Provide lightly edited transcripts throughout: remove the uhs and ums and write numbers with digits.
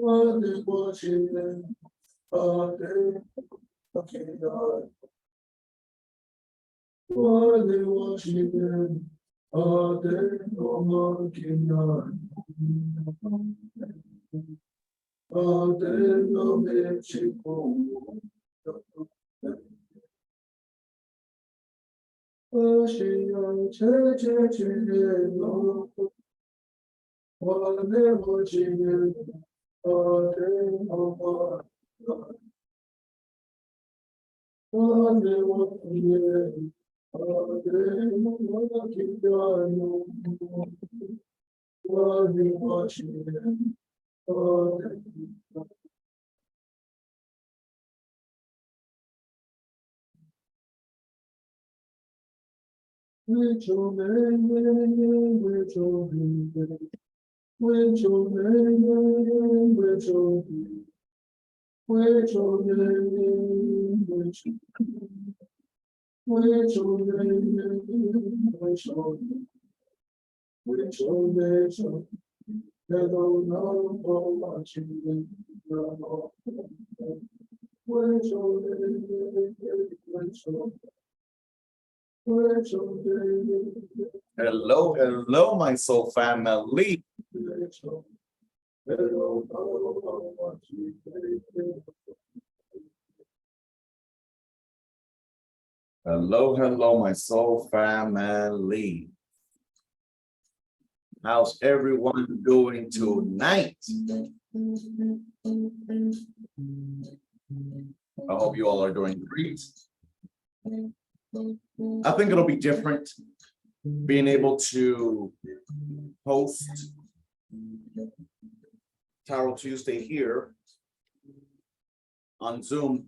Father, watching them, Father, okay, God. Father, watching them, Father, no more cannot. Father, no Mexico. Watching on church, no. Father, watching them, Father, no more. Father, watching them. Hello, hello, my soul family. Hello, hello, my soul family. How's everyone doing tonight? I hope you all are doing great. I think it'll be different being able to host Tarot Tuesday here on Zoom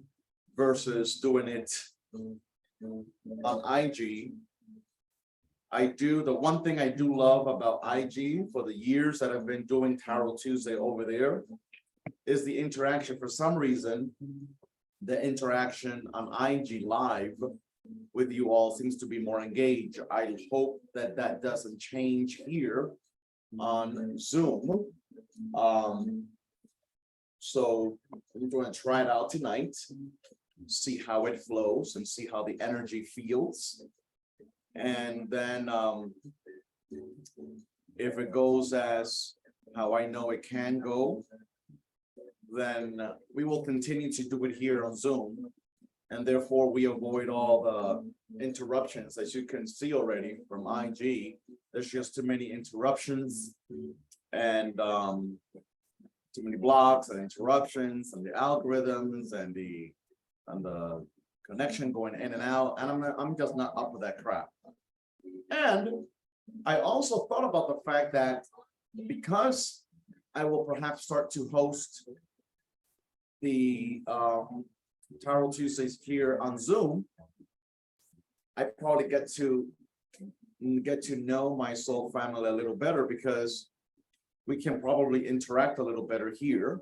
versus doing it on IG. The one thing I do love about IG for the years that I've been doing Tarot Tuesday over there is the interaction. For some reason, the interaction on IG Live with you all seems to be more engaged. I hope that that doesn't change here on Zoom. So we're going to try it out tonight, see how it flows and see how the energy feels. And then if it goes as how I know it can go, then we will continue to do it here on Zoom. And therefore we avoid all the interruptions. As you can see already from IG, there's just too many interruptions and too many blocks and interruptions and the algorithms and the connection going in and out. And I'm just not up with that crap. And I also thought about the fact that because I will perhaps start to host the Tarot Tuesdays here on Zoom, I probably get to know my soul family a little better because we can probably interact a little better here.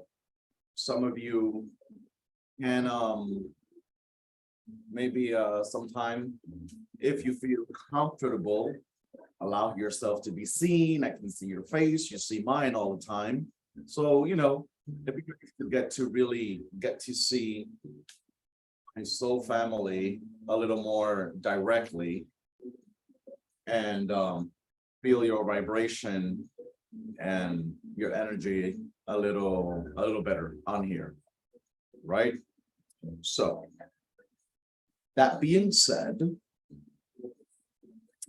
Some of you can maybe sometime, if you feel comfortable, allow yourself to be seen. I can see your face, you see mine all the time. So, you know, if you get to really get to see my soul family a little more directly and feel your vibration and your energy a little better on here, right? So that being said,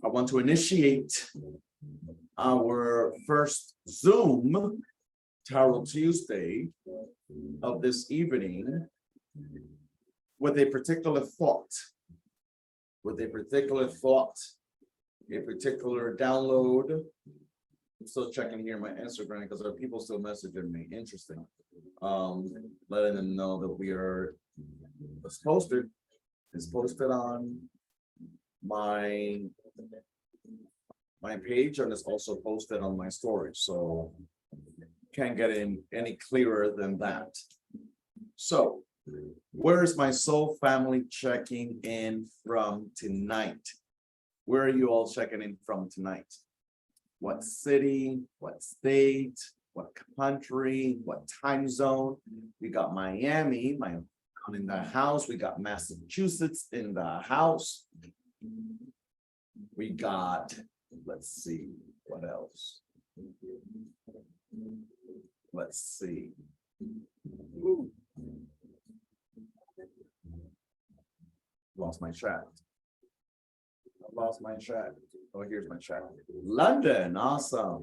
I want to initiate our first Zoom Tarot Tuesday of this evening with a particular thought, a particular download. I'm still checking here my Instagram because there are people still messaging me. Interesting. Letting them know that it's posted on my page and it's also posted on my story. So can't get in any clearer than that. So where is my soul family checking in from tonight? Where are you all checking in from tonight? What city? What state? what country, what time zone. We got Miami, in the house. We got Massachusetts in the house. We got, let's see, what else? Let's see. Ooh. Lost my chat. Lost my chat. Oh, here's my chat. London, awesome.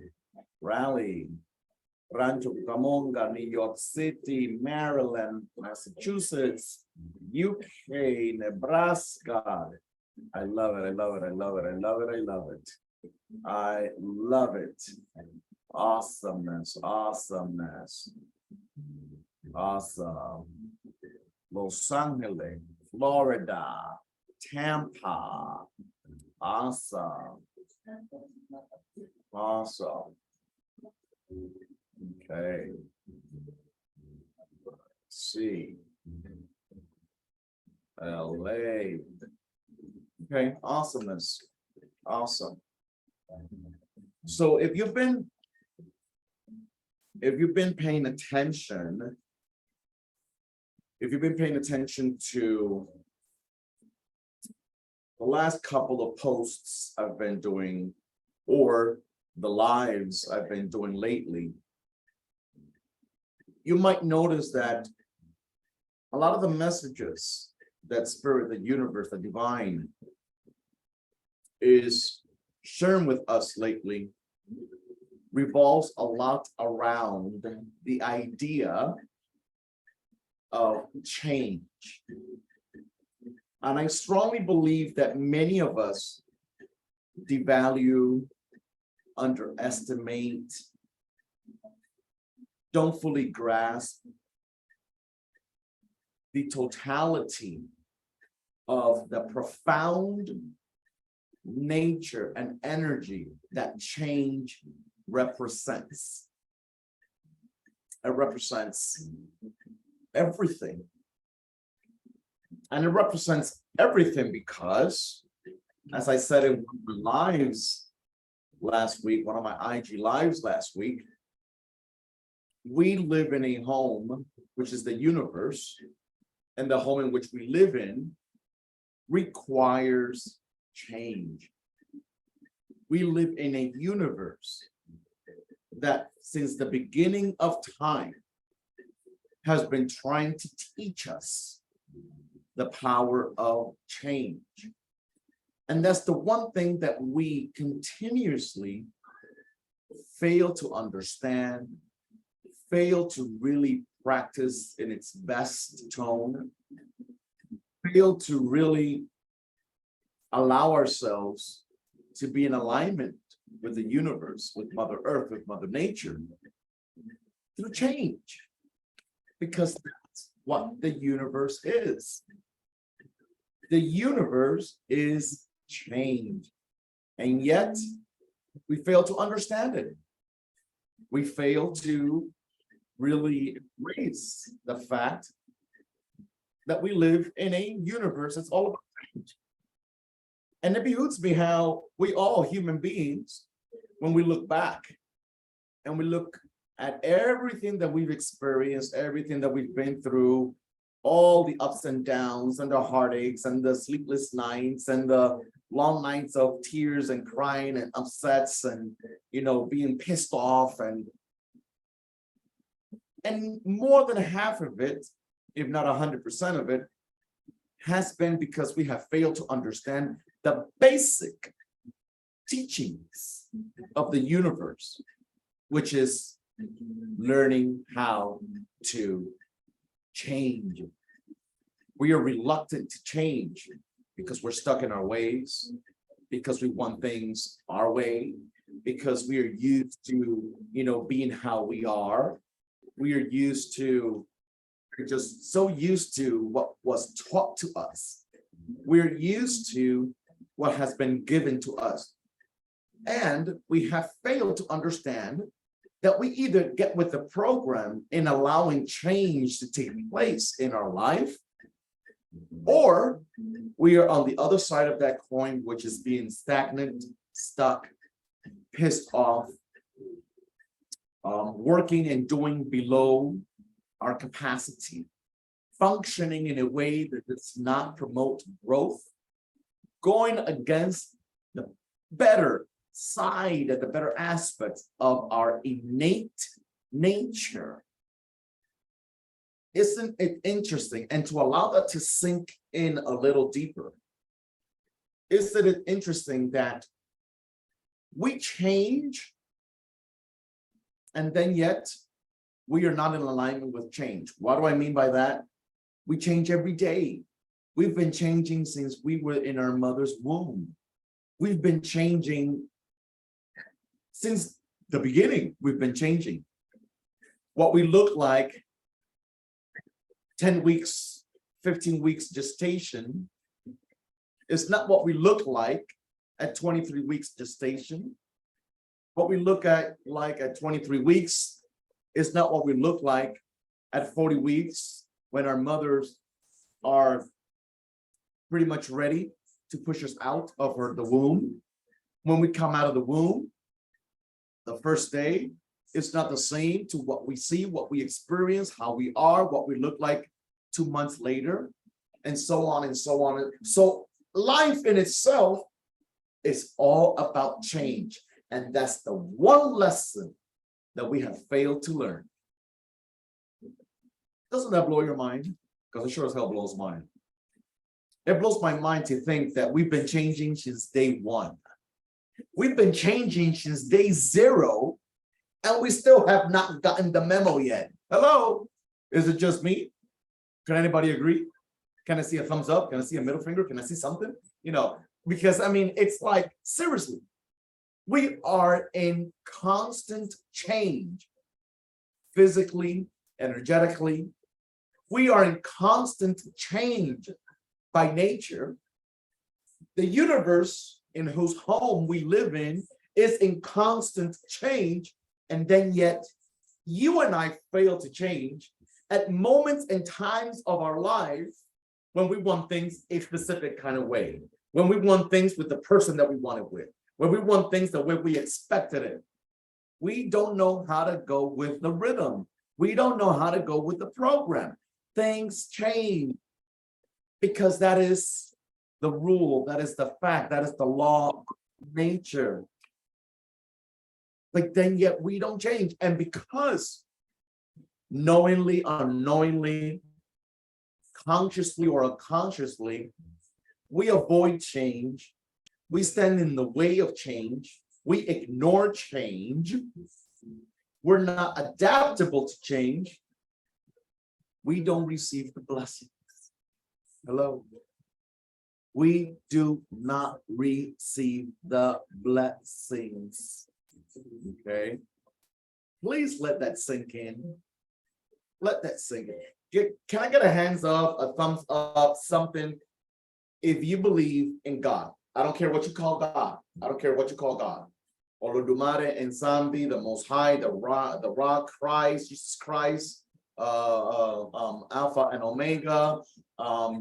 Raleigh, Rancho Cucamonga, New York City, Maryland, Massachusetts, UK, Nebraska. I love it. I love it. I love it. I love it. I love it. I love it. Awesomeness. Awesomeness. Awesome. Los Angeles, Florida, Tampa. Awesome. Awesome. Okay. Let's see. LA. Okay, awesomeness. Awesome. So if you've been paying attention, to the last couple of posts I've been doing, or the lives I've been doing lately, you might notice that a lot of the messages that Spirit, the universe, the divine is sharing with us lately revolves a lot around the idea of change. And I strongly believe that many of us devalue, underestimate, don't fully grasp the totality of the profound nature and energy that change represents. It represents everything. And it represents everything because, as I said in my lives last week, one of my IG lives last week, we live in a home, which is the universe, and the home in which we live in requires change. We live in a universe that since the beginning of time has been trying to teach us the power of change. And that's the one thing that we continuously fail to understand, fail to really practice in its best tone, fail to really allow ourselves to be in alignment with the universe, with Mother Earth, with Mother Nature, through change. Because that's what the universe is. The universe is change. And yet, we fail to understand it. We fail to really embrace the fact that we live in a universe that's all about change. And it behooves me how we all human beings, when we look back and we look at everything that we've experienced, everything that we've been through, all the ups and downs and the heartaches and the sleepless nights and the long nights of tears and crying and upsets and, being pissed off, and more than half of it, if not 100% of it, has been because we have failed to understand the basic teachings of the universe, which is learning how to change. We are reluctant to change because we're stuck in our ways, because we want things our way, because we are used to, being how we are. We are just so used to what was taught to us. We're used to what has been given to us. And we have failed to understand that we either get with the program in allowing change to take place in our life, or we are on the other side of that coin, which is being stagnant, stuck, pissed off, working and doing below our capacity, functioning in a way that does not promote growth, going against the better side and the better aspects of our innate nature. Isn't it interesting? And to allow that to sink in a little deeper, isn't it interesting that we change and then yet we are not in alignment with change? What do I mean by that? We change every day. We've been changing since we were in our mother's womb. We've been changing since the beginning. We've been changing. What we look like 10 weeks, 15 weeks gestation is not what we look like at 23 weeks gestation. What we look at like at 23 weeks is not what we look like at 40 weeks when our mothers are pretty much ready to push us out of the womb. When we come out of the womb, the first day, it's not the same to what we see, what we experience, how we are, what we look like 2 months later, and so on and so on. So life in itself is all about change. And that's the one lesson that we have failed to learn. Doesn't that blow your mind? Because it sure as hell blows mine. It blows my mind to think that we've been changing since day one. We've been changing since day zero, and we still have not gotten the memo yet. Hello? Is it just me? Can anybody agree? Can I see a thumbs up? Can I see a middle finger? Can I see something? You know, because I mean, it's like, seriously, we are in constant change, physically, energetically. We are in constant change by nature. The universe in whose home we live in is in constant change, and then yet you and I fail to change at moments and times of our lives when we want things a specific kind of way, when we want things with the person that we want it with, when we want things the way we expected it. We don't know how to go with the rhythm. We don't know how to go with the program. Things change because that is the rule, that is the fact, that is the law of nature. But then yet we don't change. And because knowingly, unknowingly, consciously or unconsciously, we avoid change, we stand in the way of change, we ignore change, we're not adaptable to change, we don't receive the blessings. Hello? We do not receive the blessings. Okay? Please let that sink in. Let that sink in. Can I get a hands up, a thumbs up, something, if you believe in God? I don't care what you call God. I don't care what you call God. Olodumare and Zambi, the Most High, the Rock, Christ, Jesus Christ, Alpha and Omega,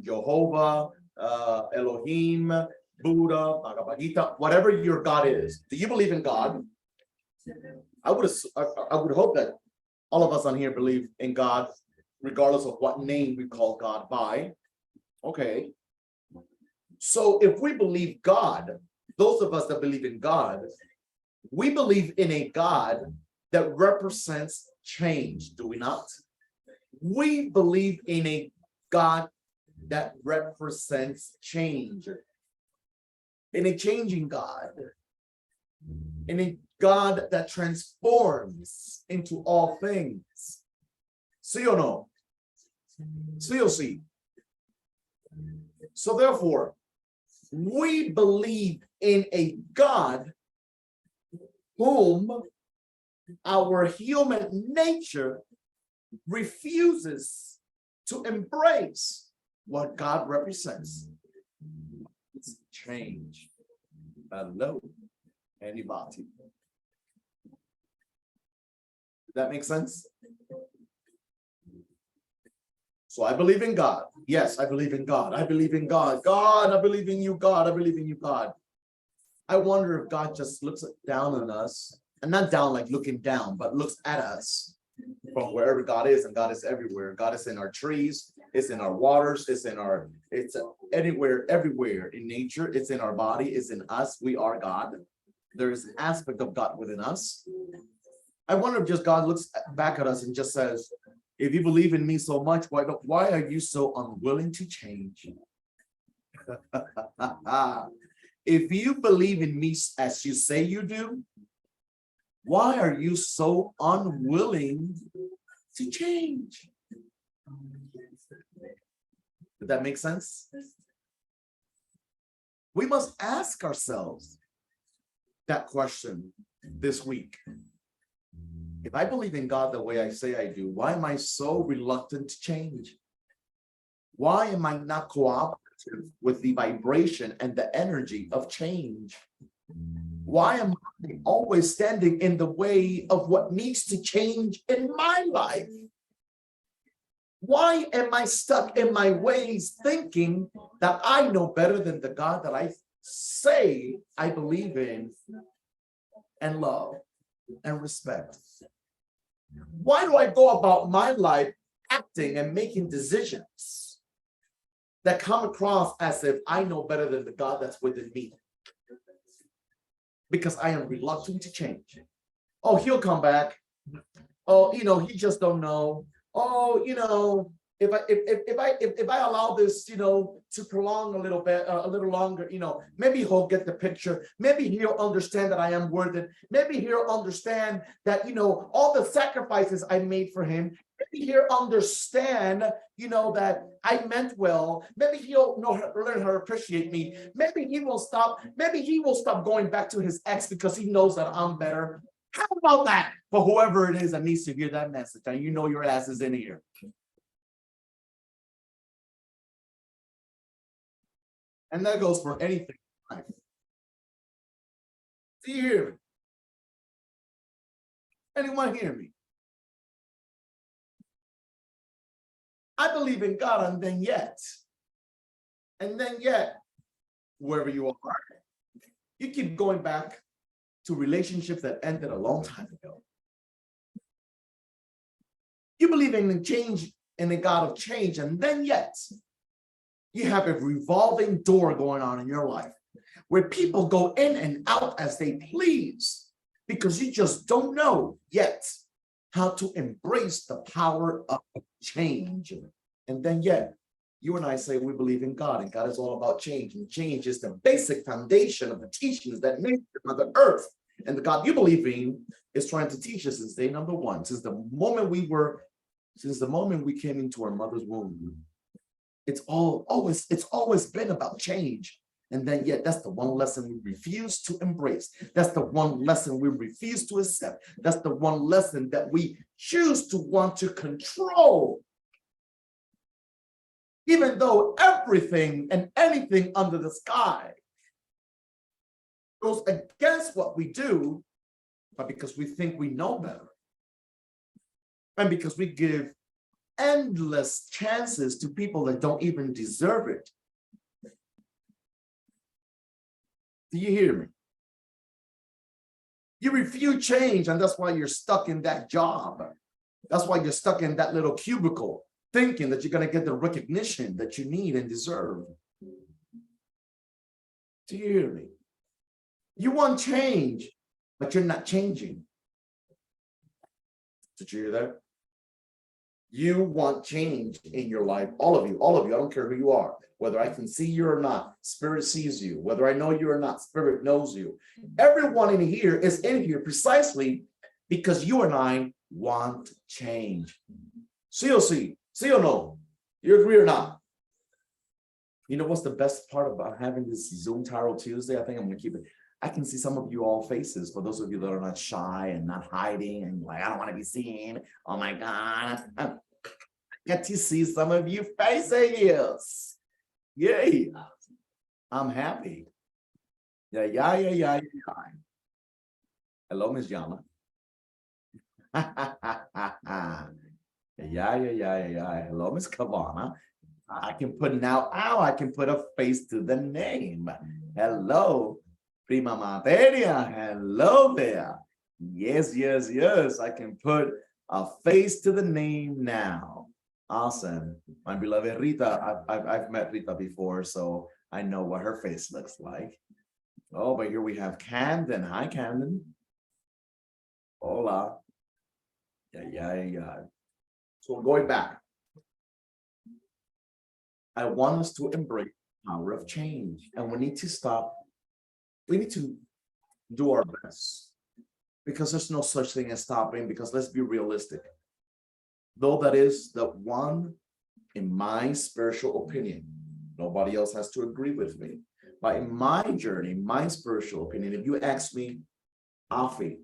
Jehovah, Elohim, Buddha, Bhagavad Gita, whatever your God is. Do you believe in God? I would hope that all of us on here believe in God, regardless of what name we call God by. Okay. So if we believe God, those of us that believe in God, we believe in a God that represents change, do we not? We believe in a God that represents change, in a changing God, in a God that transforms into all things. See or no? See or see? So therefore, we believe in a God whom our human nature refuses to embrace what God represents. It's change. Hello, anybody? Does that make sense? So I believe in God. Yes, I believe in God. I believe in God. God, I believe in you, God. I believe in you, God. I wonder if God just looks down on us And not down like looking down, but looks at us from wherever God is, and God is everywhere. God is in our trees, it's in our waters, it's anywhere, everywhere in nature, it's in our body, it's in us. We are God. There is an aspect of God within us. I wonder if just God looks back at us and just says, if you believe in me so much, why are you so unwilling to change? If you believe in me as you say you do, why are you so unwilling to change? Did that make sense? We must ask ourselves that question this week. If I believe in God the way I say I do, why am I so reluctant to change? Why am I not cooperative with the vibration and the energy of change? Why am I always standing in the way of what needs to change in my life? Why am I stuck in my ways thinking that I know better than the God that I say I believe in and love and respect? Why do I go about my life acting and making decisions that come across as if I know better than the God that's within me? Because I am reluctant to change. Oh, he'll come back. Oh, he just don't know. Oh, if I allow this, to prolong a little bit, a little longer, maybe he'll get the picture. Maybe he'll understand that I am worth it. Maybe he'll understand that, all the sacrifices I made for him. Maybe he'll understand, that I meant well. Maybe he'll learn how to appreciate me. Maybe he will stop. Maybe he will stop going back to his ex because he knows that I'm better. How about that? For whoever it is that needs to hear that message, and your ass is in here. And that goes for anything in life. Do you hear me? Anyone hear me? I believe in God, and then yet, wherever you are, you keep going back to relationships that ended a long time ago. You believe in the change, in the God of change, and then yet, you have a revolving door going on in your life where people go in and out as they please because you just don't know yet how to embrace the power of change. And then yet, you and I say we believe in God, and God is all about change. And change is the basic foundation of the teachings that nature of the earth. And the God you believe in is trying to teach us since day number one, since the moment we came into our mother's womb. It's always been about change. And then yet that's the one lesson we refuse to embrace. That's the one lesson we refuse to accept. That's the one lesson that we choose to want to control. Even though everything and anything under the sky goes against what we do, but because we think we know better. And because we give endless chances to people that don't even deserve it. Do you hear me? You refuse change, and that's why you're stuck in that job. That's why you're stuck in that little cubicle, thinking that you're going to get the recognition that you need and deserve. Do you hear me? You want change, but you're not changing. Did you hear that? You want change in your life, all of you, I don't care who you are, whether I can see you or not, Spirit sees you, whether I know you or not, Spirit knows you. Everyone in here is in here precisely because you and I want change. See or no? You agree or not? You know what's the best part about having this Zoom Tarot Tuesday? I think I'm going to keep it. I can see some of you all faces, for those of you that are not shy and not hiding and like, I don't want to be seen. Oh my God. I get to see some of you faces. Yay. I'm happy. Yeah. Hello, Miss Yama. Yeah. Hello, Miss Kavana. I can put a face to the name. Hello. Prima Materia, hello there. Yes, yes, yes. I can put a face to the name now. Awesome. My beloved Rita, I've met Rita before, so I know what her face looks like. Oh, but here we have Camden. Hi, Camden. Hola. Yeah, yeah, yeah. So going back, I want us to embrace the power of change, and we need to stop. We need to do our best because there's no such thing as stopping. Because let's be realistic. Though that is the one, in my spiritual opinion, nobody else has to agree with me. But in my journey, my spiritual opinion, if you ask me, Afi,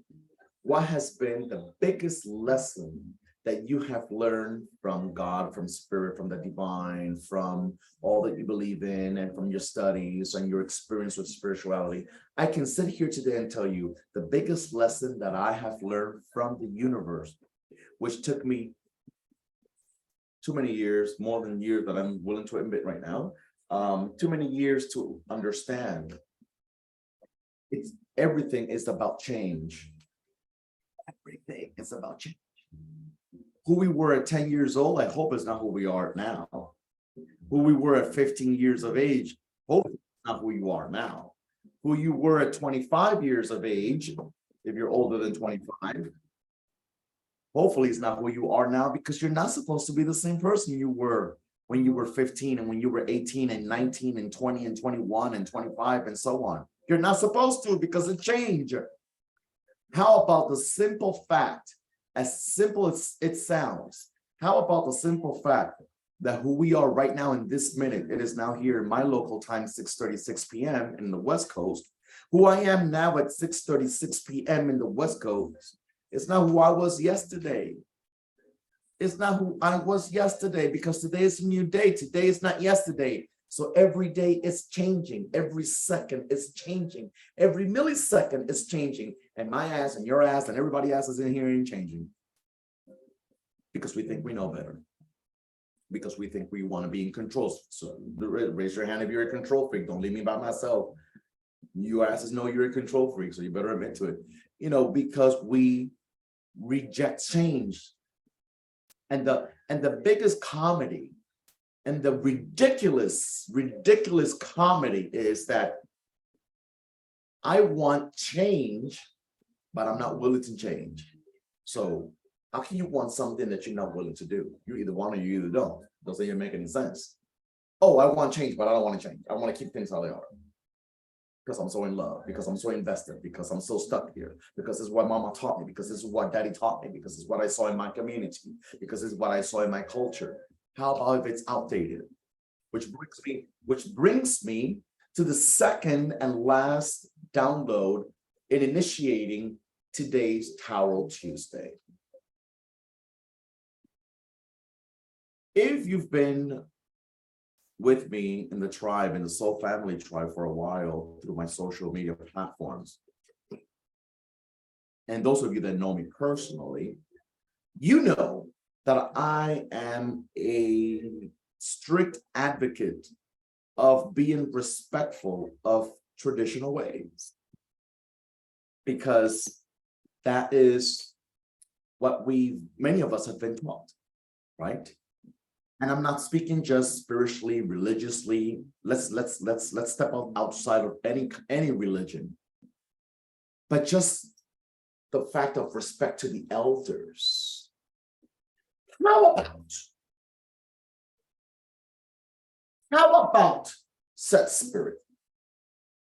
what has been the biggest lesson that you have learned from God, from spirit, from the divine, from all that you believe in, and from your studies and your experience with spirituality? I can sit here today and tell you the biggest lesson that I have learned from the universe, which took me too many years, more than years that I'm willing to admit right now, too many years to understand. It's everything is about change. Everything is about change. Who we were at 10 years old, I hope is not who we are now. Who we were at 15 years of age, hope is not who you are now. Who you were at 25 years of age, if you're older than 25, hopefully it's not who you are now, because you're not supposed to be the same person you were when you were 15 and when you were 18 and 19 and 20 and 21 and 25 and so on. You're not supposed to, because it changed. How about the simple fact, as simple as it sounds, how about the simple fact that who we are right now in this minute, it is now here in my local time, 6:36 p.m. in the West Coast, who I am now at 6:36 p.m. in the West Coast, it's not who I was yesterday. It's not who I was yesterday, because today is a new day. Today is not yesterday. So every day is changing. Every second is changing. Every millisecond is changing. And my ass and your ass and everybody else is in here and changing. Because we think we know better. Because we think we want to be in control. So raise your hand if you're a control freak. Don't leave me by myself. You asses know you're a control freak, so you better admit to it. You know, because we reject change. And the biggest comedy and the ridiculous comedy is that I want change, but I'm not willing to change. So how can you want something that you're not willing to do? You either want or you either don't. Doesn't even make any sense. Oh, I want change, but I don't want to change. I want to keep things how they are. Because I'm so in love, because I'm so invested, because I'm so stuck here, because this is what mama taught me, because this is what daddy taught me, because this is what I saw in my community, because this is what I saw in my culture. How about if it's outdated? Which brings me to the second and last download in initiating today's Tarot Tuesday. If you've been with me in the tribe, in the Soul Family tribe for a while through my social media platforms, and those of you that know me personally, you know that I am a strict advocate of being respectful of traditional ways, because that is what many of us have been taught, right? And I'm not speaking just spiritually, religiously. Let's step outside of any religion, but just the fact of respect to the elders. How about set spirit?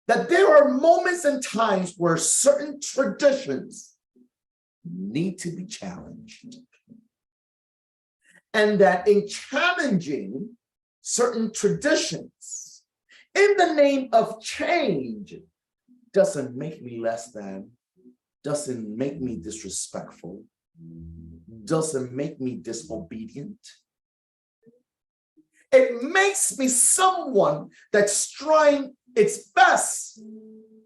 That there are moments and times where certain traditions need to be challenged. And that in challenging certain traditions in the name of change doesn't make me less than, doesn't make me disrespectful, doesn't make me disobedient. It makes me someone that's trying its best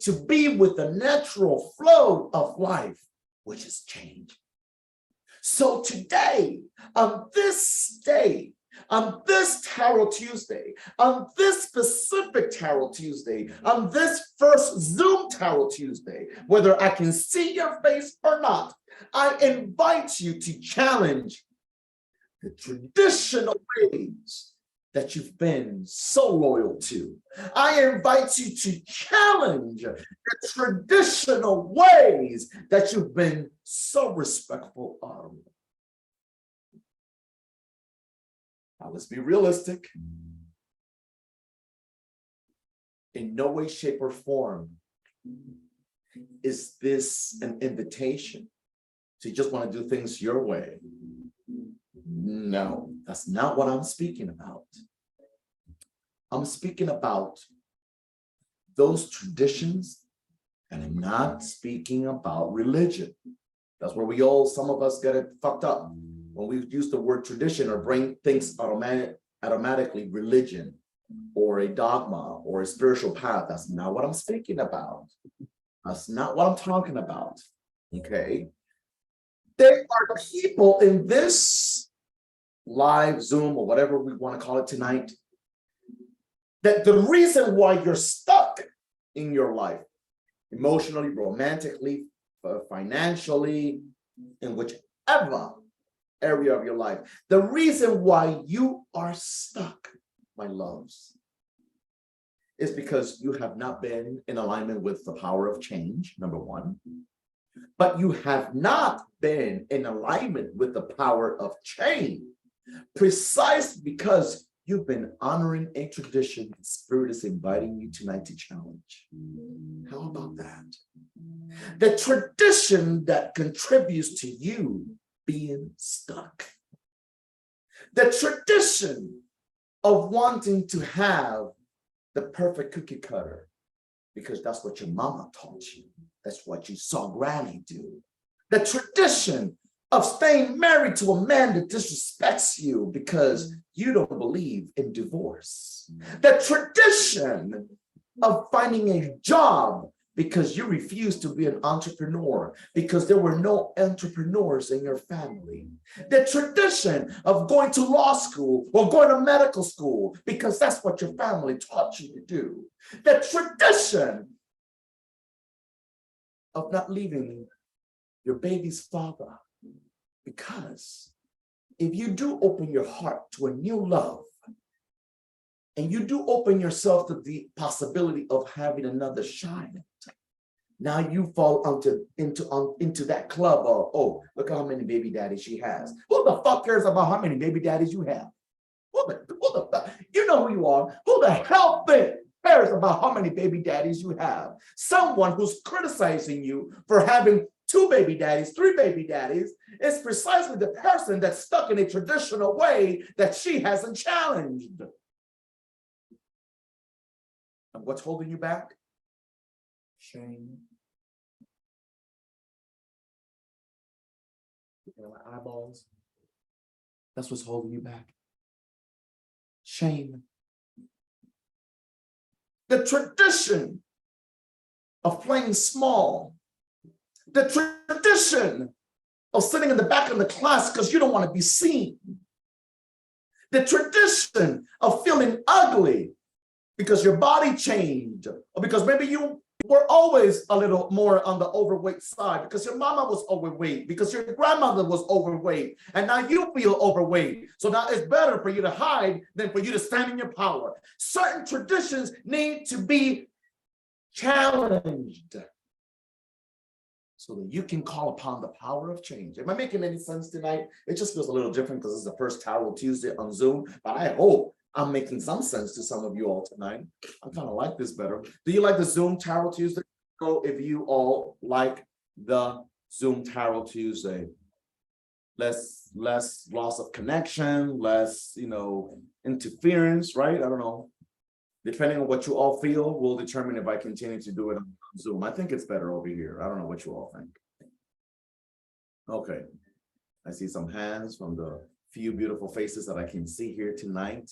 to be with the natural flow of life, which is change. So today, on this day, On this Tarot Tuesday, on this specific Tarot Tuesday, on this first Zoom Tarot Tuesday, whether I can see your face or not, I invite you to challenge the traditional ways that you've been so loyal to. I invite you to challenge the traditional ways that you've been so respectful of. Now, let's be realistic. In no way, shape, or form is this an invitation to just want to do things your way. No, that's not what I'm speaking about. I'm speaking about those traditions, and I'm not speaking about religion. That's where some of us get it fucked up. When we use the word tradition or brain thinks automatically religion or a dogma or a spiritual path. That's not what I'm speaking about. That's not what I'm talking about. Okay. There are people in this live Zoom or whatever we want to call it tonight, that the reason why you're stuck in your life, emotionally, romantically, financially, in whichever area of your life, the reason why you are stuck, my loves, is because you have not been in alignment with the power of change, number one. But you have not been in alignment with the power of change, precisely because you've been honoring a tradition the Spirit is inviting you tonight to challenge. How about that? The tradition that contributes to you being stuck. The tradition of wanting to have the perfect cookie cutter, because that's what your mama taught you. That's what you saw granny do. The tradition of staying married to a man that disrespects you because you don't believe in divorce. The tradition of finding a job because you refuse to be an entrepreneur because there were no entrepreneurs in your family. The tradition of going to law school or going to medical school because that's what your family taught you to do. The tradition of not leaving your baby's father, because if you do open your heart to a new love and you do open yourself to the possibility of having another child, now you fall into that club of, oh, look at how many baby daddies she has. Who the fuck cares about how many baby daddies you have? You know who you are. Who the hell cares about how many baby daddies you have? Someone who's criticizing you for having 2 baby daddies, 3 baby daddies, is precisely the person that's stuck in a traditional way that she hasn't challenged. And what's holding you back? Shame. My eyeballs. That's what's holding you back. Shame. The tradition of playing small. The tradition of sitting in the back of the class because you don't want to be seen. The tradition of feeling ugly because your body changed, or because maybe you were always a little more on the overweight side, because your mama was overweight, because your grandmother was overweight, and now you feel overweight. So now it's better for you to hide than for you to stand in your power. Certain traditions need to be challenged so that you can call upon the power of change. Am I making any sense tonight? It just feels a little different because it's the first Tarot Tuesday on Zoom, but I hope I'm making some sense to some of you all tonight. I kind of like this better. Do you like the Zoom Tarot Tuesday? So if you all like the Zoom Tarot Tuesday, less loss of connection, less, interference, right? I don't know. Depending on what you all feel, will determine if I continue to do it on Zoom. I think it's better over here. I don't know what you all think. Okay. I see some hands from the few beautiful faces that I can see here tonight.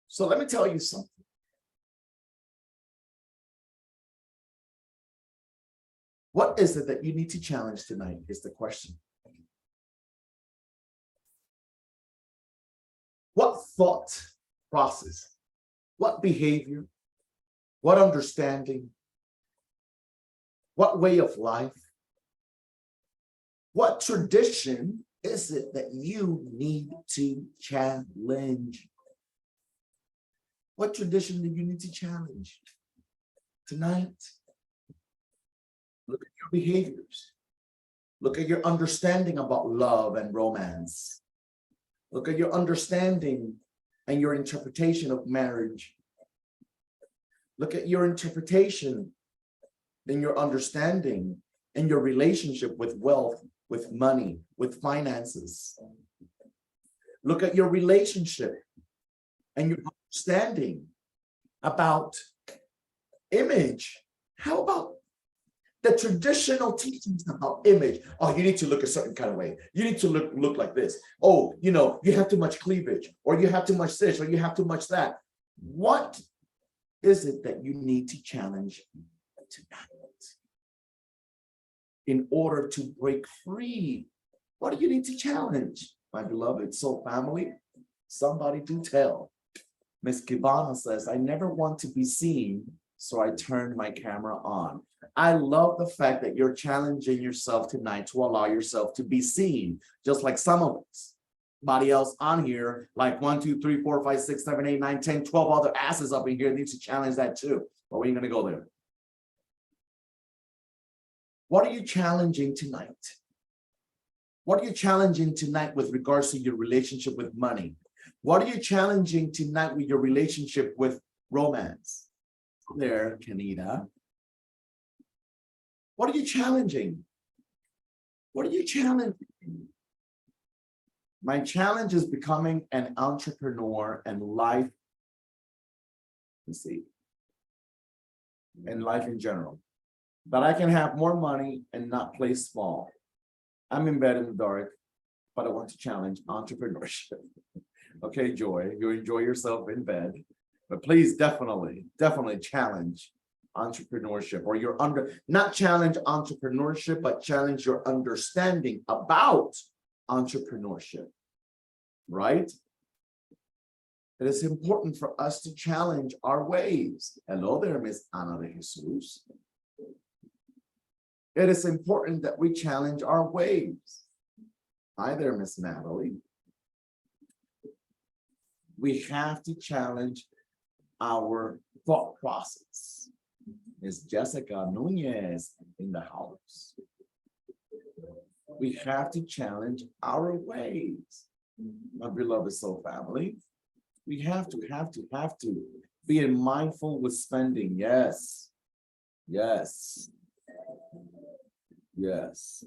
So let me tell you something. What is it that you need to challenge tonight is the question. what thought process, what behavior, what understanding, what way of life, what tradition is it that you need to challenge? What tradition do you need to challenge tonight? Look at your behaviors. Look at your understanding about love and romance. Look at your understanding and your interpretation of marriage. Look at your interpretation and your understanding and your relationship with wealth, with money, with finances. Look at your relationship and your understanding about image. How about the traditional teachings about image? Oh, you need to look a certain kind of way. You need to look like this. Oh, you know, you have too much cleavage, or you have too much this, or you have too much that. What is it that you need to challenge tonight in order to break free? What do you need to challenge, my beloved soul family? Somebody do tell. Miss Kibana says, I never want to be seen, so I turned my camera on. I love the fact that you're challenging yourself tonight to allow yourself to be seen, just like some of us. Somebody else on here, like 1, 2, 3, 4, 5, 6, 7, 8, 9, 10, 12 other asses up in here need to challenge that too. But we ain't gonna go there. What are you challenging tonight? What are you challenging tonight with regards to your relationship with money? What are you challenging tonight with your relationship with romance? There, Kenita. What are you challenging? What are you challenging? My challenge is becoming an entrepreneur and life, let's see, and life in general. That I can have more money and not play small. I'm in bed in the dark, but I want to challenge entrepreneurship. Okay, Joy, you enjoy yourself in bed, but please definitely challenge entrepreneurship, or not challenge entrepreneurship, but challenge your understanding about entrepreneurship, right? It is important for us to challenge our ways. Hello there, Miss Ana de Jesus. It is important that we challenge our ways. Hi there, Miss Natalie. We have to challenge our thought process. Miss Jessica Nunez in the house. We have to challenge our ways. My beloved soul family. We have to be mindful with spending. Yes. Yes. Yes.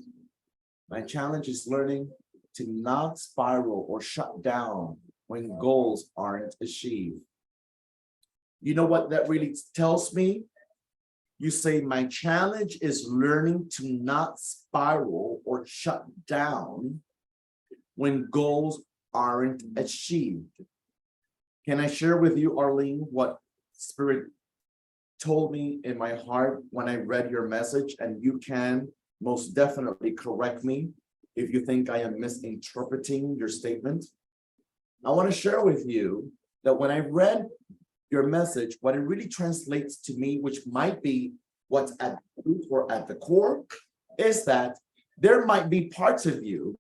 My challenge is learning to not spiral or shut down when goals aren't achieved. You know what that really tells me? You say, my challenge is learning to not spiral or shut down when goals aren't achieved. Can I share with you, Arlene, what Spirit told me in my heart when I read your message? And you can most definitely correct me if you think I am misinterpreting your statement. I want to share with you that when I read your message, what it really translates to me, which might be what's at the root or at the core, is that there might be parts of you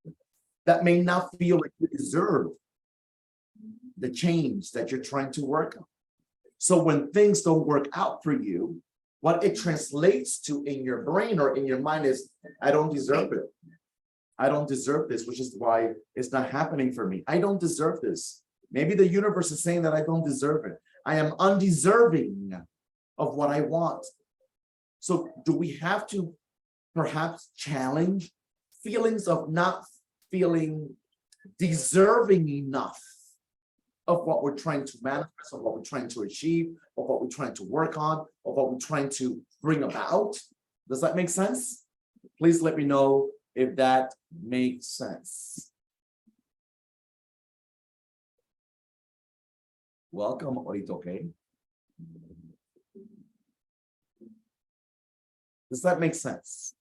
that may not feel like you deserve the change that you're trying to work on. So when things don't work out for you, what it translates to in your brain or in your mind is, I don't deserve it. I don't deserve this, which is why it's not happening for me. I don't deserve this. Maybe the universe is saying that I don't deserve it. I am undeserving of what I want. So do we have to perhaps challenge feelings of not feeling deserving enough of what we're trying to manifest, of what we're trying to achieve, of what we're trying to work on, of what we're trying to bring about? Does that make sense? Please let me know if that makes sense. Welcome, Oritoke. Does that make sense?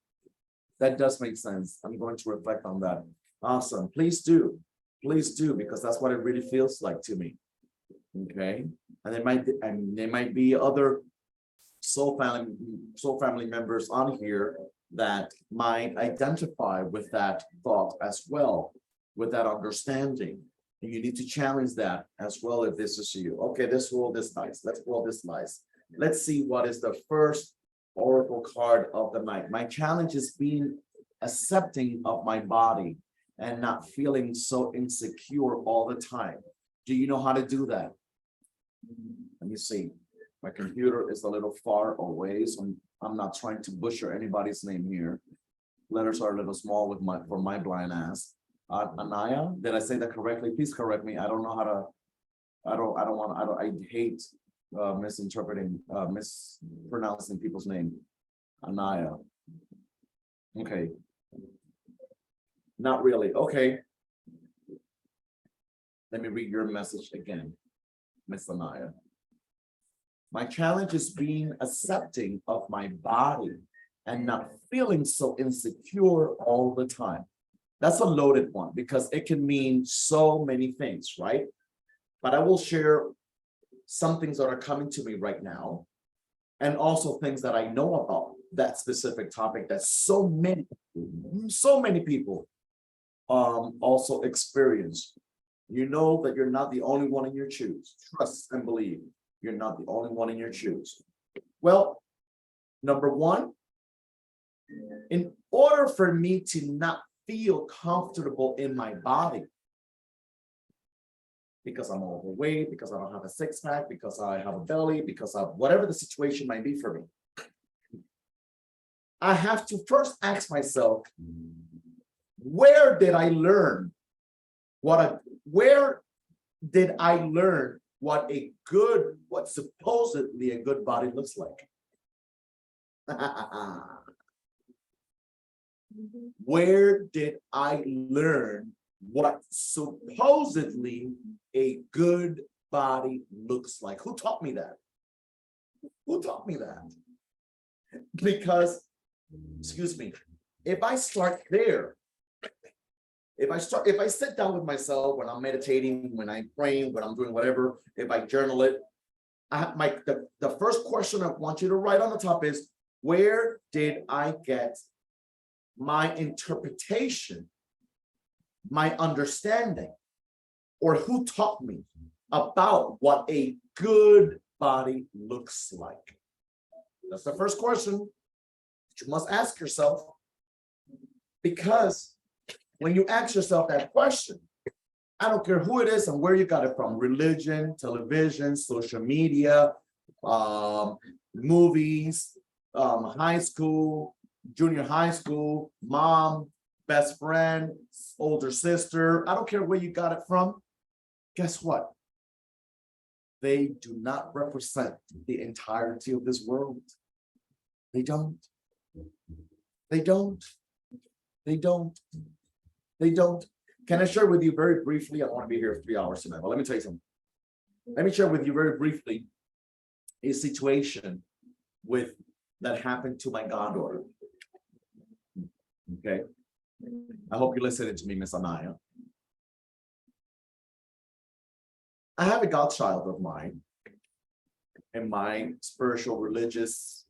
That does make sense. I'm going to reflect on that. Awesome. Please do. please do, because that's what it really feels like to me. Okay, and there might be other soul family members on here that might identify with that thought as well, with that understanding. And you need to challenge that as well if this is you. Okay, this roll this dice. Let's roll this dice. Let's see what is the first oracle card of the night. My challenge is being accepting of my body and not feeling so insecure all the time. Do you know how to do that? Let me see. My computer is a little far away, so I'm not trying to butcher anybody's name here. Letters are a little small with for my blind ass. Anaya, did I say that correctly? Please correct me. I don't know how to. I hate mispronouncing people's name. Anaya. Okay. Not really. Okay. Let me read your message again, Miss Anaya. My challenge is being accepting of my body and not feeling so insecure all the time. That's a loaded one because it can mean so many things, right? But I will share some things that are coming to me right now, and also things that I know about that specific topic that so many people also experience. You know that you're not the only one in your shoes. Trust and believe you're not the only one in your shoes. Well, number one, in order for me to not feel comfortable in my body, because I'm overweight, because I don't have a six-pack, because I have a belly, because of whatever the situation might be for me, I have to first ask myself, where did I learn what supposedly a good body looks like? Where did I learn what supposedly a good body looks like? Who taught me that? Who taught me that? Because, excuse me, if I start there, if I sit down with myself when I'm meditating, when I'm praying, when I'm doing whatever, if I journal it, the first question I want you to write on the top is, where did I get my interpretation, my understanding, or who taught me about what a good body looks like? That's the first question that you must ask yourself, because when you ask yourself that question, I don't care who it is and where you got it from, religion, television, social media, movies, high school, junior high school, mom, best friend, older sister, I don't care where you got it from. Guess what? They do not represent the entirety of this world. They don't. They don't. They don't. They don't. Can I share with you very briefly? I don't want to be here for 3 hours tonight, but let me tell you something. Let me share with you very briefly a situation that happened to my goddaughter. Okay. I hope you're listening to me, Miss Anaya. I have a godchild of mine in my spiritual religious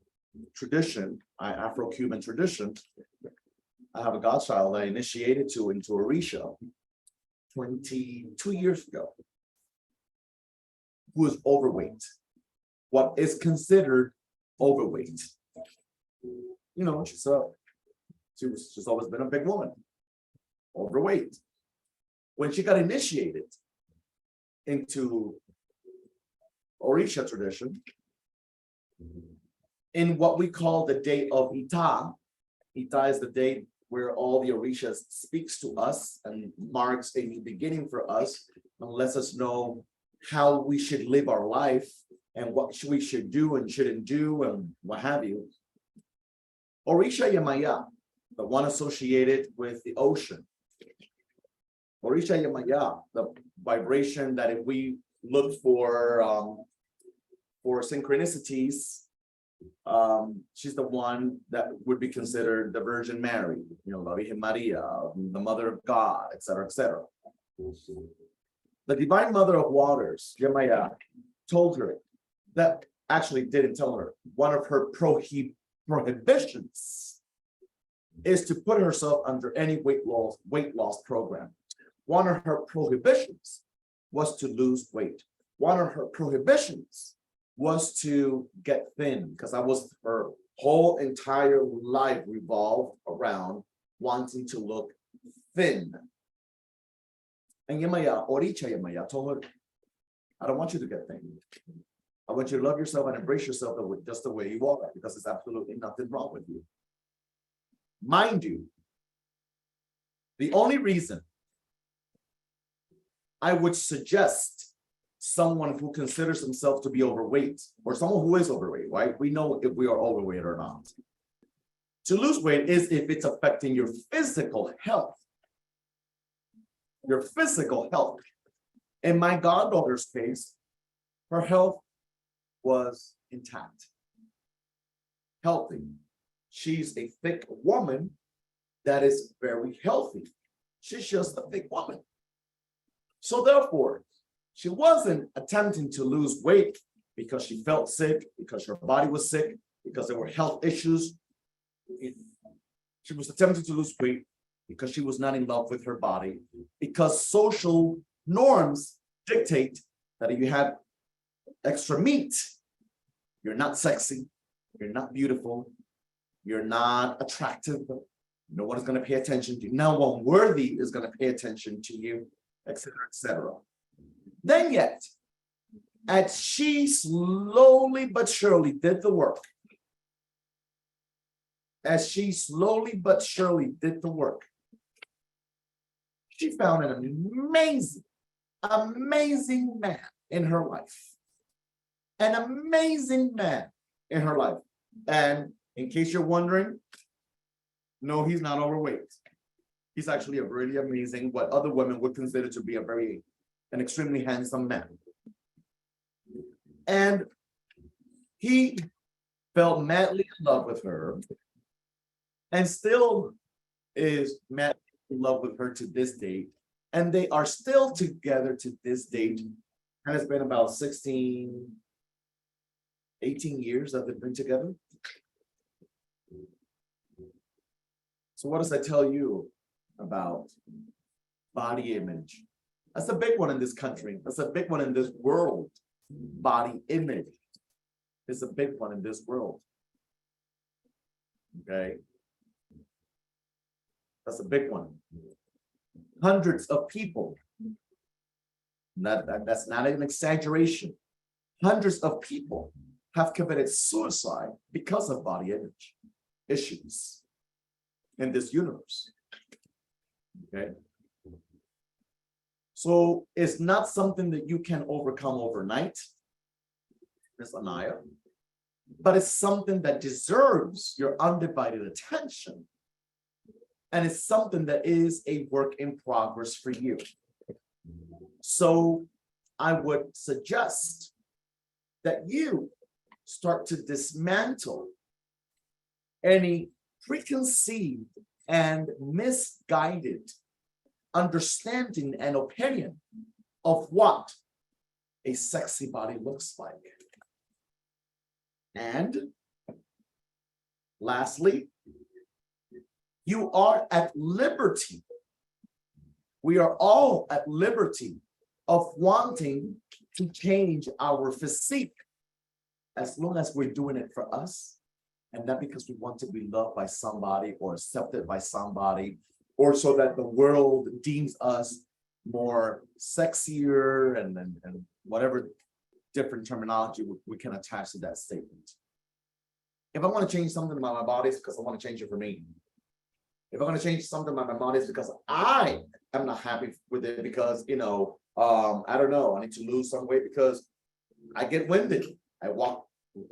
tradition, my Afro-Cuban tradition. I have a godchild I initiated into Orisha 22 years ago, who is overweight, what is considered overweight. You know, she's always been a big woman, overweight. When she got initiated into Orisha tradition, in what we call the day of Ita is the day where all the Orisha speaks to us and marks a new beginning for us and lets us know how we should live our life and what we should do and shouldn't do and what have you. Orisha Yamaya, the one associated with the ocean. Orisha Yamaya, the vibration that if we look for synchronicities, she's the one that would be considered the Virgin Mary, you know, La Virgen Maria, the Mother of God, etc., etc. The divine mother of waters, Yemaya, told her that actually didn't tell her. One of her prohibitions is to put herself under any weight loss program. One of her prohibitions was to lose weight. One of her prohibitions was to get thin, because that was her whole entire life revolved around wanting to look thin. And Yemaya, Oricha Yemaya, told her, I don't want you to get thin. I want you to love yourself and embrace yourself just the way you are, because there's absolutely nothing wrong with you. Mind you, the only reason I would suggest someone who considers himself to be overweight, or someone who is overweight, right? We know if we are overweight or not. To lose weight is if it's affecting your physical health. Your physical health. In my goddaughter's case, her health was intact, healthy. She's a thick woman that is very healthy. She's just a thick woman. So therefore, she wasn't attempting to lose weight because she felt sick, because her body was sick, because there were health issues. She was attempting to lose weight because she was not in love with her body, because social norms dictate that if you have extra meat, you're not sexy, you're not beautiful, you're not attractive, no one is going to pay attention to you, no one worthy is going to pay attention to you, etc., etc. Then yet, as she slowly but surely did the work, she found an amazing man in her life. An amazing man in her life. And in case you're wondering, no, he's not overweight. He's actually a really amazing, what other women would consider to be an extremely handsome man. And he fell madly in love with her and still is madly in love with her to this date. And they are still together to this date. And it's been about 16, 18 years that they've been together. So what does that tell you about body image? That's a big one in this country. That's a big one in this world. Body image is a big one in this world. Okay. That's a big one. Hundreds of people. That's not an exaggeration. Hundreds of people have committed suicide because of body image issues in this universe. Okay. So it's not something that you can overcome overnight, Ms. Anaya, but it's something that deserves your undivided attention. And it's something that is a work in progress for you. So I would suggest that you start to dismantle any preconceived and misguided understanding and opinion of what a sexy body looks like. And lastly, you are at liberty. We are all at liberty of wanting to change our physique, as long as we're doing it for us and not because we want to be loved by somebody or accepted by somebody, or so that the world deems us more sexier and whatever different terminology we can attach to that statement. If I want to change something about my body, it's because I want to change it for me. If I'm going to change something about my body, it's because I am not happy with it, because, I don't know, I need to lose some weight because I get winded. I walk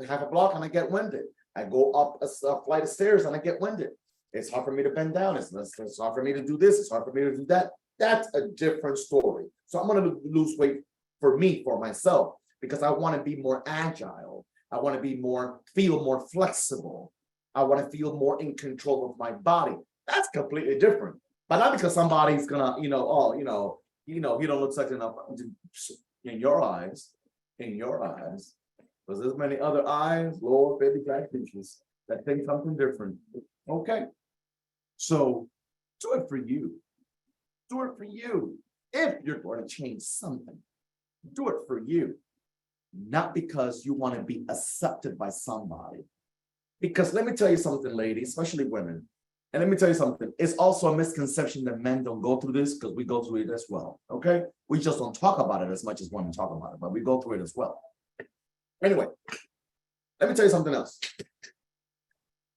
half a block and I get winded. I go up a flight of stairs and I get winded. It's hard for me to bend down. It's hard for me to do this. It's hard for me to do that. That's a different story. So I'm going to lose weight for me, for myself, because I want to be more agile. I want to feel more flexible. I want to feel more in control of my body. That's completely different. But not because somebody's gonna, you know, he don't look sexy enough in your eyes, because there's many other eyes, Lord, baby black bitches that think something different. Okay. So do it for you. Do it for you. If you're going to change something, do it for you. Not because you want to be accepted by somebody. Because let me tell you something, ladies, especially women. And let me tell you something. It's also a misconception that men don't go through this, because we go through it as well. Okay. We just don't talk about it as much as women talk about it, but we go through it as well. Anyway, let me tell you something else.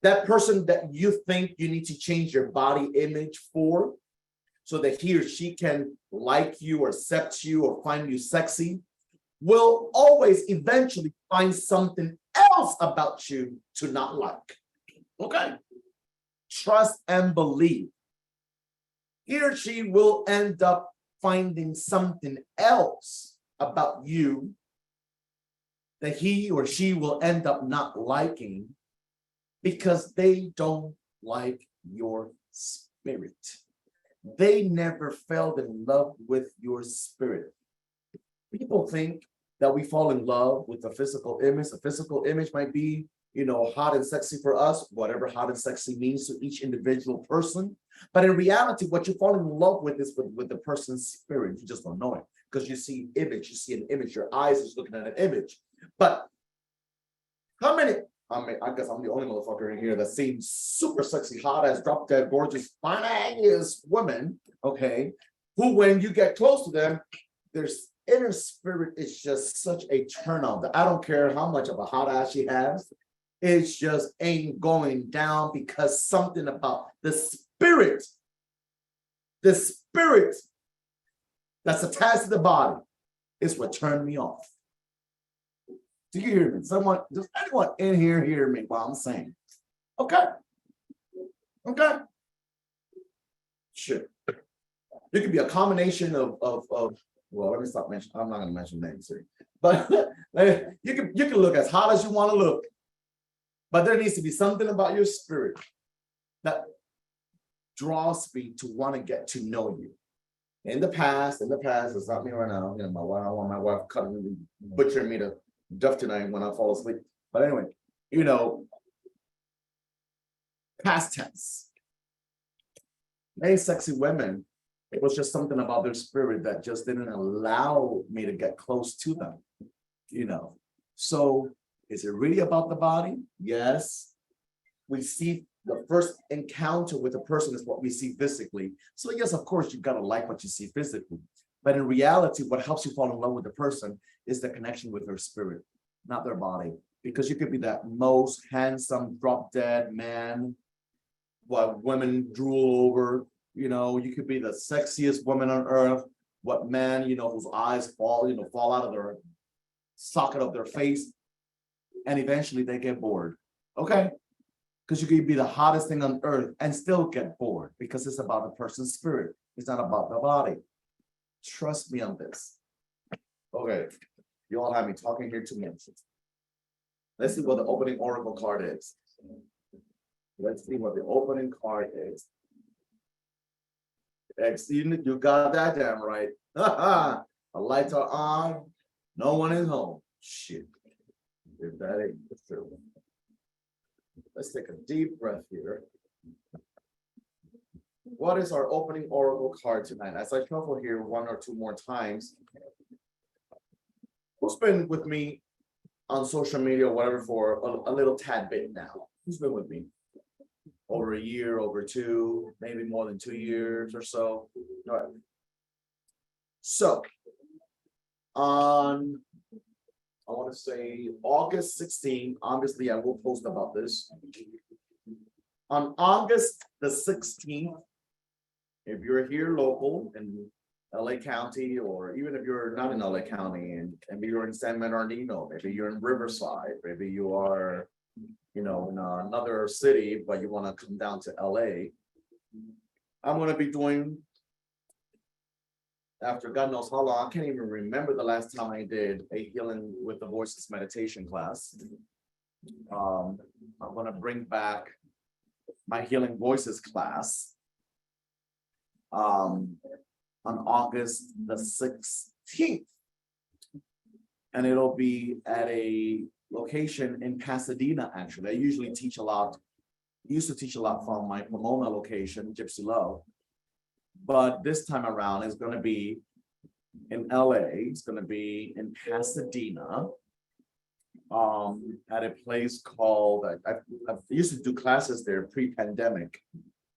That person that you think you need to change your body image for, so that he or she can like you or accept you or find you sexy, will always eventually find something else about you to not like. Okay? Trust and believe. He or she will end up finding something else about you that he or she will end up not liking, because they don't like your spirit. They never fell in love with your spirit. People think that we fall in love with the physical image. The physical image might be, you know, hot and sexy for us, whatever hot and sexy means to each individual person. But in reality, what you fall in love with is with the person's spirit. You just don't know it, because you see image, you see an image, your eyes is looking at an image. But how many, I guess I'm the only motherfucker in here that seems super sexy, hot ass, drop dead, gorgeous, fine ass women, okay, who when you get close to them, their inner spirit is just such a turn on that I don't care how much of a hot ass she has, it's just ain't going down, because something about the spirit that's attached to the body is what turned me off. Do you hear me? Someone, does anyone in here hear me while I'm saying? Okay. Okay. Sure. It could be a combination of well, let me stop mentioning. I'm not going to mention names here, but you can look as hot as you want to look, but there needs to be something about your spirit that draws me to want to get to know you. In the past, it's not me right now. You know, my wife, I don't want my wife cutting me, butchering me to death tonight when I fall asleep. But anyway, you know, past tense. Many sexy women, it was just something about their spirit that just didn't allow me to get close to them, you know. So is it really about the body? Yes. We see the first encounter with a person is what we see physically. So yes, of course, you've got to like what you see physically. But in reality, what helps you fall in love with the person is the connection with their spirit, not their body. Because you could be that most handsome, drop dead man, what women drool over, you know, you could be the sexiest woman on earth, what man, you know, whose eyes fall out of their socket of their face, and eventually they get bored. Okay? Because you could be the hottest thing on earth and still get bored, because it's about the person's spirit. It's not about the body. Trust me on this. Okay, you all have me talking here too much. Let's see what the opening oracle card is. Let's see what the opening card is. Excellent, you got that damn right. The lights are on. No one is home. Shit. If that ain't true. Let's take a deep breath here. What is our opening oracle card tonight? As I shuffle here one or two more times, who's been with me on social media or whatever for a little tad bit now? Who's been with me? Over a year, over two, maybe more than 2 years or so. All right. So, on, I want to say August 16th, obviously I will post about this. On August the 16th, if you're here local in LA County, or even if you're not in LA County and maybe you're in San Bernardino, maybe you're in Riverside, maybe you are, you know, in another city, but you want to come down to LA, I'm going to be doing, after God knows how long, I can't even remember the last time I did a healing with the voices meditation class. I'm going to bring back my healing voices class. on August the 16th. And it'll be at a location in Pasadena, actually. I usually teach a lot, used to teach a lot from my Pomona location, Gypsy Love. But this time around it's going to be in LA. It's going to be in Pasadena, at a place called, I used to do classes there pre-pandemic.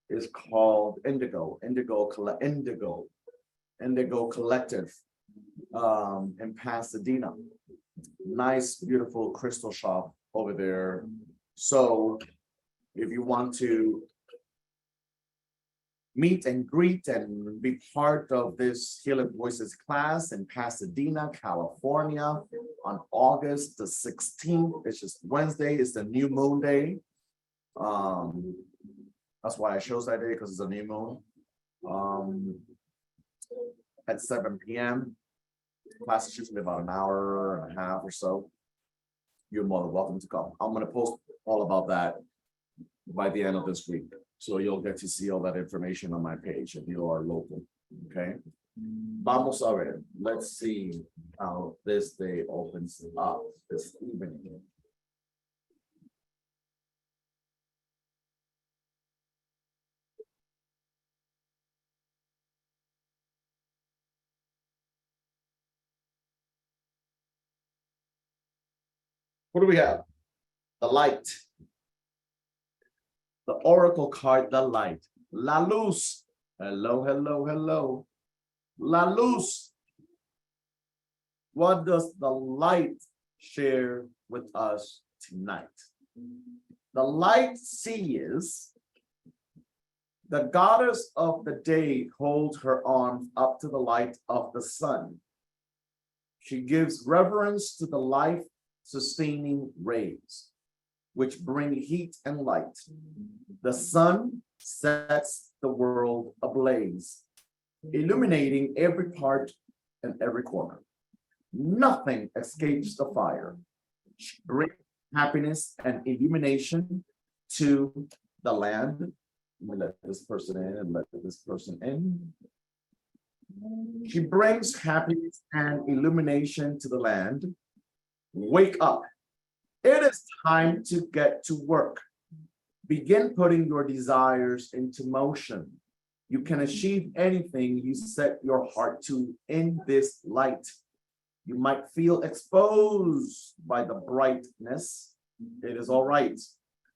It's called Indigo Collective, in Pasadena. Nice, beautiful crystal shop over there. So if you want to meet and greet and be part of this Healing Voices class in Pasadena, California on August the 16th. It's just Wednesday, it's the new moon day. That's why I chose that day, because it's a new moon. At 7 p.m. Class is usually about an hour and a half or so. You're more than welcome to come. I'm going to post all about that by the end of this week. So you'll get to see all that information on my page if you are local. Okay. Vamos a ver. Let's see how this day opens up this evening. What do we have? The light. The oracle card, the light. La luz. Hello, hello, hello. La luz. What does the light share with us tonight? The light sees the goddess of the day holds her arms up to the light of the sun. She gives reverence to the life-sustaining rays, which bring heat and light. The sun sets the world ablaze, illuminating every part and every corner. Nothing escapes the fire. She brings happiness and illumination to the land. Let me let this person in and let this person in. She brings happiness and illumination to the land. Wake up. It is time to get to work. Begin putting your desires into motion. You can achieve anything you set your heart to in this light. You might feel exposed by the brightness. It is all right.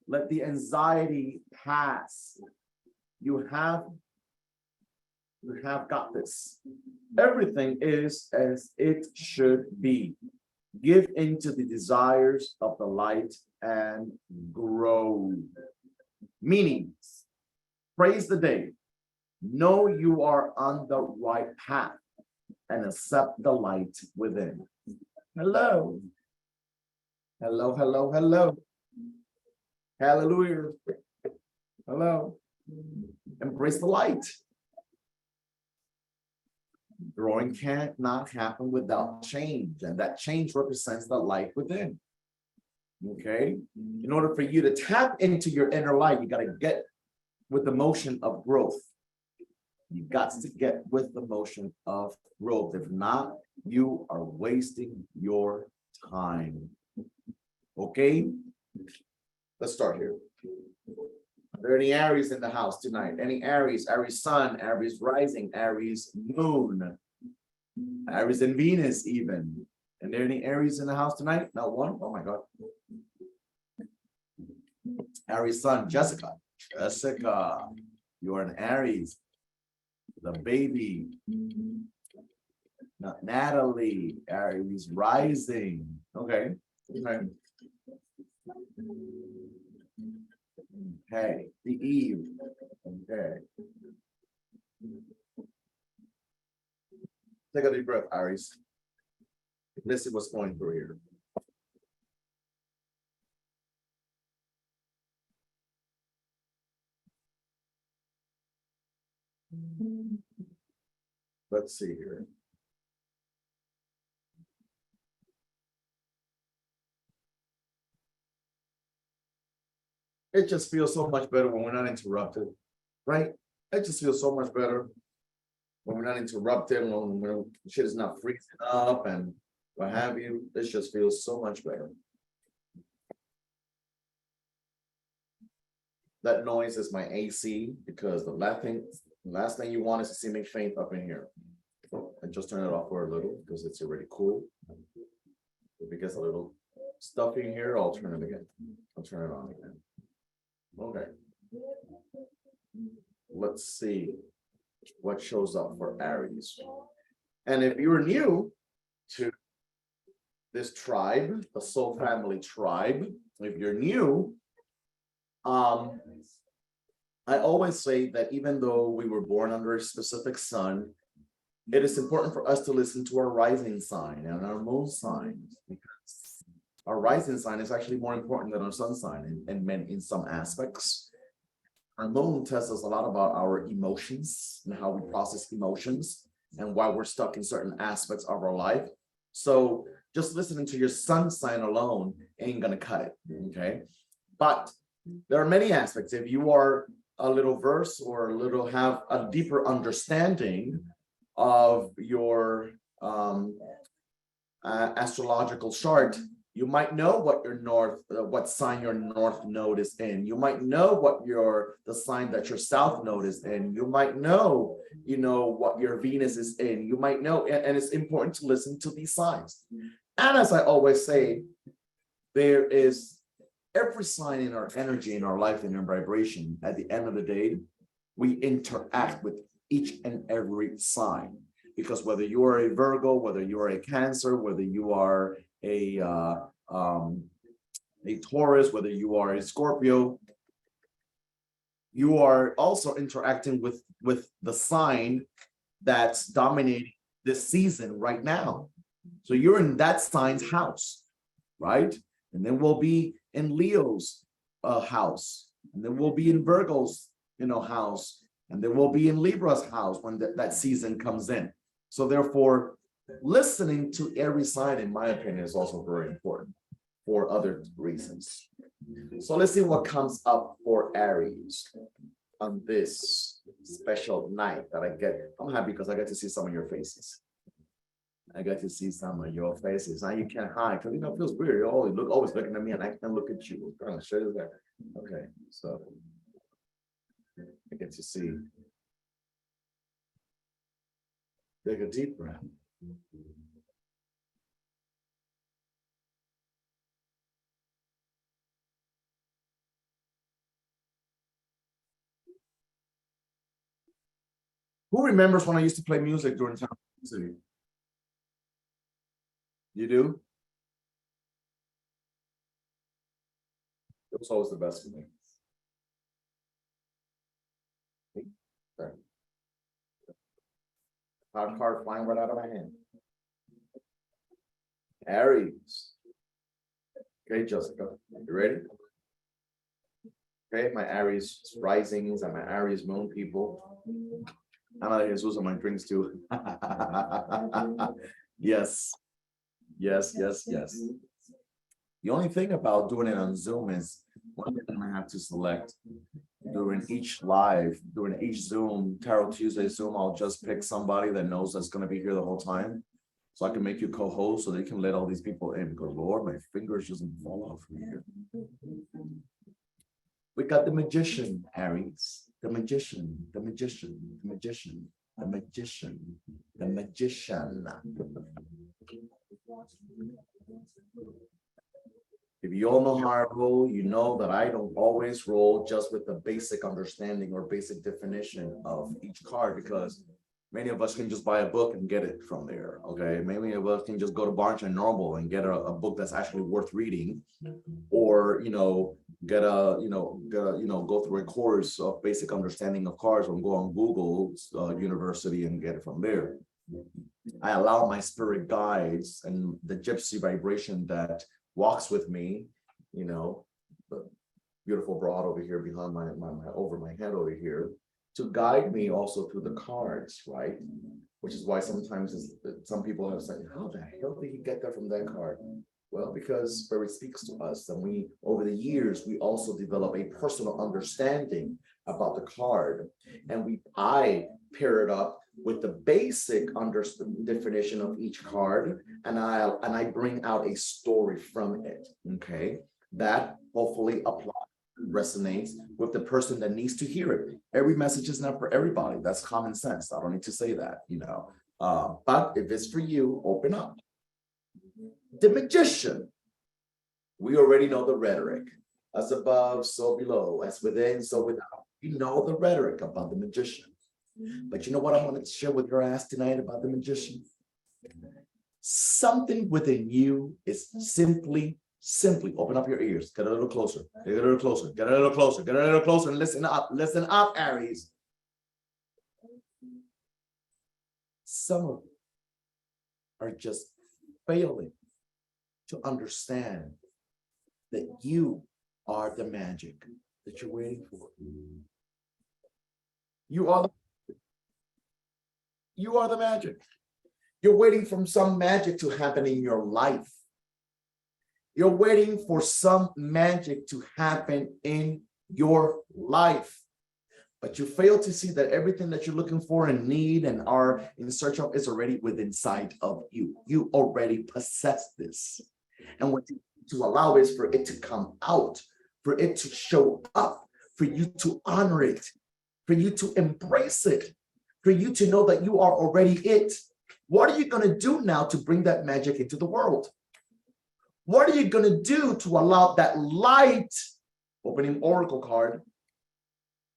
Let the anxiety pass. You have got this. Everything is as it should be. Give into the desires of the light and grow. Meanings. Praise the day. Know you are on the right path and accept the light within. Hello. Hello, hello, hello. Hallelujah. Hello. Embrace the light. Growing cannot happen without change, and that change represents the light within. Okay. In order for you to tap into your inner light, you got to get with the motion of growth. You got to get with the motion of growth. If not, you are wasting your time. Okay. Let's start here. Are there any Aries in the house tonight? Any Aries, Aries sun, Aries rising, Aries moon, Aries and Venus even. And there any Aries in the house tonight? Not one? Oh my God. Aries sun, Jessica. Jessica, you are an Aries. The baby. Not Natalie, Aries rising. Okay. Okay. Okay, the Eve. Okay. Take a deep breath, Aries. Let's see what's going through here. Let's see here. It just feels so much better when we're not interrupted, right? It just feels so much better when we're not interrupted, when shit is not freezing up and what have you, this just feels so much better. That noise is my AC because the last thing you want is to see me faint up in here. And just turn it off for a little because it's already cool. If it gets a little stuffy in here, I'll turn it again. I'll turn it on again. Okay. Let's see what shows up for Aries. And if you're new to this tribe, the Soul Family tribe, if you're new, I always say that even though we were born under a specific sun, it is important for us to listen to our rising sign and our moon sign, because our rising sign is actually more important than our sun sign in some aspects. Our moon tells us a lot about our emotions and how we process emotions and why we're stuck in certain aspects of our life. So just listening to your sun sign alone ain't gonna cut it, okay? But there are many aspects. If you are a little versed or a little have a deeper understanding of your astrological chart, you might know what your what sign your north node is in. You might know what the sign that your south node is in. You might know, what your Venus is in. You might know, and it's important to listen to these signs. And as I always say, there is every sign in our energy, in our life, in our vibration. At the end of the day, we interact with each and every sign, because whether you are a Virgo, whether you are a Cancer, whether you are a Taurus, whether you are a Scorpio, you are also interacting with the sign that's dominating this season right now. So you're in that sign's house, right? And then we'll be in Leo's house, and then we'll be in Virgo's house, and then we'll be in Libra's house when that season comes in. So therefore, listening to every sign, in my opinion, is also very important for other reasons. So let's see what comes up for Aries on this special night that I get. I'm happy because I get to see some of your faces. I get to see some of your faces. Now you can't hide, because it feels weird. You're always looking at me, and I can look at you. What kind of shit is that? Okay, so I get to see. Take a deep breath. Who remembers when I used to play music during town city? You do? It was always the best for me. Okay. Card flying right out of my hand. Aries. Okay, Jessica, you ready? Okay, my Aries risings and my Aries moon people. I'm out of Jesus on my drinks too. Yes. Yes. The only thing about doing it on Zoom is one thing I have to select during each live, during each Zoom, Tarot Tuesday Zoom, I'll just pick somebody that knows that's going to be here the whole time. So I can make you co-host so they can let all these people in, because Lord, my fingers doesn't fall off from here. We got the magician, Aries. The magician. If you all know how I roll, you know that I don't always roll just with the basic understanding or basic definition of each card, because many of us can just buy a book and get it from there. Okay, many of us can just go to Barnes and Noble and get a book that's actually worth reading, or go through a course of basic understanding of cards, or go on Google's university and get it from there. I allow my spirit guides and the gypsy vibration that walks with me, the beautiful broad over here behind my over my head over here, to guide me also through the cards, right? Which is why sometimes some people have said, how the hell did he get that from that card? Well, because Spirit speaks to us, and we, over the years, we also develop a personal understanding about the card, and I pair it up with the basic definition of each card, and I bring out a story from it. Okay, that hopefully resonates with the person that needs to hear it. Every message is not for everybody. That's common sense. I don't need to say that, but if it's for you, open up. The Magician. We already know the rhetoric. As above, so below. As within, so without. You know the rhetoric about the Magician. But you know what I want to share with your ass tonight about the Magician? Something within you is simply open up your ears. Get a little closer. Get a little closer. Get a little closer. Get a little closer and listen up. Listen up, Aries. Some of you are just failing to understand that you are the magic that you're waiting for. You are the magic. You're waiting for some magic to happen in your life. You're waiting for some magic to happen in your life. But you fail to see that everything that you're looking for and need and are in search of is already within sight of you. You already possess this. And what you need to allow is for it to come out, for it to show up, for you to honor it, for you to embrace it, for you to know that you are already it. What are you going to do now to bring that magic into the world? What are you going to do to allow that light, opening oracle card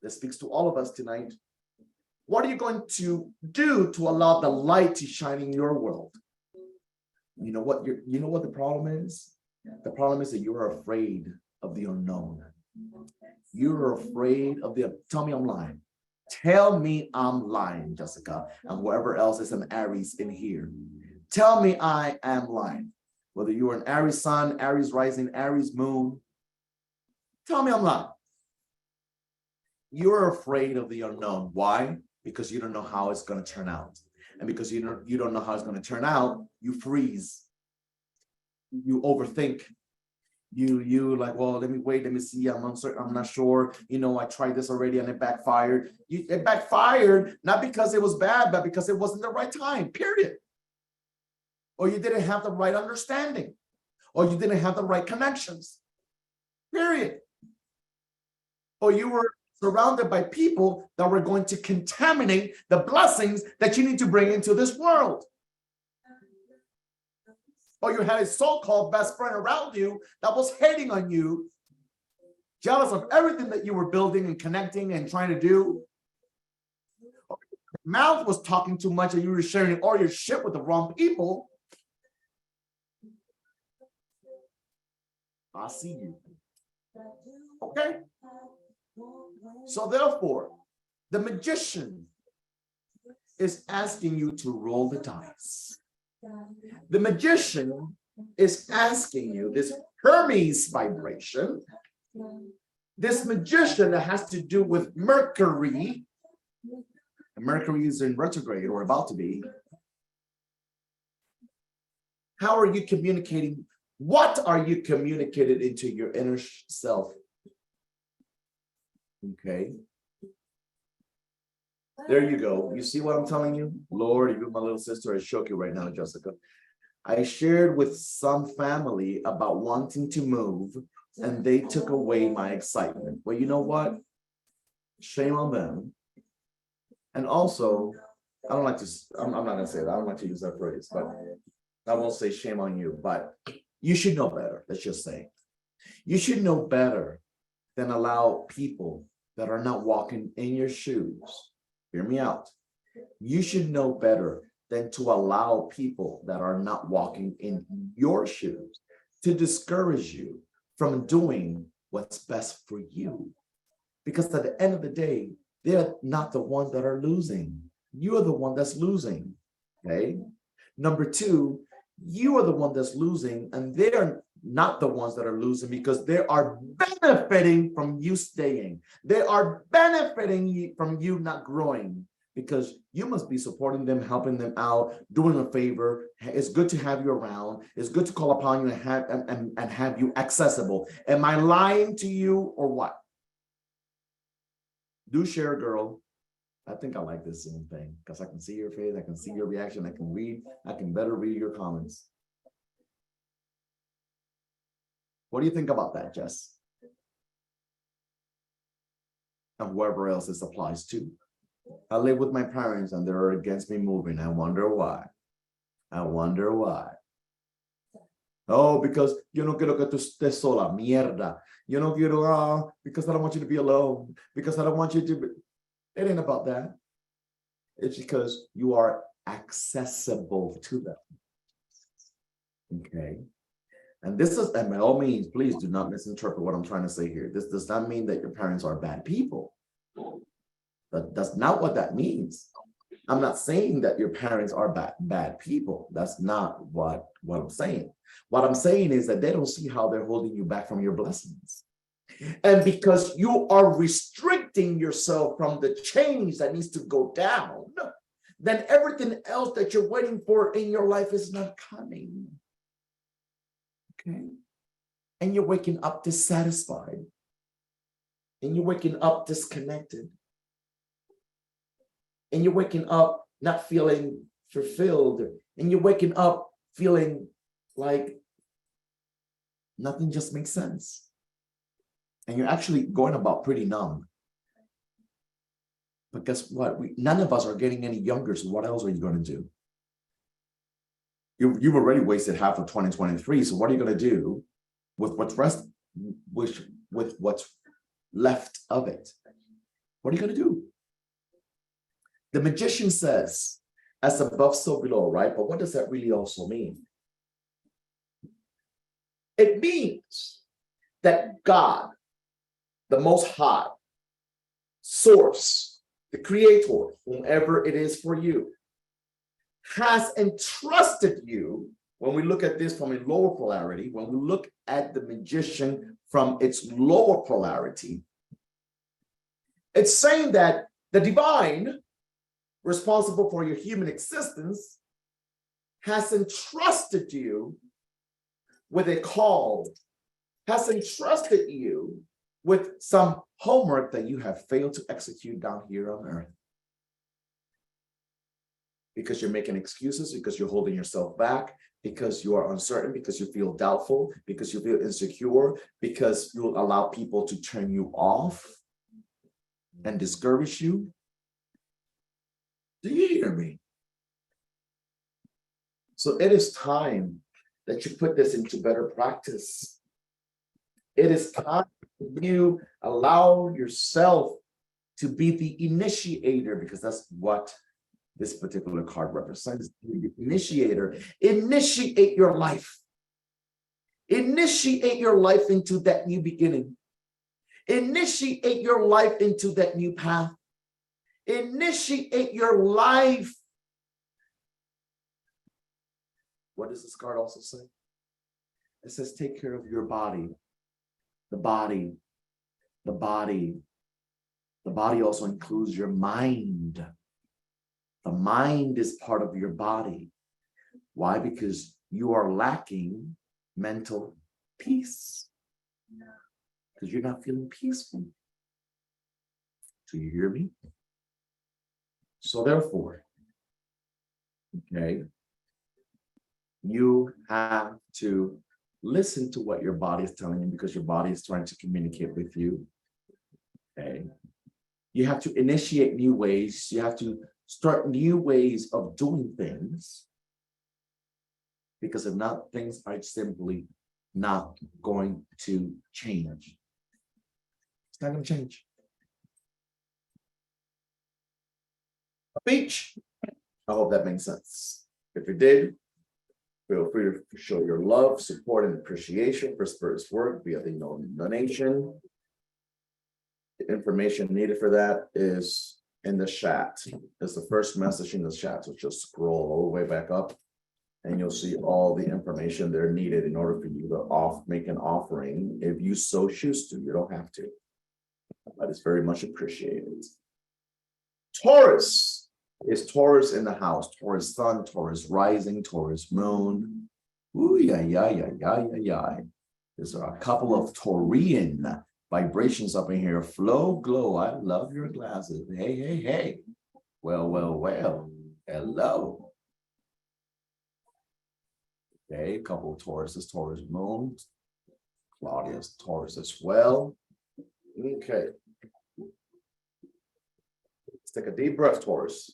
that speaks to all of us tonight? What are you going to do to allow the light to shine in your world? You know what the problem is? The problem is that you are afraid of the unknown. You're afraid of tell me I'm lying. Tell me I'm lying, Jessica, and whoever else is an Aries in here. Tell me I am lying. Whether you are an Aries sun, Aries rising, Aries moon, tell me I'm lying. You're afraid of the unknown. Why? Because you don't know how it's going to turn out. And because you don't know how it's going to turn out, you freeze. You overthink. You like, well, let me wait, let me see, I'm uncertain, I'm not sure, I tried this already and it backfired. It backfired not because it was bad, but because it wasn't the right time, period. Or you didn't have the right understanding, or you didn't have the right connections, period. Or you were surrounded by people that were going to contaminate the blessings that you need to bring into this world. Or you had a so-called best friend around you that was hating on you, jealous of everything that you were building and connecting and trying to do. Or your mouth was talking too much and you were sharing all your shit with the wrong people. I see you. Okay? So therefore, the Magician is asking you to roll the dice. The Magician is asking you, this Hermes vibration, this Magician that has to do with Mercury. Mercury is in retrograde or about to be. How are you communicating? What are you communicating into your inner self? Okay. There you go. You see what I'm telling you? Lord, you're my little sister. I shook you right now, Jessica. I shared with some family about wanting to move, and they took away my excitement. Well, you know what? Shame on them. And also, I don't like to, I'm not going to say that. I don't like to use that phrase, but I won't say shame on you, but you should know better. Let's just say. You should know better than allow people that are not walking in your shoes. Hear me out. You should know better than to allow people that are not walking in your shoes to discourage you from doing what's best for you. Because at the end of the day, they're not the ones that are losing. You're the one that's losing. Okay. Number two, you are the one that's losing, and they're not the ones that are losing because they are benefiting from you staying. They are benefiting from you not growing because you must be supporting them, helping them out, doing a favor. It's good to have you around. It's good to call upon you and have you accessible. Am I lying to you or what? Do share, girl. I think I like this Zoom thing because I can see your face, I can see your reaction, I can better read your comments. What do you think about that, Jess? And whoever else this applies to. I live with my parents and they're against me moving. I wonder why. I wonder why. Oh, because yo no quiero que tú estés sola, mierda. Yo no quiero, because I don't want you to be alone. Because I don't want you to be. It ain't about that. It's because you are accessible to them. Okay. And this is, and by all means, please do not misinterpret what I'm trying to say here. This does not mean that your parents are bad people. That's not what that means. I'm not saying that your parents are bad people. That's not what I'm saying. What I'm saying is that they don't see how they're holding you back from your blessings. And because you are restricting yourself from the change that needs to go down, then everything else that you're waiting for in your life is not coming. Okay. And you're waking up dissatisfied. And you're waking up disconnected. And you're waking up not feeling fulfilled. And you're waking up feeling like nothing just makes sense. And you're actually going about pretty numb. But guess what? None of us are getting any younger. So what else are you going to do? You've already wasted half of 2023. So what are you going to do with what's with what's left of it? What are you going to do? The magician says, as above, so below, right? But what does that really also mean? It means that God, the Most High, Source, the Creator, whomever it is for you, has entrusted you. When we look at this from a lower polarity, when we look at the magician from its lower polarity, it's saying that the divine, responsible for your human existence, has entrusted you with a call, has entrusted you with some homework that you have failed to execute down here on earth. Because you're making excuses, because you're holding yourself back, because you are uncertain, because you feel doubtful, because you feel insecure, because you allow people to turn you off and discourage you. Do you hear me? So it is time that you put this into better practice. It is time you allow yourself to be the initiator, because that's what this particular card represents. The initiator. Initiate your life. Initiate your life into that new beginning. Initiate your life into that new path. Initiate your life. What does this card also say? It says, take care of your body. The body. The body. The body also includes your mind. The mind is part of your body. Why? Because you are lacking mental peace. Because you're not feeling peaceful. Do you hear me? So therefore, okay, you have to listen to what your body is telling you, because your body is trying to communicate with you. Okay. You have to initiate new ways. You have to start new ways of doing things, because if not, things are simply not going to change. It's not going to change. Beach. I hope that makes sense. If it did, feel free to show your love, support, and appreciation for Spirit's work via the donation. The information needed for that is in the chat. It's the first message in the chat. So just scroll all the way back up and you'll see all the information there needed in order for you to make an offering. If you so choose to, you don't have to, but it's very much appreciated. Taurus is Taurus in the house. Taurus sun, Taurus rising, Taurus moon. Ooh, yeah. There's a couple of Taurian Vibrations up in here. Flow, glow. I love your glasses. Hey, hey, hey. Well, well, well. Hello. Okay, a couple of Tauruses, Taurus moon. Claudia's Taurus as well. Okay. Let's take a deep breath, Taurus.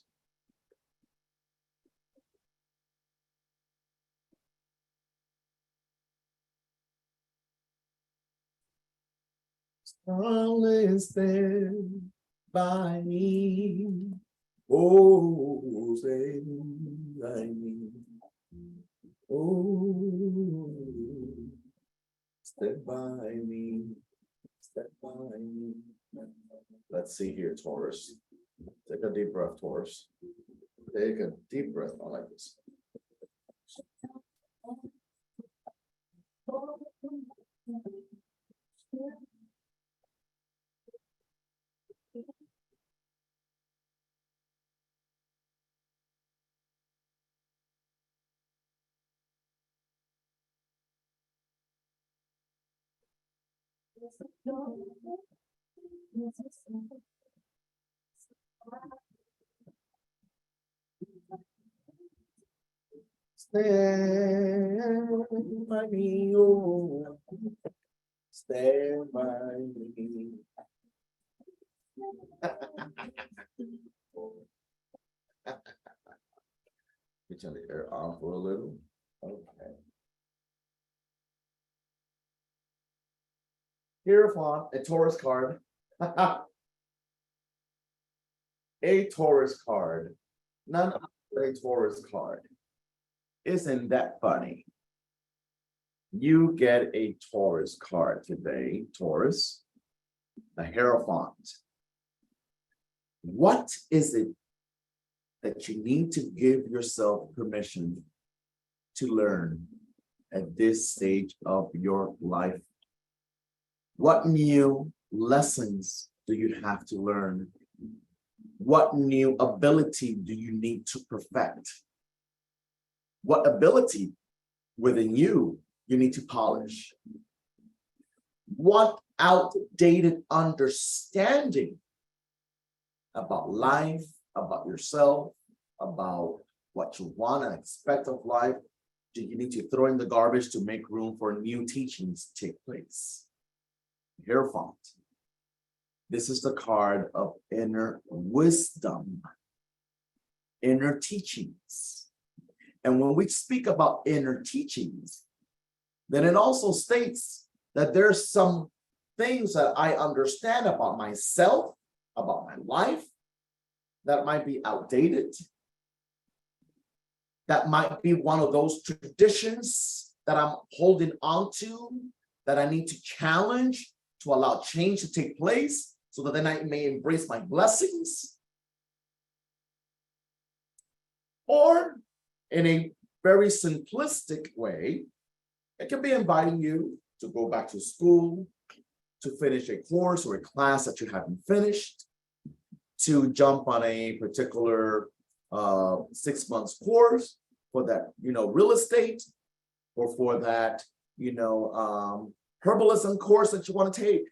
Always there by me. Oh, stay by me. Oh, stay by me. Stay by me. Let's see here, Taurus. Take a deep breath, Taurus. Take a deep breath. I like this. Stand by me, oh, stand by me. You turn the air on for a little. Okay. Hereupon, a Taurus card. A Taurus card. None other a Taurus card. Isn't that funny? You get a Taurus card today, Taurus. The Hierophant. What is it that you need to give yourself permission to learn at this stage of your life? What new lessons do you have to learn? What new ability do you need to perfect? What ability within you need to polish? What outdated understanding about life, about yourself, about what you want and expect of life do you need to throw in the garbage to make room for new teachings to take place? Hierophant. This is the card of inner wisdom, inner teachings. And when we speak about inner teachings, then it also states that there's some things that I understand about myself, about my life, that might be outdated. That might be one of those traditions that I'm holding on to, that I need to challenge to allow change to take place so that then I may embrace my blessings. Or in a very simplistic way, it can be inviting you to go back to school, to finish a course or a class that you haven't finished, to jump on a particular 6 months course for that, real estate, or for that, herbalism course that you want to take,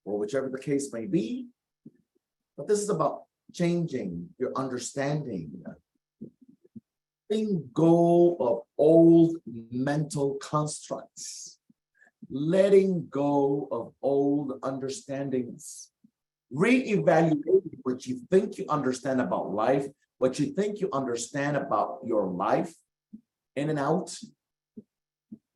or whichever the case may be. But this is about changing your understanding, letting go of old mental constructs, letting go of old understandings, reevaluating what you think you understand about life, what you think you understand about your life, in and out,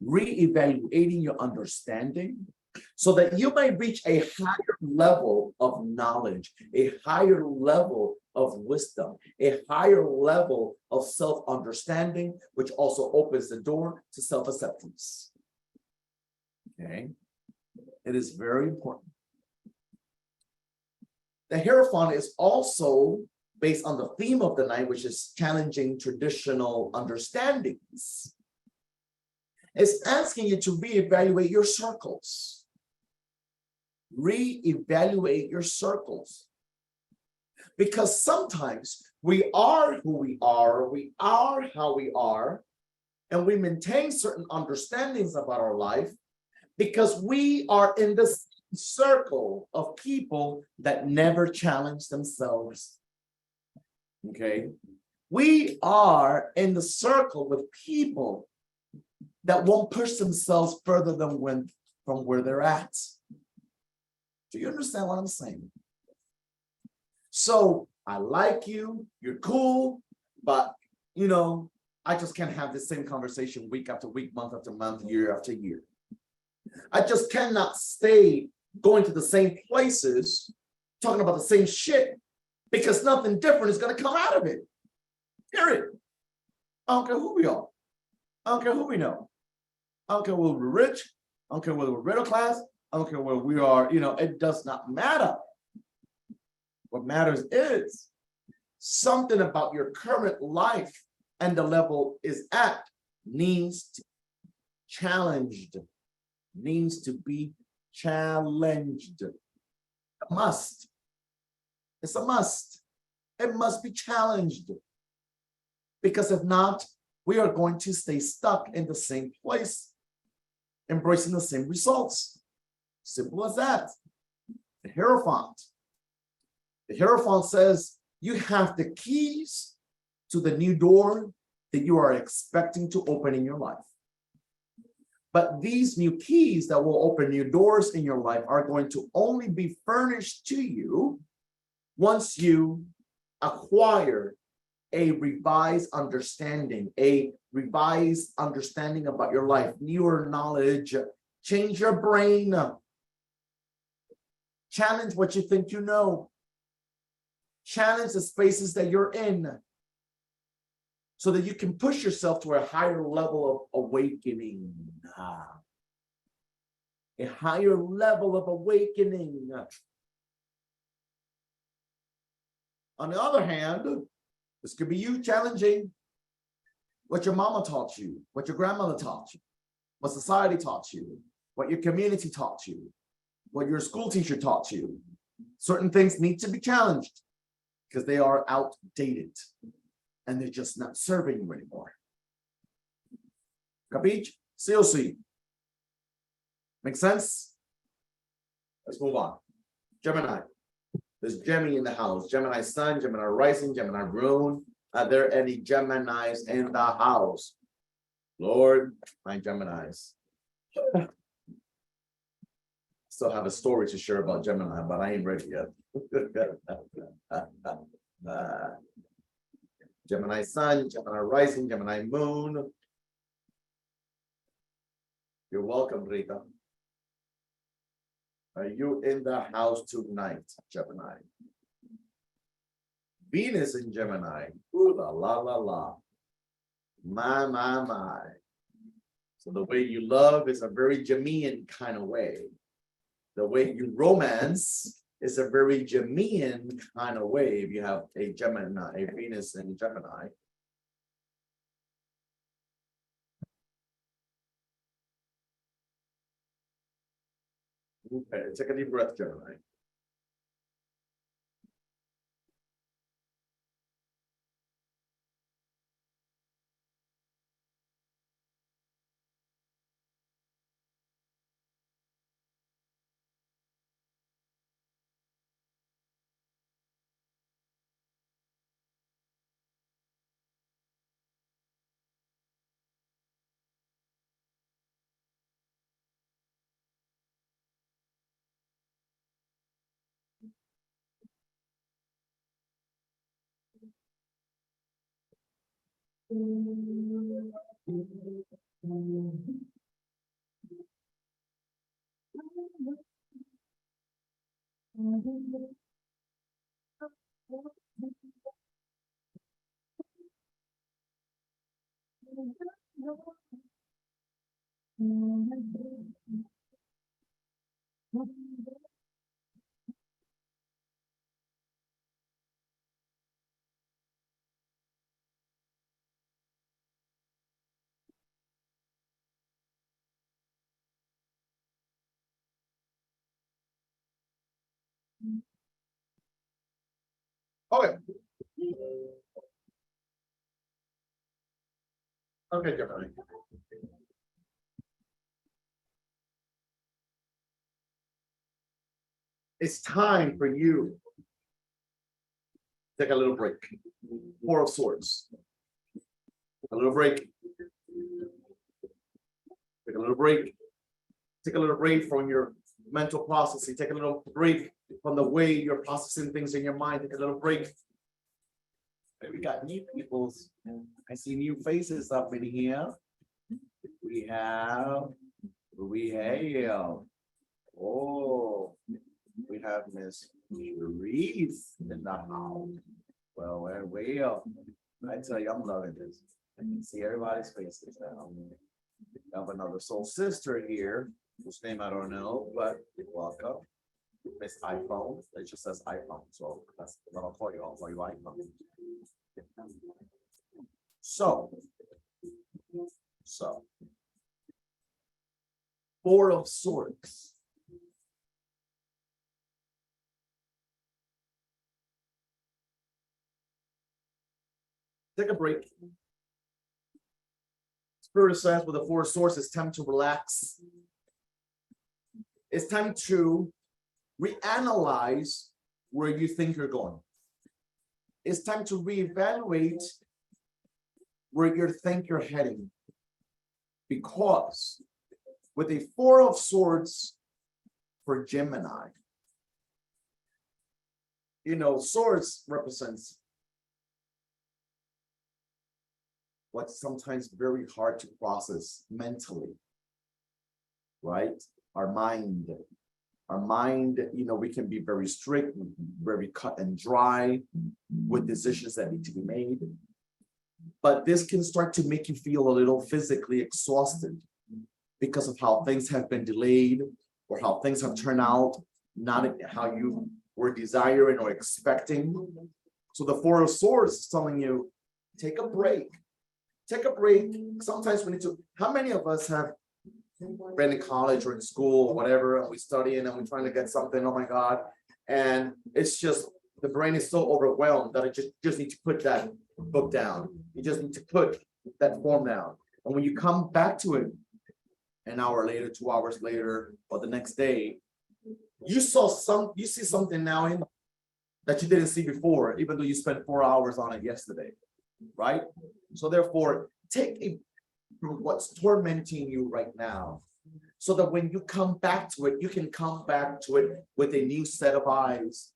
reevaluating your understanding so that you may reach a higher level of knowledge, a higher level of wisdom, a higher level of self-understanding, which also opens the door to self-acceptance. Okay, it is very important. The Hierophant is also based on the theme of the night, which is challenging traditional understandings. It's asking you to reevaluate your circles. Reevaluate your circles. Because sometimes we are who we are how we are, and we maintain certain understandings about our life, Because we are in this circle of people that never challenge themselves. Okay? We are in the circle with people that won't push themselves further than from where they're at. Do you understand what I'm saying? So I like you, you're cool, but you know, I just can't have the same conversation week after week, month after month, year after year. I just cannot stay going to the same places, talking about the same shit, because nothing different is going to come out of it. Period. I don't care who we are. I don't care who we know. I don't care whether we're rich. I don't care whether we're middle class. I don't care whether we are, it does not matter. What matters is something about your current life and the level is at needs to be challenged, needs to be challenged. A must. It's a must. It must be challenged. Because if not, we are going to stay stuck in the same place, embracing the same results. Simple as that. The Hierophant. The Hierophant says you have the keys to the new door that you are expecting to open in your life. But these new keys that will open new doors in your life are going to only be furnished to you once you acquire a revised understanding about your life, newer knowledge. Change your brain. Challenge what you think you know. Challenge the spaces that you're in so that you can push yourself to a higher level of awakening. A higher level of awakening. On the other hand, this could be you challenging what your mama taught you, what your grandmother taught you, what society taught you, what your community taught you, what your school teacher taught you. Certain things need to be challenged because they are outdated and they're just not serving you anymore. Capiche? COC. Make sense? Let's move on. Gemini. There's Gemini in the house. Gemini Sun, Gemini Rising, Gemini Moon. Are there any Geminis in the house? Lord, my Geminis. Still have a story to share about Gemini, but I ain't ready yet. Gemini Sun, Gemini Rising, Gemini Moon. You're welcome, Rita. Are you in the house tonight, Gemini? Venus in Gemini. Ooh la la la la. My. So the way you love is a very Gemian kind of way. The way you romance is a very Gemian kind of way if you have a Gemini, a Venus in Gemini. Okay, take a deep breath, Gemini. Okay. Okay, Gemini. It's time for you. Take a little break. Four of Swords. A little break. Take a little break. Take a little break from your mental processing. Take a little break from the way you're processing things in your mind. Take a little break. We got new people. I see new faces up in here. We have oh, we have Miss Reese in the house. Well, I tell you, I'm loving this. I can see everybody's faces now. We have another soul sister here, whose name I don't know, but welcome. Miss iPhone. It just says iPhone, so that's what I'll call you. I'll call you iPhone. So, Four of Swords. Take a break. Spirit says with the Four of Swords, it's time to relax. It's time to reanalyze where you think you're going. It's time to reevaluate where you think you're heading. Because with a Four of Swords for Gemini, swords represents what's sometimes very hard to process mentally, right? Our mind, we can be very strict, very cut and dry with decisions that need to be made. But this can start to make you feel a little physically exhausted because of how things have been delayed or how things have turned out, not how you were desiring or expecting. So the Four of Swords is telling you, take a break. Take a break. Sometimes we need to. How many of us have been in college or in school or whatever, and we studying and we're trying to get something, oh my God. And it's just, the brain is so overwhelmed that it just need to put that book down. You just need to put that form down. And when you come back to it an hour later, 2 hours later, or the next day, you see something now in that you didn't see before, even though you spent 4 hours on it yesterday, right? So therefore, take what's tormenting you right now, so that when you come back to it, you can come back to it with a new set of eyes.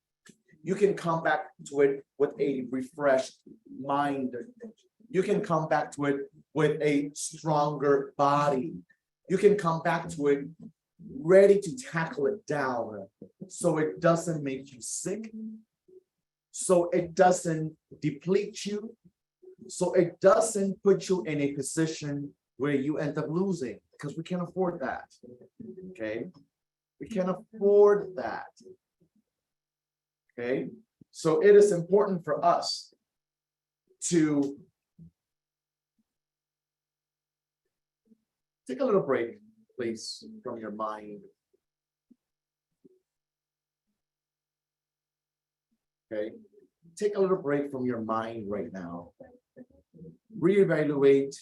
You can come back to it with a refreshed mind. You can come back to it with a stronger body. You can come back to it ready to tackle it down, so it doesn't make you sick, so it doesn't deplete you, so it doesn't put you in a position where you end up losing, because we can't afford that. Okay, we can't afford that. Okay, so it is important for us to take a little break, please, from your mind. Okay, take a little break from your mind right now. Reevaluate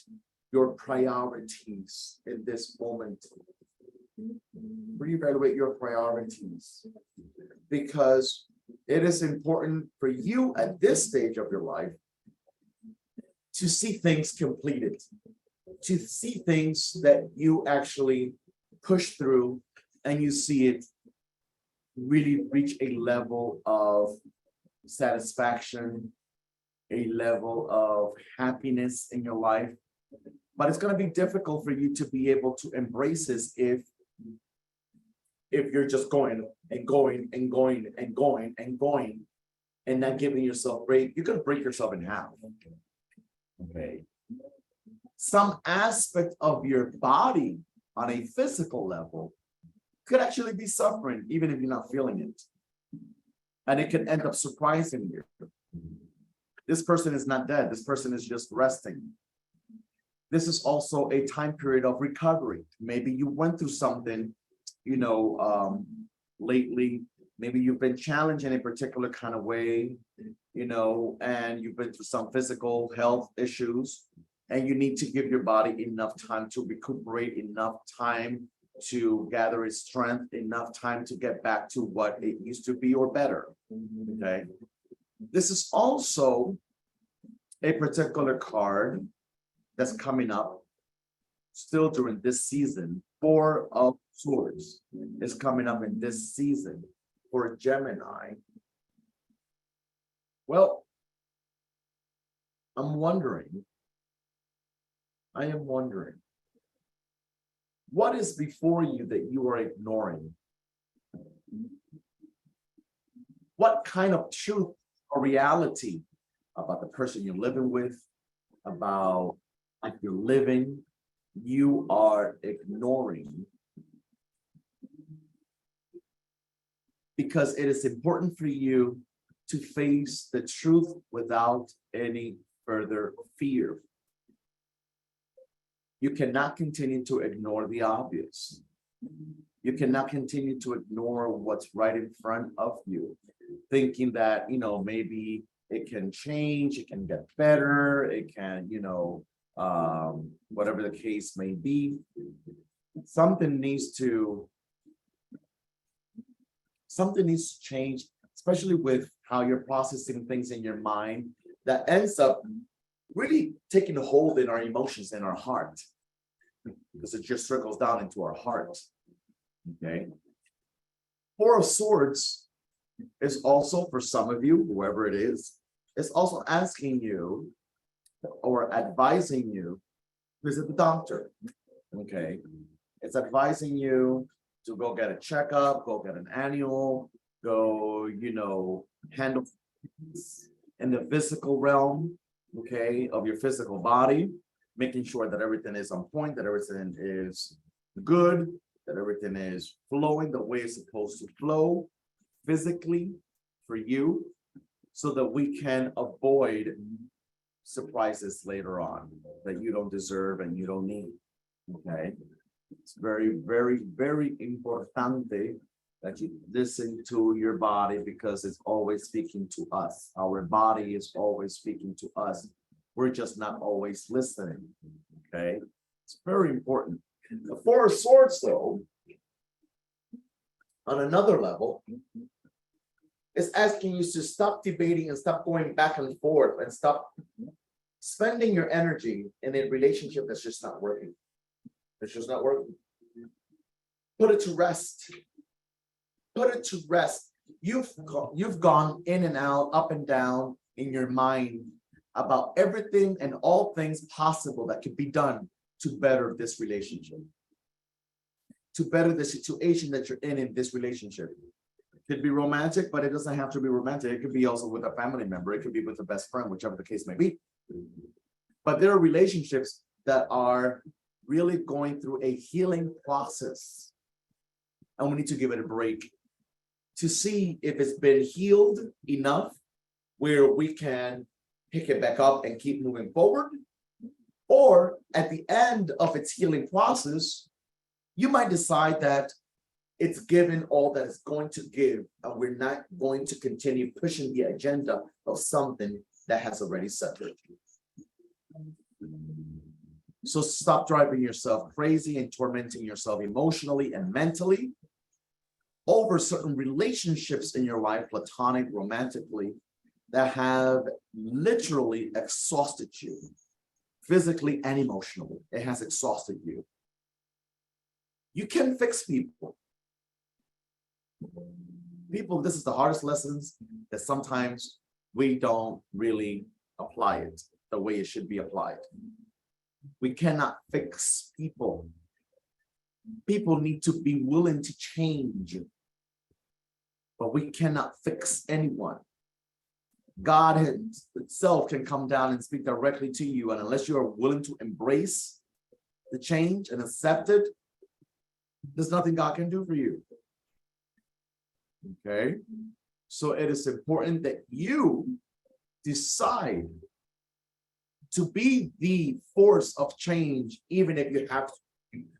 your priorities in this moment. Reevaluate your priorities, because it is important for you at this stage of your life to see things completed, to see things that you actually push through and you see it really reach a level of satisfaction, a level of happiness in your life. But it's going to be difficult for you to be able to embrace this if you're just going and going and going and going and going and not giving yourself break. You're going to break yourself in half. Okay. Some aspect of your body on a physical level could actually be suffering, even if you're not feeling it. And it can end up surprising you. This person is not dead. This person is just resting. This is also a time period of recovery. Maybe you went through something, lately. Maybe you've been challenged in a particular kind of way, and you've been through some physical health issues, and you need to give your body enough time to recuperate, enough time to gather its strength, enough time to get back to what it used to be or better. Okay. This is also a particular card that's coming up still during this season. Four of Swords is coming up in this season for Gemini. Well, I am wondering, what is before you that you are ignoring? What kind of truth or reality about the person you're living with, about if you're living, you are ignoring? Because it is important for you to face the truth without any further fear. You cannot continue to ignore the obvious. You cannot continue to ignore what's right in front of you, thinking that, maybe it can change, it can get better, it can, whatever the case may be. Something needs to change, especially with how you're processing things in your mind that ends up really taking a hold in our emotions and our heart, because it just trickles down into our heart. Okay. Four of Swords is also, for some of you, whoever it is also asking you or advising you to visit the doctor. Okay. It's advising you to go get a checkup, go get an annual, go, handle in the physical realm, okay, of your physical body, making sure that everything is on point, that everything is good, that everything is flowing the way it's supposed to flow physically for you, so that we can avoid surprises later on that you don't deserve and you don't need. Okay. It's very, very, very importante that you listen to your body, because it's always speaking to us. Our body is always speaking to us. We're just not always listening. Okay. It's very important. The Four of Swords, though, on another level, is asking you to stop debating and stop going back and forth and stop spending your energy in a relationship that's just not working. It's just not working. Put it to rest. Put it to rest. You've gone in and out, up and down in your mind about everything and all things possible that could be done to better this relationship, to better the situation that you're in this relationship. It could be romantic, but it doesn't have to be romantic. It could be also with a family member. It could be with a best friend, whichever the case may be. But there are relationships that are really going through a healing process, and we need to give it a break to see if it's been healed enough where we can pick it back up and keep moving forward, or at the end of its healing process, you might decide that it's given all that it's going to give, and we're not going to continue pushing the agenda of something that has already settled. So stop driving yourself crazy and tormenting yourself emotionally and mentally over certain relationships in your life, platonic, romantically, that have literally exhausted you, physically and emotionally. It has exhausted you. You can fix people. People, this is the hardest lessons that sometimes we don't really apply it the way it should be applied. We cannot fix people. People need to be willing to change, but we cannot fix anyone. God itself can come down and speak directly to you, and unless you are willing to embrace the change and accept it, there's nothing God can do for you. Okay? So it is important that you decide to be the force of change, even if you have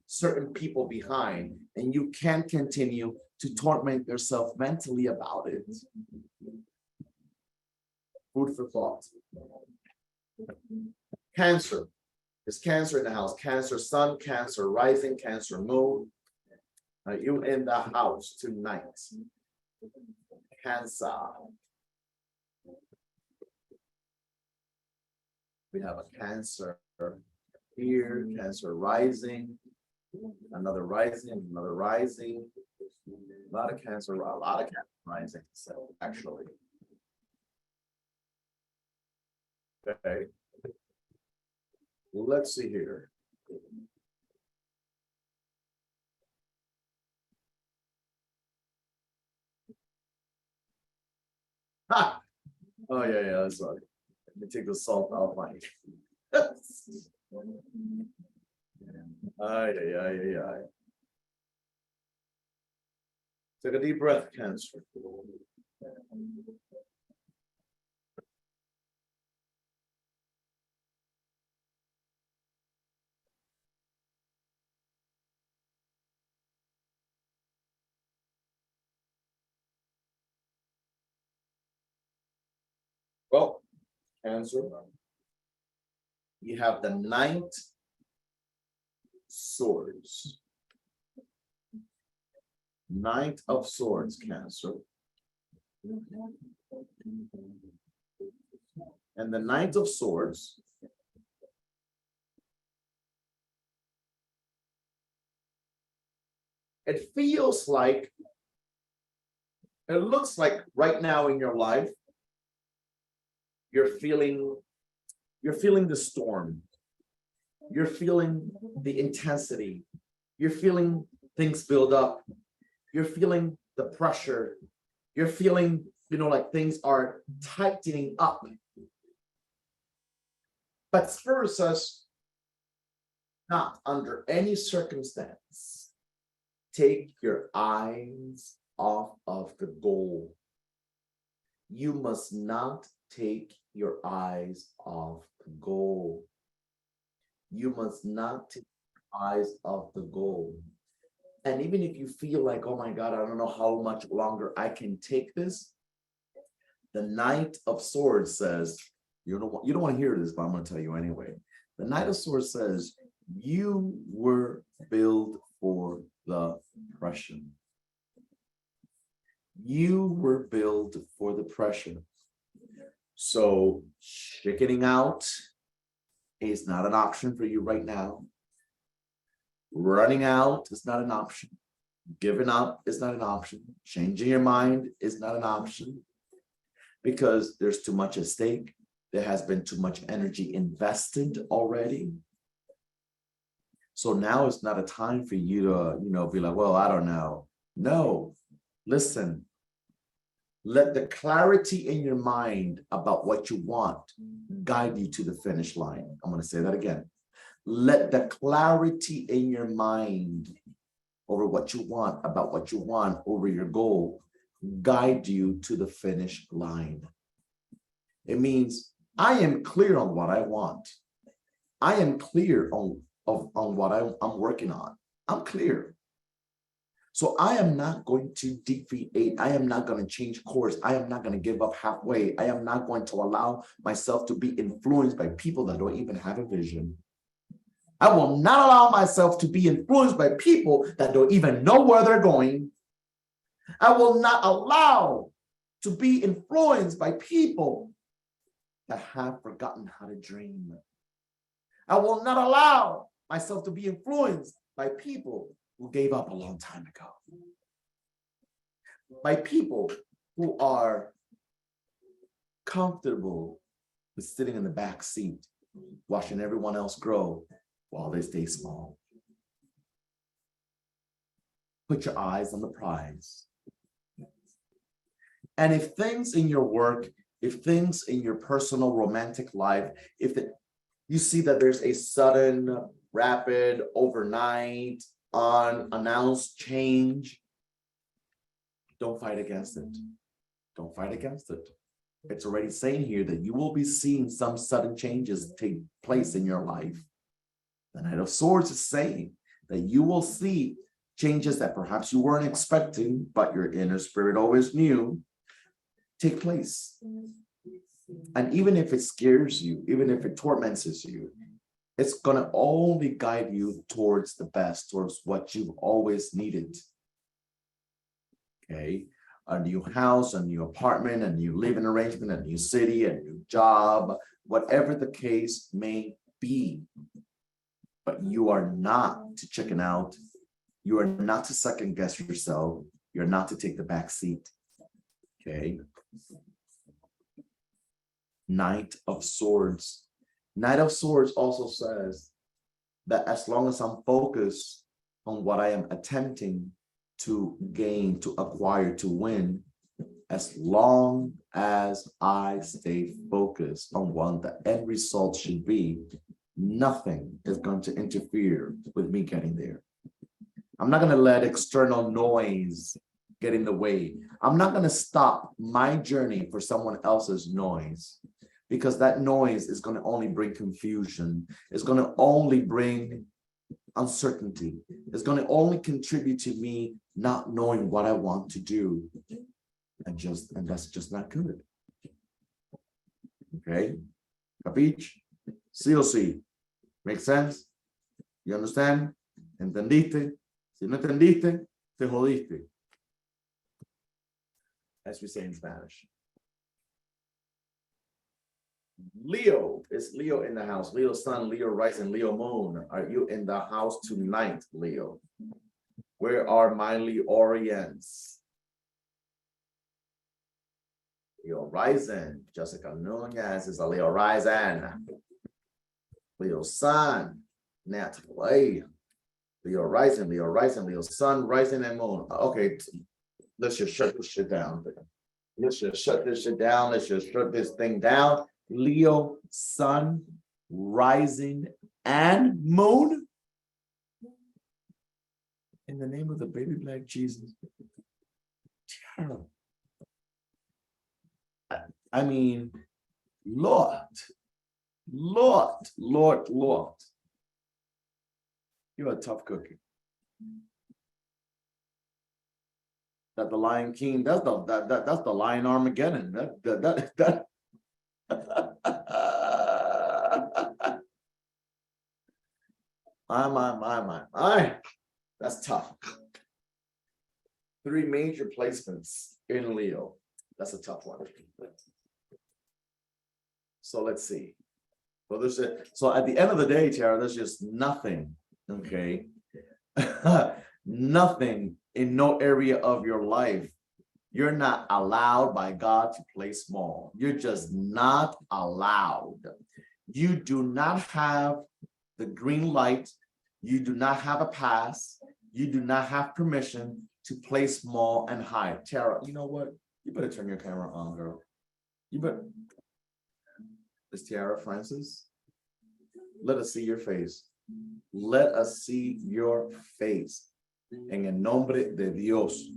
certain people behind, and you can't continue to torment yourself mentally about it. Food for thought. Cancer. There's Cancer in the house. Cancer sun, Cancer rising, Cancer moon. Are you in the house tonight? Cancer. We have a Cancer here, Cancer rising, another rising, another rising. A lot of Cancer rising, so actually. Okay. Let's see here. Ha! Oh, yeah, that's right. Let me take the salt out my. Ay, ay, ay, ay, ay. Take a deep breath, Cancer. Well, Cancer. You have the Knight Swords. Knight of Swords, Cancer. And the Knight of Swords. It feels like, it looks like right now in your life, you're feeling the storm. You're feeling the intensity. You're feeling things build up. You're feeling the pressure. You're feeling, like things are tightening up. But Spirit says, not under any circumstance, take your eyes off of the goal. You must not take your eyes off the goal. You must not take your eyes off the goal. And even if you feel like, oh my God, I don't know how much longer I can take this, the Knight of Swords says, you don't want to hear this, but I'm going to tell you anyway. The Knight of Swords says, you were built for the pressure. You were built for the pressure. So chickening out is not an option for you right now. Running out is not an option. Giving up is not an option. Changing your mind is not an option, because there's too much at stake. There has been too much energy invested already. So now it's not a time for you to, be like, well, I don't know. No, listen. Let the clarity in your mind about what you want guide you to the finish line. I'm going to say that again. Let the clarity in your mind over what you want, about what you want, over your goal, guide you to the finish line. It means I am clear on what I want. I am clear on what I'm working on. I'm clear. So I am not going to deviate. I am not going to change course. I am not going to give up halfway. I am not going to allow myself to be influenced by people that don't even have a vision. I will not allow myself to be influenced by people that don't even know where they're going. I will not allow to be influenced by people that have forgotten how to dream. I will not allow myself to be influenced by people who gave up a long time ago. By people who are comfortable with sitting in the back seat, watching everyone else grow while they stay small. Put your eyes on the prize. And if things in your work, if things in your personal romantic life, you see that there's a sudden, rapid, overnight, unannounced change, don't fight against it. Don't fight against it. It's already saying here that you will be seeing some sudden changes take place in your life. The Knight of Swords is saying that you will see changes that perhaps you weren't expecting, but your inner spirit always knew take place. And even if it scares you, even if it torments you, it's gonna only guide you towards the best, towards what you've always needed. Okay, a new house, a new apartment, a new living arrangement, a new city, a new job, whatever the case may be. But you are not to chicken out. You are not to second guess yourself. You're not to take the back seat. Okay. Knight of Swords. Knight of Swords also says that as long as I'm focused on what I am attempting to gain, to acquire, to win, as long as I stay focused on what the end result should be, nothing is going to interfere with me getting there. I'm not going to let external noise get in the way. I'm not going to stop my journey for someone else's noise, because that noise is going to only bring confusion. It's going to only bring uncertainty. It's going to only contribute to me not knowing what I want to do. And that's just not good. Okay? Capiche? Sí o sí. Make sense? You understand? ¿Entendiste? Si no entendiste, te jodiste. As we say in Spanish. Leo, is Leo in the house? Leo sun, Leo rising, Leo moon. Are you in the house tonight, Leo? Where are my Leorians? Leo rising. Jessica Nunez is a Leo rising. Leo sun, Natalie. Leo rising, Leo rising, Leo sun, rising, and moon. Okay, let's just shut this shit down. Let's just shut this shit down. Let's just shut this thing down. Leo, sun, rising, and moon. In the name of the baby black Jesus. I mean, Lord. You're a tough cookie. That the Lion King, that's the Lion Armageddon. That my. That's tough. 3 major placements in Leo. That's a tough one. So let's see. So at the end of the day, Tara, there's just nothing. Okay. Nothing in no area of your life. You're not allowed by God to play small. You're just not allowed. You do not have the green light. You do not have a pass. You do not have permission to play small and hide. Tara, you know what? You better turn your camera on, girl. You better. Miss Tiara Francis, let us see your face. Let us see your face. En el nombre de Dios.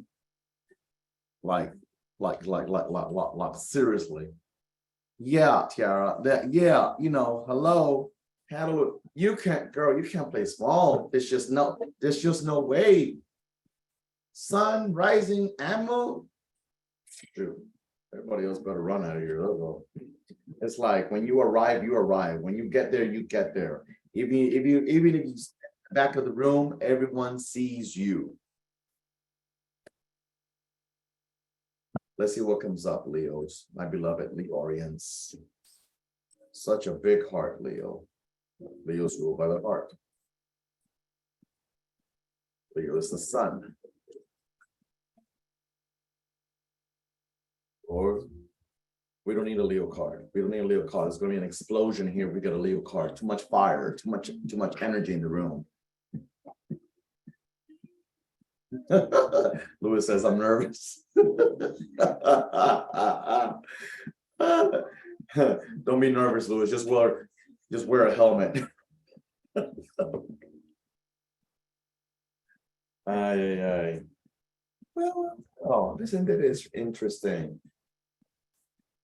Like, seriously. Yeah, Tiara, yeah, hello. Hello. You can't, girl, you can't play small. There's just no way. Sun, rising, ammo. Shoot. Everybody else better run out of here. It's like when you arrive, you arrive. When you get there, you get there. Even if you stand in the back of the room, everyone sees you. Let's see what comes up, Leos, my beloved Leorians. Such a big heart, Leo. Leo's ruled by the heart. Leo is the sun. Or we don't need a Leo card. We don't need a Leo card. There's going to be an explosion here. We got a Leo card. Too much fire. Too much energy in the room. Louis says, I'm nervous. Don't be nervous, Louis. Just wear a helmet. Well, oh, isn't this interesting?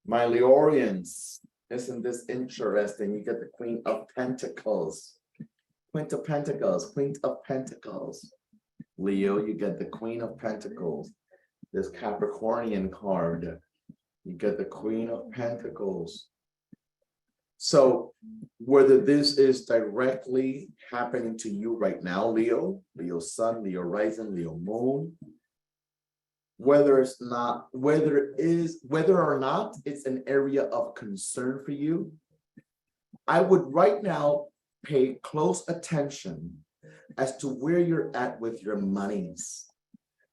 My Leorians, isn't this interesting? You get the Queen of Pentacles. Queen of Pentacles, Queen of Pentacles. Leo, you get the Queen of Pentacles. This Capricornian card. You get the Queen of Pentacles. So whether this is directly happening to you right now, Leo sun, Leo rising, Leo moon, whether or not it's an area of concern for you, I would right now pay close attention as to where you're at with your monies,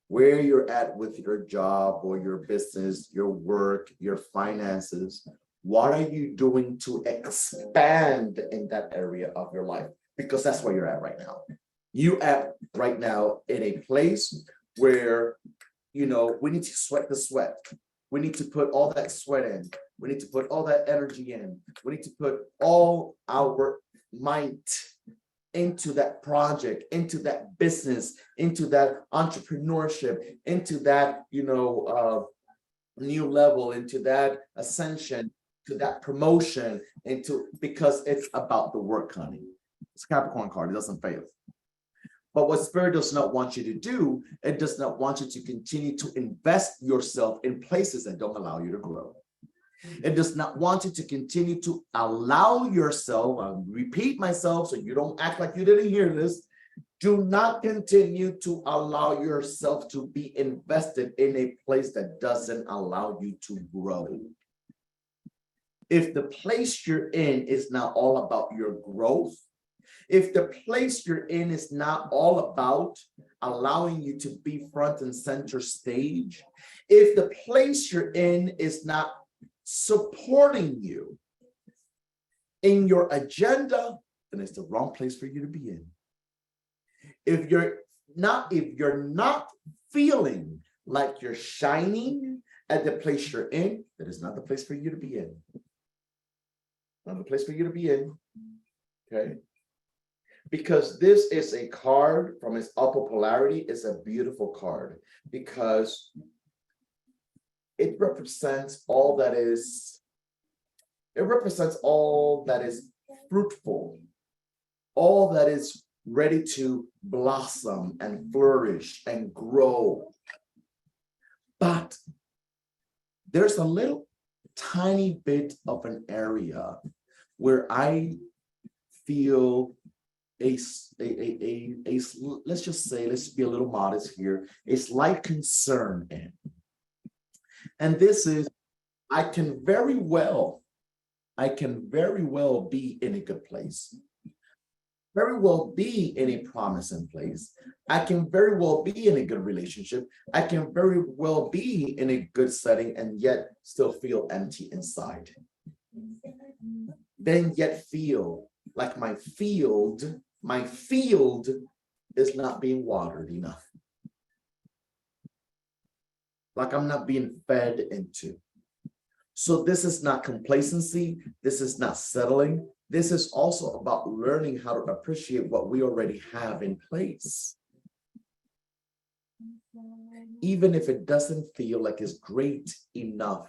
where you're at with your job or your business, your work, your finances. What are you doing to expand in that area of your life? Because that's where you're at right now. You at right now in a place where, we need to sweat the sweat. We need to put all that sweat in. We need to put all that energy in. We need to put all our might into that project, into that business, into that entrepreneurship, into that, new level, into that ascension, to that promotion, because it's about the work, honey. It's a Capricorn card, it doesn't fail. But what Spirit does not want you to do, it does not want you to continue to invest yourself in places that don't allow you to grow. It does not want you to continue to allow yourself, I'll repeat myself so you don't act like you didn't hear this, do not continue to allow yourself to be invested in a place that doesn't allow you to grow. If the place you're in is not all about your growth, if the place you're in is not all about allowing you to be front and center stage, if the place you're in is not supporting you in your agenda, then it's the wrong place for you to be in. If you're not feeling like you're shining at the place you're in, that is not the place for you to be in. Not the place for you to be in. Okay. Because this is a card from its upper polarity. It's a beautiful card because it represents all that is fruitful, all that is ready to blossom and flourish and grow. But there's a little tiny bit of an area where I feel let's just say, let's be a little modest here, a slight concern in. And this is, I can very well be in a good place, very well be in a promising place. I can very well be in a good relationship. I can very well be in a good setting and yet still feel empty inside. Then yet feel like my field is not being watered enough. Like I'm not being fed into. So this is not complacency. This is not settling. This is also about learning how to appreciate what we already have in place. Even if it doesn't feel like it's great enough,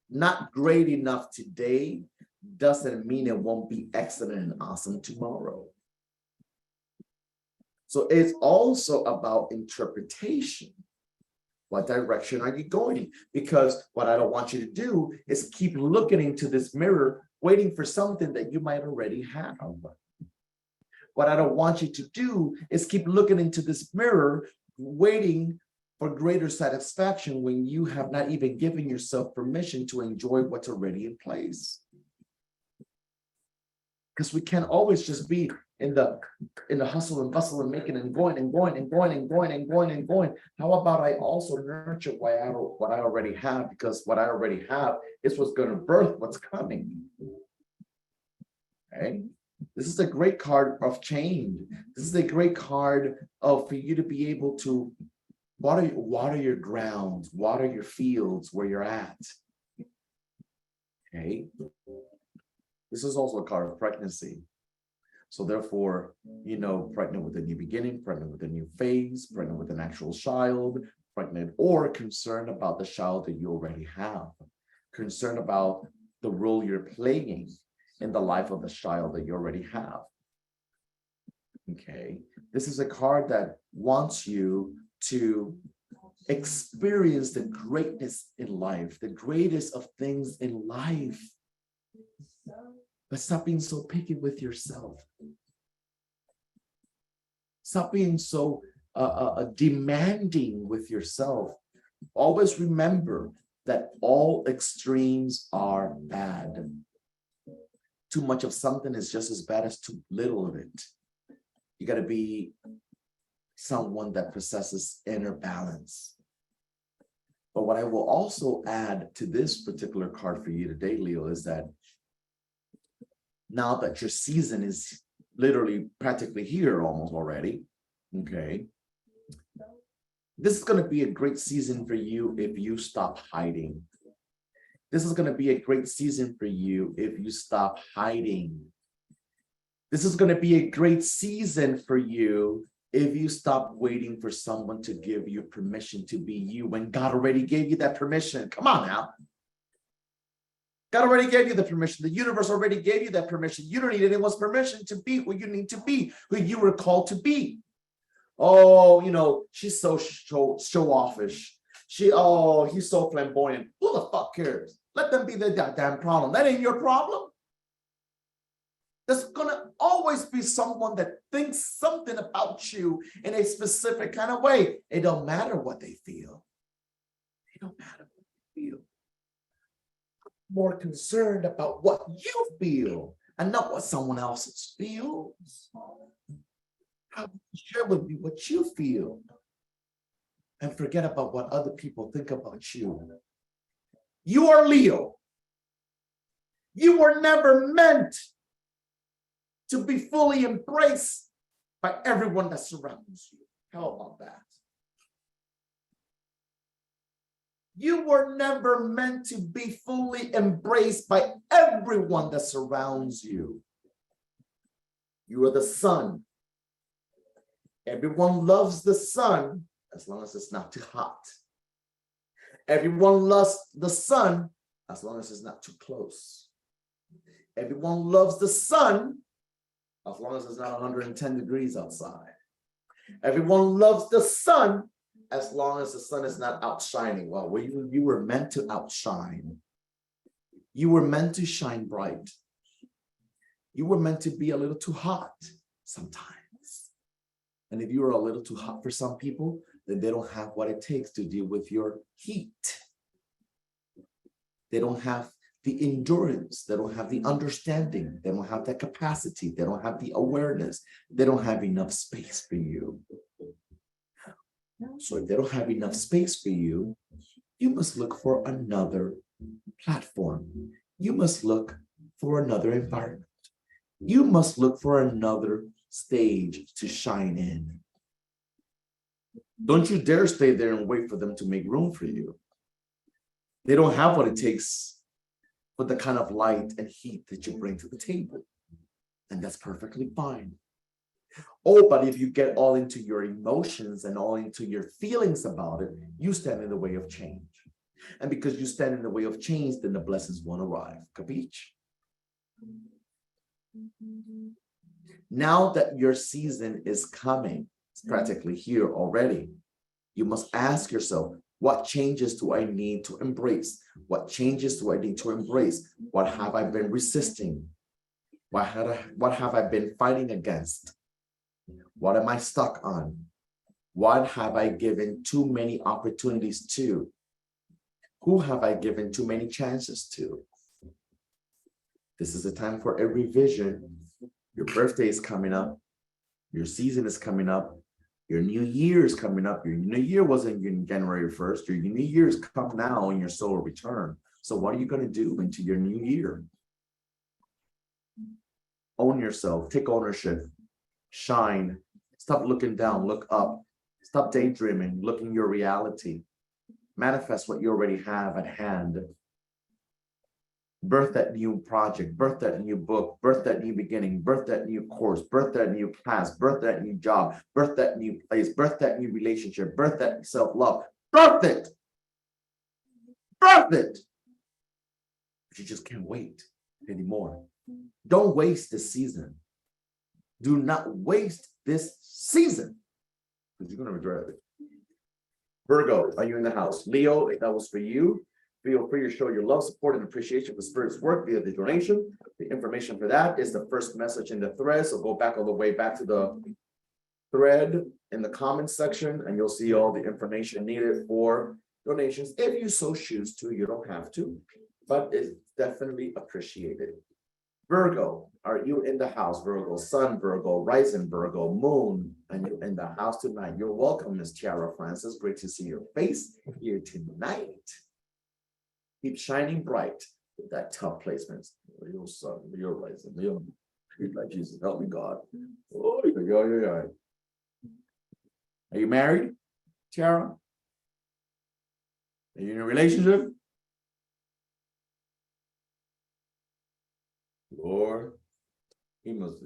not great enough today, doesn't mean it won't be excellent and awesome tomorrow. So it's also about interpretation. What direction are you going? Because what I don't want you to do is keep looking into this mirror, waiting for something that you might already have. What I don't want you to do is keep looking into this mirror, waiting for greater satisfaction when you have not even given yourself permission to enjoy what's already in place. Because we can't always just be in the hustle and bustle and making and going. How about I also nurture what I already have, because what I already have is what's going to birth what's coming. Okay? This is a great card of change. This is a great card for you to be able to water your grounds, water your fields where you're at. Okay? This is also a card of pregnancy. So therefore, pregnant with a new beginning, pregnant with a new phase, pregnant with an actual child, pregnant or concerned about the child that you already have, concerned about the role you're playing in the life of the child that you already have. Okay, this is a card that wants you to experience the greatness in life, the greatest of things in life. But stop being so picky with yourself. Stop being so demanding with yourself. Always remember that all extremes are bad. Too much of something is just as bad as too little of it. You got to be someone that possesses inner balance. But what I will also add to this particular card for you today, Leo, is that now that your season is literally practically here almost already, okay? This is going to be a great season for you if you stop hiding. This is going to be a great season for you if you stop hiding. This is going to be a great season for you if you stop waiting for someone to give you permission to be you when God already gave you that permission. Come on now. God already gave you the permission. The universe already gave you that permission. You don't need anyone's permission to be who you need to be, who you were called to be. Oh, you know, she's so show-offish. He's so flamboyant. Who the fuck cares? Let them be their damn problem. That ain't your problem. There's gonna always be someone that thinks something about you in a specific kind of way. It don't matter what they feel. It don't matter what they feel. I'm more concerned about what you feel and not what someone else feels. Share with me what you feel and forget about what other people think about you. You are Leo. You were never meant to be fully embraced by everyone that surrounds you. How about that? You were never meant to be fully embraced by everyone that surrounds you. You are the sun. Everyone loves the sun as long as it's not too hot. Everyone loves the sun as long as it's not too close. Everyone loves the sun as long as it's not 110 degrees outside. Everyone loves the sun as long as the sun is not outshining. Well, you were meant to outshine. You were meant to shine bright. You were meant to be a little too hot sometimes. And if you are a little too hot for some people, then they don't have what it takes to deal with your heat. They don't have the endurance. They don't have the understanding. They don't have that capacity. They don't have the awareness. They don't have enough space for you. So if they don't have enough space for you, you must look for another platform. You must look for another environment. You must look for another stage to shine in. Don't you dare stay there and wait for them to make room for you. They don't have what it takes for the kind of light and heat that you bring to the table. And that's perfectly fine. Oh, but if you get all into your emotions and all into your feelings about it, you stand in the way of change. And because you stand in the way of change, then the blessings won't arrive. Capiche? Now that your season is coming, it's practically here already, you must ask yourself, what changes do I need to embrace? What changes do I need to embrace? What have I been resisting? What have I been fighting against? What am I stuck on? What have I given too many opportunities to? Who have I given too many chances to? This is a time for a revision. Your birthday is coming up. Your season is coming up. Your new year is coming up. Your new year wasn't in January 1st. Your new year is come now in your soul return. So what are you going to do into your new year? Own yourself. Take ownership. Shine. Stop looking down. Look up. Stop daydreaming. Look in your reality. Manifest what you already have at hand. Birth that new project, birth that new book, birth that new beginning, birth that new course, birth that new class, birth that new job, birth that new place, birth that new relationship, birth that self-love. Birth it. Birth it. But you just can't wait anymore. Don't waste this season. Do not waste this season because you're going to regret it. Virgo, are you in the house? Leo, if that was for you, Feel free to show your love, support, and appreciation for Spirit's work via the donation. The information for that is the first message in the thread. So go back all the way back to the thread in the comments section, and you'll see all the information needed for donations. If you so choose to, you don't have to, but it's definitely appreciated. Virgo, are you in the house? Virgo, Sun, Virgo, Rising, Virgo, Moon, and you're in the house tonight. You're welcome, Miss Tiara Francis. Great to see your face here tonight. Keep shining bright with that tough placements. Your Sun, your Rising, your like Jesus, help me, God. Oh, yeah. Are you married, Tiara? Are you in a relationship? Lord, he must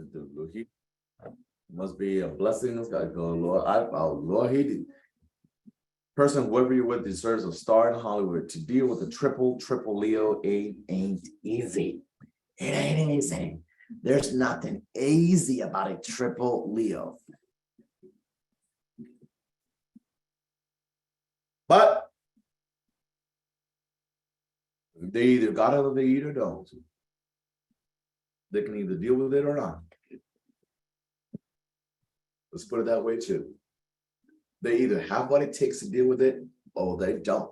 be a blessing. This guy go, Lord, he did. Person, whoever you're with, deserves a star in Hollywood. To deal with a triple Leo, it ain't easy. It ain't easy. There's nothing easy about a triple Leo. But they either got it or they either don't. They can either deal with it or not. Let's put it that way too. They either have what it takes to deal with it or they don't.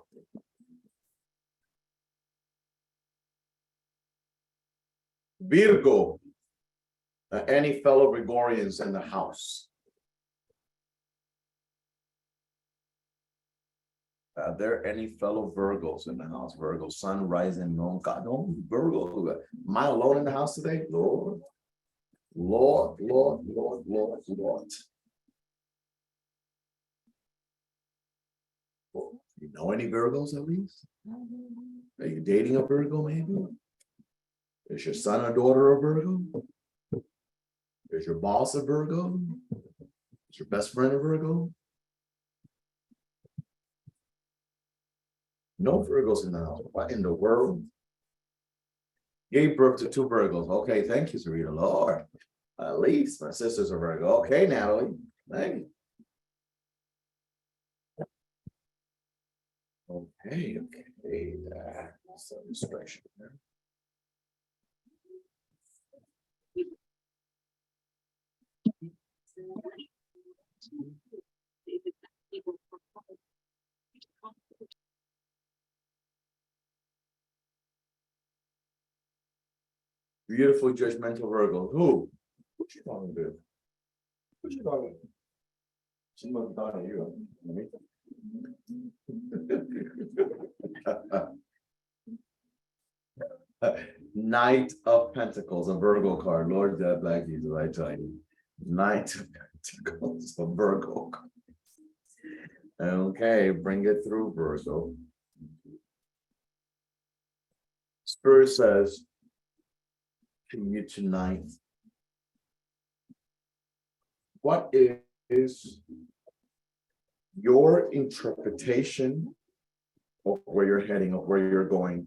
Virgo, any fellow Gregorians in the house? Are there any fellow Virgos in the house? Virgo, Sun, Rising, Moon, God, no Virgo. Am I alone in the house today? Lord. You know any Virgos at least? Are you dating a Virgo maybe? Is your son or daughter a Virgo? Is your boss a Virgo? Is your best friend a Virgo? No Virgos in the house. What in the world? Gave birth to 2 Virgos. Okay, thank you, Sarita. Lord. At least my sister's a Virgo. Okay, Natalie. Thank you. Okay. Some instruction there. Beautiful judgmental Virgo. Who? What you talking about? What you talking about? She must have thought of you. Knight of Pentacles, a Virgo card. Lord, that black Jesus, I tell you. Knight of Pentacles, a Virgo card. Okay, bring it through, Virgo. Spirit says to you tonight, what is your interpretation of where you're heading, of where you're going?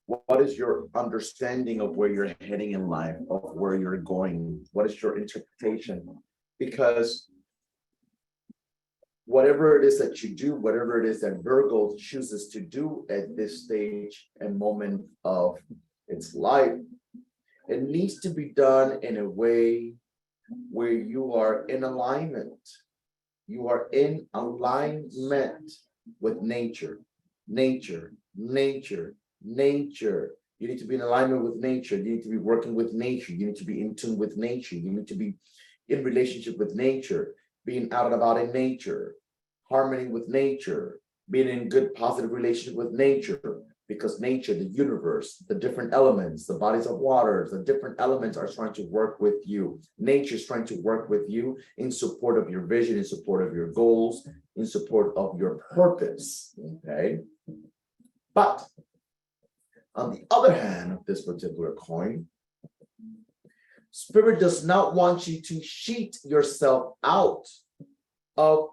What is your understanding of where you're heading in life, of where you're going? What is your interpretation? Because whatever it is that you do, whatever it is that Virgo chooses to do at this stage and moment of its life, it needs to be done in a way where you are in alignment. You are in alignment with nature. Nature. You need to be in alignment with nature. You need to be working with nature. You need to be in tune with nature. You need to be in relationship with nature, being out and about in nature, harmony with nature, being in good, positive relationship with nature, because nature, the universe, the different elements, the bodies of waters, the different elements are trying to work with you. Nature is trying to work with you in support of your vision, in support of your goals, in support of your purpose, okay? But on the other hand of this particular coin, Spirit does not want you to cheat yourself out of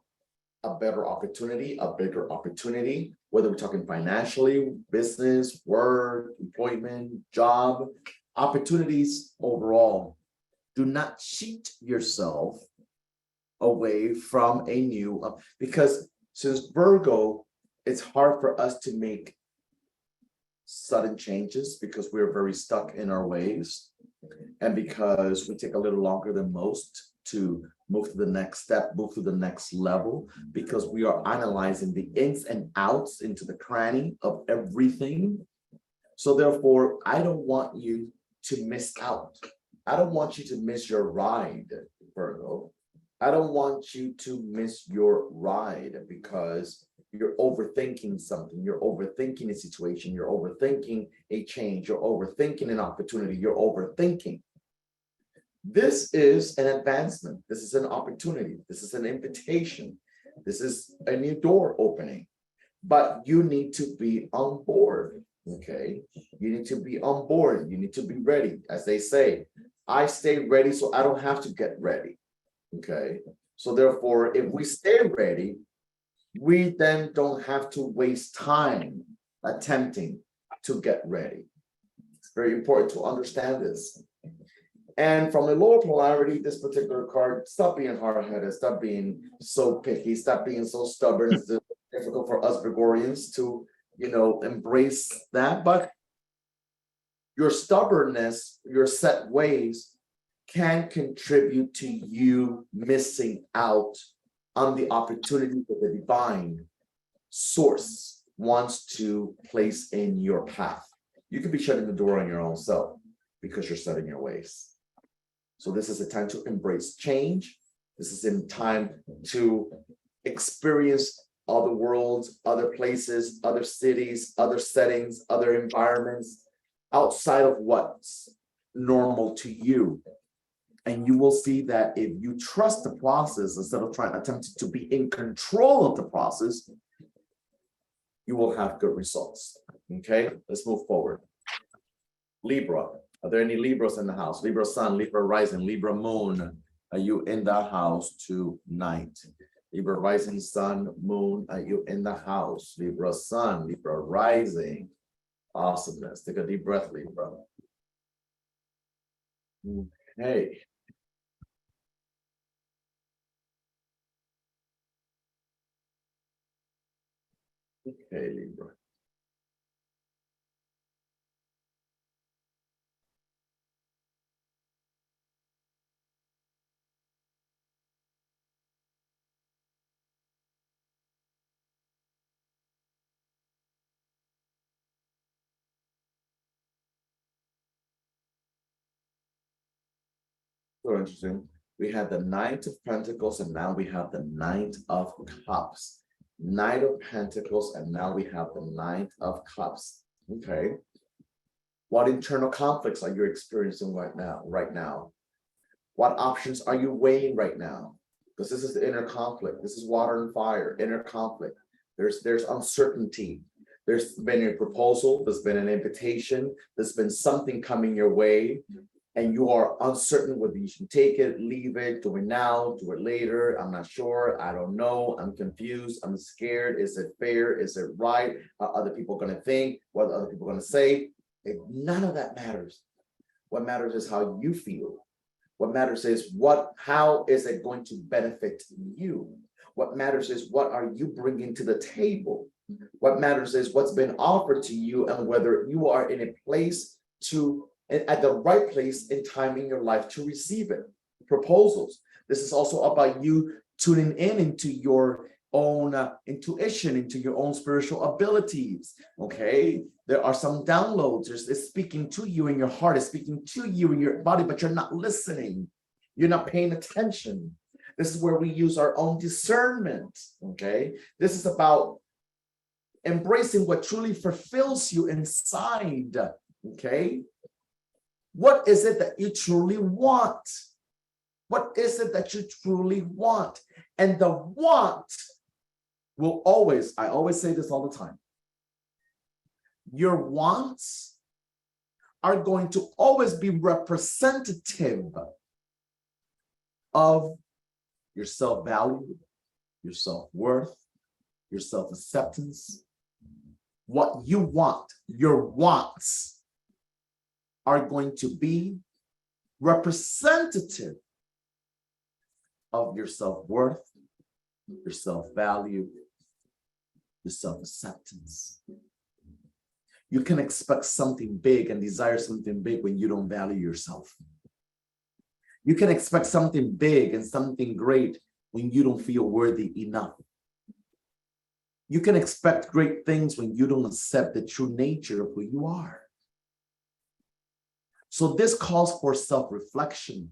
a better opportunity, a bigger opportunity, whether we're talking financially, business, work, employment, job, opportunities overall. Do not cheat yourself away from a new, because since Virgo, it's hard for us to make sudden changes because we're very stuck in our ways. And because we take a little longer than most to move to the next step, move to the next level, because we are analyzing the ins and outs into the cranny of everything. So therefore, I don't want you to miss out. I don't want you to miss your ride, Virgo. I don't want you to miss your ride because you're overthinking something. You're overthinking a situation. You're overthinking a change. You're overthinking an opportunity. You're overthinking. This is an advancement. This is an opportunity. This is an invitation. This is a new door opening. But you need to be on board. Okay. You need to be on board. You need to be ready. As they say, I stay ready so I don't have to get ready. Okay. So therefore, if we stay ready, we then don't have to waste time attempting to get ready. It's very important to understand this. And from the lower polarity, this particular card, stop being hard-headed, stop being so picky, stop being so stubborn. It's difficult for us Gregorians to, embrace that. But your stubbornness, your set ways can contribute to you missing out on the opportunity that the divine source wants to place in your path. You could be shutting the door on your own self because you're set in your ways. So this is a time to embrace change. This is a time to experience other worlds, other places, other cities, other settings, other environments outside of what's normal to you. And you will see that if you trust the process instead of attempting to be in control of the process, you will have good results. Okay, let's move forward. Libra. Are there any Libras in the house? Libra sun, Libra rising, Libra moon. Are you in the house tonight? Libra rising, sun, moon. Are you in the house? Libra sun, Libra rising. Awesomeness. Take a deep breath, Libra. Okay. Okay, Libra. So interesting. We have the Knight of Pentacles, and now we have the Knight of Cups. Knight of Pentacles, and now we have the Knight of Cups. Okay. What internal conflicts are you experiencing right now? What options are you weighing right now? Because this is the inner conflict. This is water and fire, inner conflict. There's uncertainty. There's been a proposal, there's been an invitation, there's been something coming your way, and you are uncertain whether you should take it, leave it, do it now, do it later. I'm not sure. I don't know. I'm confused. I'm scared. Is it fair? Is it right? Are other people going to think? What are other people going to say? None of that matters. What matters is how you feel. What matters is how is it going to benefit you? What matters is what are you bringing to the table? What matters is what's been offered to you and whether you are in a place at the right place in time in your life to receive it. Proposals. This is also about you tuning into your own intuition, into your own spiritual abilities. Okay. There are some downloads. It's speaking to you in your heart. It's speaking to you in your body, but you're not listening. You're not paying attention. This is where we use our own discernment. Okay. This is about embracing what truly fulfills you inside. Okay. What is it that you truly want? What is it that you truly want? And the want will always, I always say this all the time, your wants are going to always be representative of your self-value, your self-worth, your self-acceptance. What you want, your wants, are going to be representative of your self-worth, your self-value, your self-acceptance. You can expect something big and desire something big when you don't value yourself. You can expect something big and something great when you don't feel worthy enough. You can expect great things when you don't accept the true nature of who you are. So this calls for self-reflection.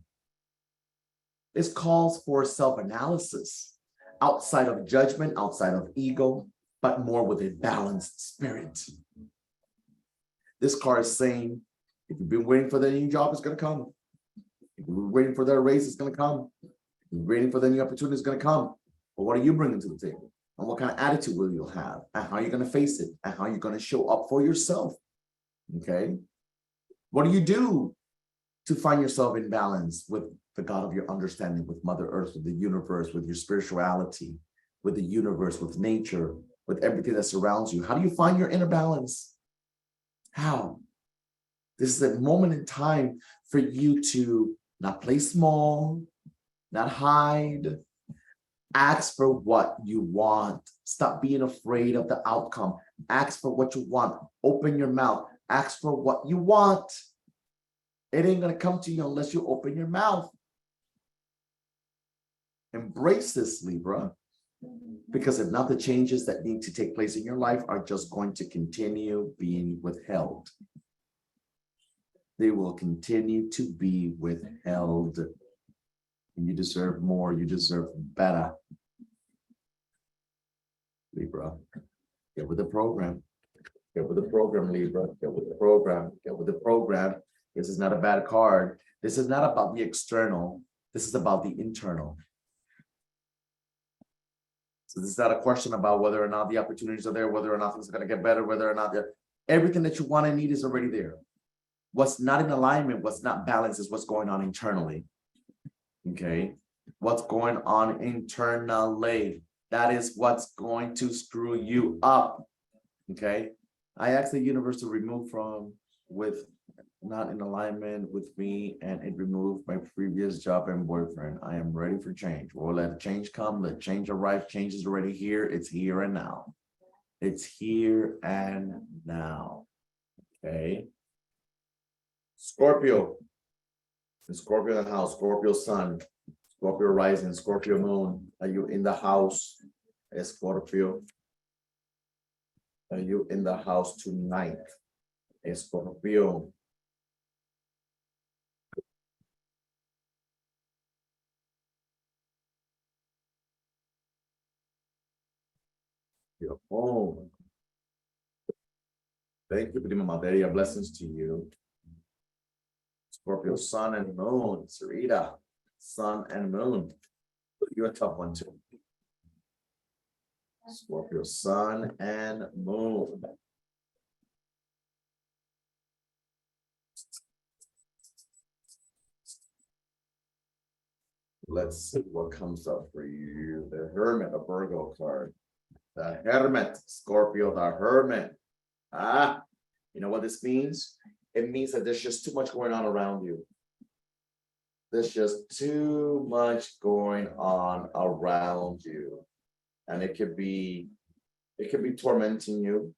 This calls for self-analysis, outside of judgment, outside of ego, but more with a balanced spirit. This card is saying, if you've been waiting for the new job, it's going to come. If you're waiting for that raise, it's going to come. If you're waiting for the new opportunity, it's going to come. But what are you bringing to the table? And what kind of attitude will you have? And how are you going to face it? And how are you going to show up for yourself? Okay? What do you do to find yourself in balance with the God of your understanding, with Mother Earth, with the universe, with your spirituality, with the universe, with nature, with everything that surrounds you? How do you find your inner balance? How? This is a moment in time for you to not play small, not hide. Ask for what you want. Stop being afraid of the outcome. Ask for what you want. Open your mouth. Ask for what you want. It ain't going to come to you unless you open your mouth. Embrace this, Libra, because if not, the changes that need to take place in your life are just going to continue being withheld. They will continue to be withheld. And you deserve more. You deserve better. Libra, get with the program. Get with the program, Libra. Get with the program. Get with the program. This is not a bad card. This is not about the external. This is about the internal. So this is not a question about whether or not the opportunities are there, whether or not things are going to get better, whether or not everything that you want and need is already there. What's not in alignment, what's not balanced is what's going on internally. Okay? What's going on internally. That is what's going to screw you up. Okay? I asked the universe to remove from with not in alignment with me, and it removed my previous job and boyfriend. I am ready for change. Well, let change come, let change arrive. Change is already here. It's here and now. It's here and now. Okay. Scorpio. Scorpio in the house, Scorpio sun, Scorpio rising, Scorpio moon. Are you in the house? Scorpio. Are you in the house tonight? Scorpio. Your home. Thank you, Prima Maderia. Blessings to you. Scorpio, sun and moon. Sarita, sun and moon. You're a tough one too. Scorpio, sun and moon. Let's see what comes up for you. The Hermit, a Virgo card. The Hermit, Scorpio, the Hermit. You know what this means? It means that there's just too much going on around you. There's just too much going on around you. And it could be tormenting you.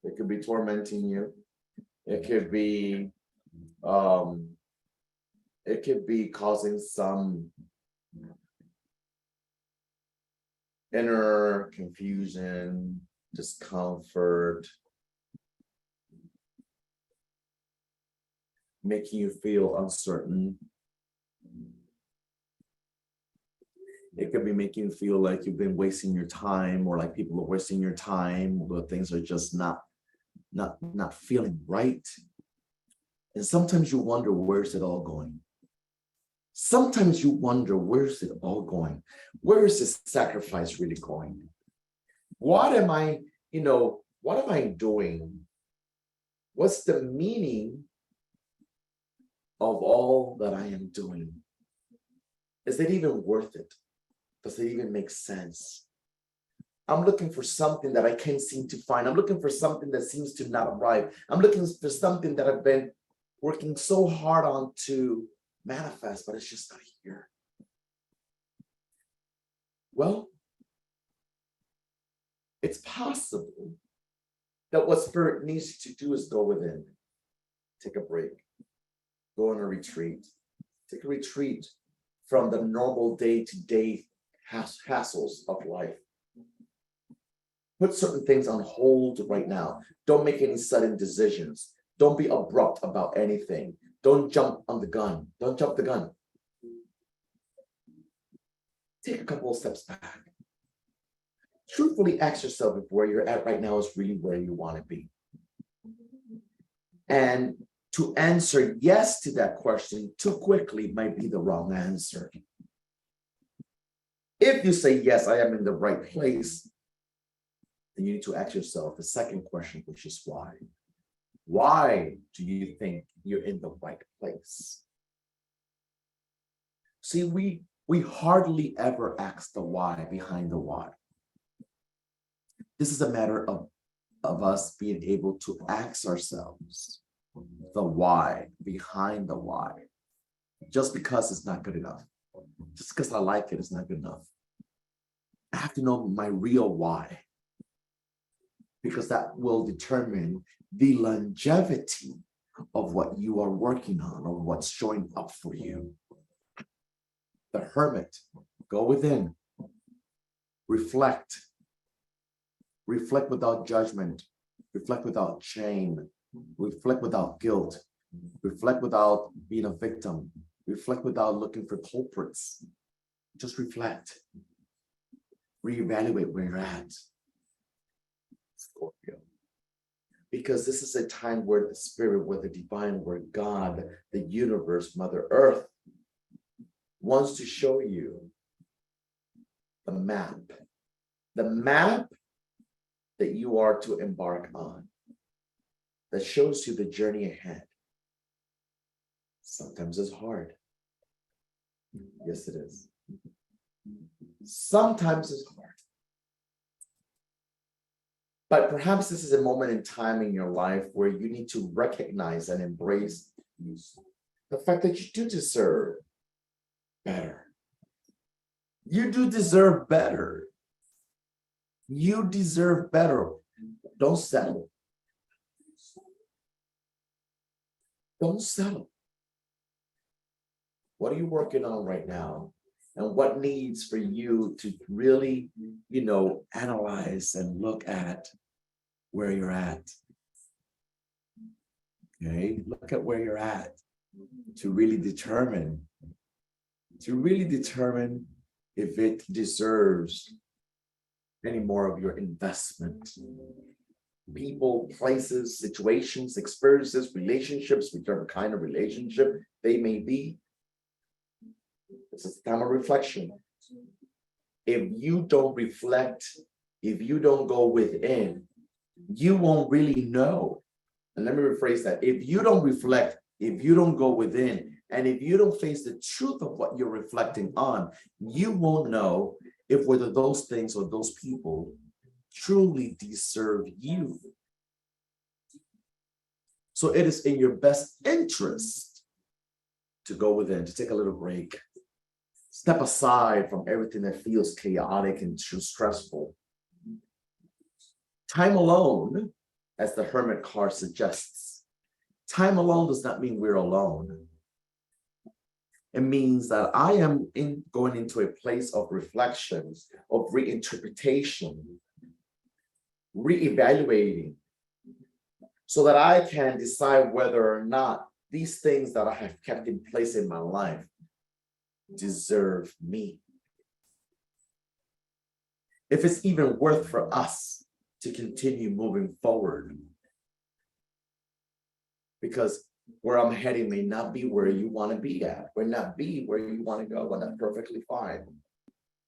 It could be tormenting you. It could be causing some inner confusion, discomfort, making you feel uncertain. It could be making you feel like you've been wasting your time, or like people are wasting your time, or things are just not feeling right. And sometimes you wonder, where's it all going? Sometimes you wonder, where's it all going? Where is this sacrifice really going? What am I doing? What's the meaning of all that I am doing? Is it even worth it? Does it even make sense? I'm looking for something that I can't seem to find. I'm looking for something that seems to not arrive. I'm looking for something that I've been working so hard on to manifest, but it's just not here. Well, it's possible that what spirit needs you to do is go within, take a break, go on a retreat, take a retreat from the normal day-to-day hassles of life. Put certain things on hold right now. Don't make any sudden decisions. Don't be abrupt about anything. Don't jump on the gun. Don't jump the gun. Take a couple of steps back. Truthfully ask yourself if where you're at right now is really where you want to be. And to answer yes to that question too quickly might be the wrong answer. If you say, yes, I am in the right place, then you need to ask yourself the second question, which is why? Why do you think you're in the right place? See, we hardly ever ask the why behind the why. This is a matter of us being able to ask ourselves the why behind the why. Just because it's not good enough. Just because I like it, it's not good enough. I have to know my real why, because that will determine the longevity of what you are working on or what's showing up for you. The hermit, go within, reflect without judgment, reflect without shame, reflect without guilt, reflect without being a victim, reflect without looking for culprits. Just reflect, reevaluate where you're at, Scorpio. Because this is a time where the spirit, where the divine, where God, the universe, Mother Earth, wants to show you the map that you are to embark on, that shows you the journey ahead. Sometimes it's hard. Yes, it is. Sometimes it's hard. But perhaps this is a moment in time in your life where you need to recognize and embrace the fact that you do deserve better. You do deserve better. You deserve better. Don't settle. Don't settle. What are you working on right now? And what needs for you to really, analyze and look at where you're at? Okay, look at where you're at to really determine if it deserves any more of your investment. People, places, situations, experiences, relationships, whichever kind of relationship they may be. This is a time of reflection. If you don't reflect, if you don't go within, you won't really know. And let me rephrase that. If you don't reflect, if you don't go within, and if you don't face the truth of what you're reflecting on, you won't know if whether those things or those people truly deserve you. So it is in your best interest to go within, to take a little break. Step aside from everything that feels chaotic and too stressful. Time alone, as the Hermit card suggests, time alone does not mean we're alone. It means that I am going into a place of reflection, of reinterpretation, reevaluating, so that I can decide whether or not these things that I have kept in place in my life deserve me. If it's even worth for us to continue moving forward. Because where I'm heading may not be where you want to be at, may not be where you want to go, and that's perfectly fine.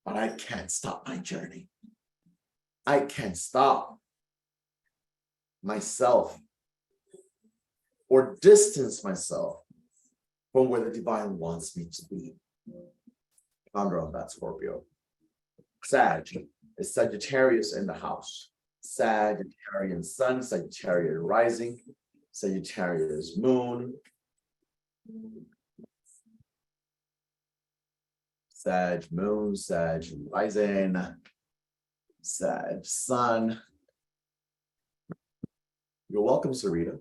But I can't stop my journey. I can't stop myself or distance myself from where the divine wants me to be. Ponder on that, Scorpio. Sag is Sagittarius in the house. Sagittarian sun, Sagittarian rising, Sagittarius moon, Sag moon, Sag rising, Sag sun. You're welcome, Sarita.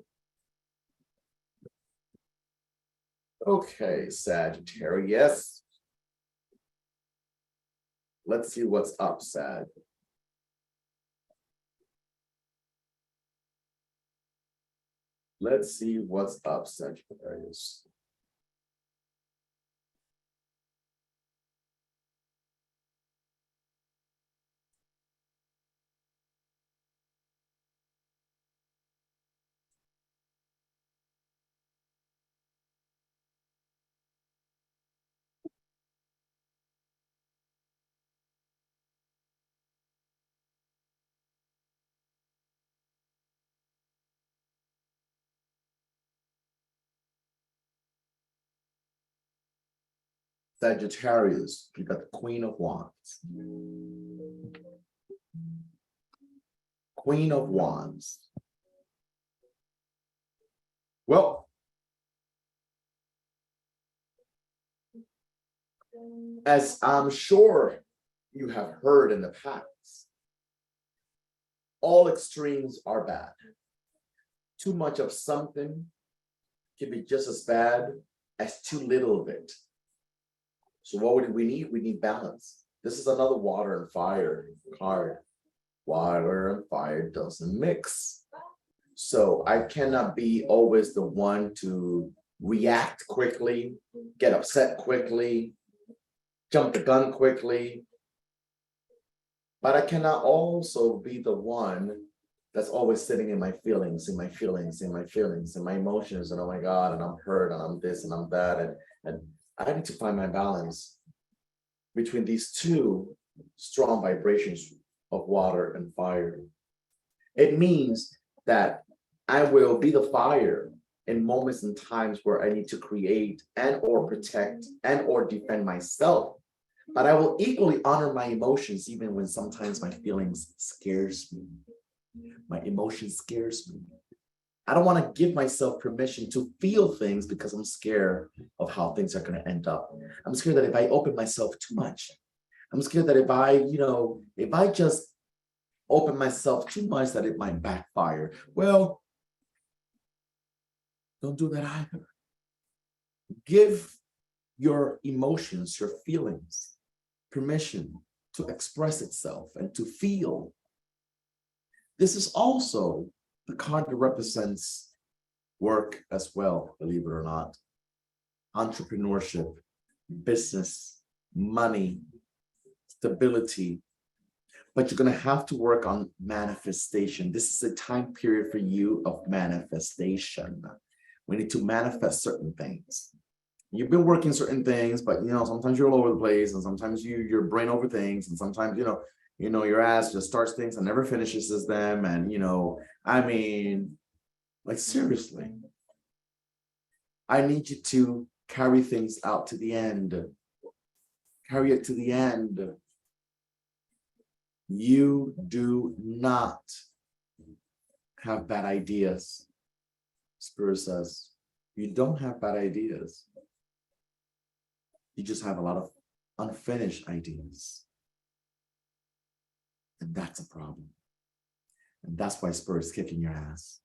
Okay, Sagittarius. Let's see what's up, Sag. Let's see what's up, Sagittarius. Sagittarius, you got the Queen of Wands. Queen of Wands. Well, as I'm sure you have heard in the past, all extremes are bad. Too much of something can be just as bad as too little of it. So what would we need? We need balance. This is another water and fire card. Water and fire doesn't mix. So I cannot be always the one to react quickly, get upset quickly, jump the gun quickly. But I cannot also be the one that's always sitting in my feelings, in my feelings, in my feelings, in my emotions, and oh my God, and I'm hurt, and I'm this, and I'm that, and I need to find my balance between these two strong vibrations of water and fire. It means that I will be the fire in moments and times where I need to create and or protect and or defend myself. But I will equally honor my emotions even when sometimes my feelings scares me. My emotion scares me. I don't want to give myself permission to feel things because I'm scared of how things are going to end up. I'm scared that if I open myself too much, I'm scared that if I just open myself too much, that it might backfire. Well, don't do that either. Give your emotions, your feelings, permission to express itself and to feel. This is also the card that represents work as well, believe it or not. Entrepreneurship, business, money, stability. But you're going to have to work on manifestation. This is a time period for you of manifestation. We need to manifest certain things. You've been working certain things, but sometimes you're all over the place, and sometimes your brain overthinks, and sometimes your ass just starts things and never finishes them. And seriously, I need you to carry things out to the end. Carry it to the end. You do not have bad ideas. Spirit says, you don't have bad ideas. You just have a lot of unfinished ideas. And that's a problem. And that's why Spirit's kicking your ass.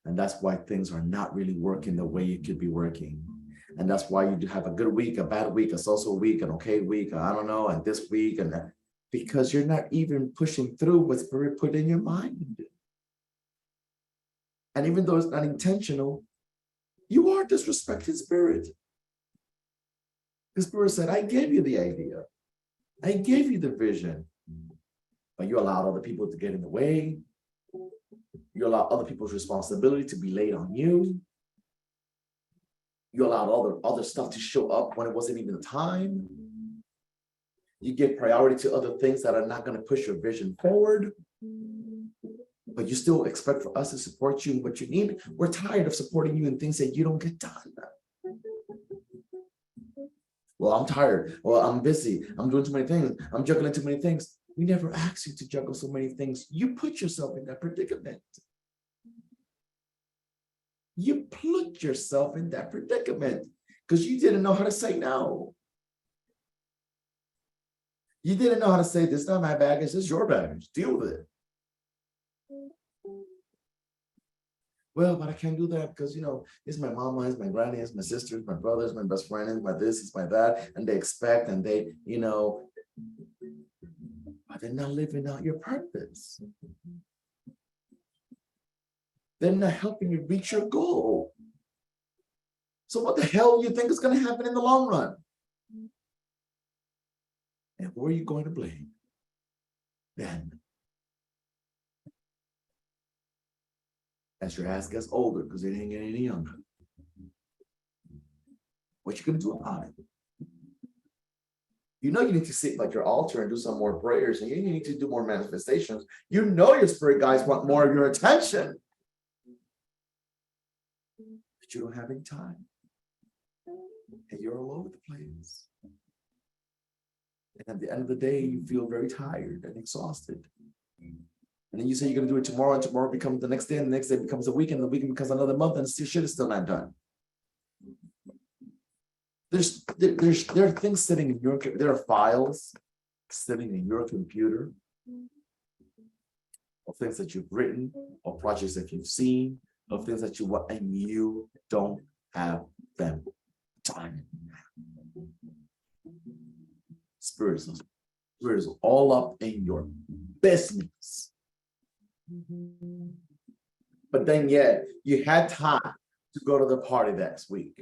And that's why things are not really working the way you could be working. And that's why you have a good week, a bad week, a so-so week, an okay week, I don't know, and this week, and that, because you're not even pushing through what Spirit put in your mind. And even though it's not intentional, you are disrespecting Spirit. The Spirit said, I gave you the idea. I gave you the vision. But you allowed other people to get in the way. You allowed other people's responsibility to be laid on you. You allowed other stuff to show up when it wasn't even the time. You give priority to other things that are not going to push your vision forward. But you still expect for us to support you in what you need. We're tired of supporting you in things that you don't get done. Well, I'm tired. Well, I'm busy. I'm doing too many things. I'm juggling too many things. We never asked you to juggle so many things. You put yourself in that predicament. You put yourself in that predicament because you didn't know how to say no. You didn't know how to say, this is not my baggage, this is your baggage. Deal with it. Well, but I can't do that because, it's my mama, it's my granny, it's my sister, it's my brother, it's my best friend, it's my this, it's my that. And they expect and but they're not living out your purpose. They're not helping you reach your goal. So what the hell do you think is going to happen in the long run? And who are you going to blame? Then, as your ass gets older, because it ain't getting any younger, what you gonna do about it? You need to sit like your altar and do some more prayers, and you need to do more manifestations. Your spirit guides want more of your attention, but you don't have any time, and you're all over the place. And at the end of the day, you feel very tired and exhausted. And then you say you're gonna do it tomorrow, and tomorrow becomes the next day, and the next day becomes a week, and the weekend becomes another month, and still shit is still not done. There are things sitting in there are files sitting in your computer of things that you've written, of projects that you've seen, of things that you want, and you don't have them done. Spirit is all up in your business. But then yet you had time to go to the party next week.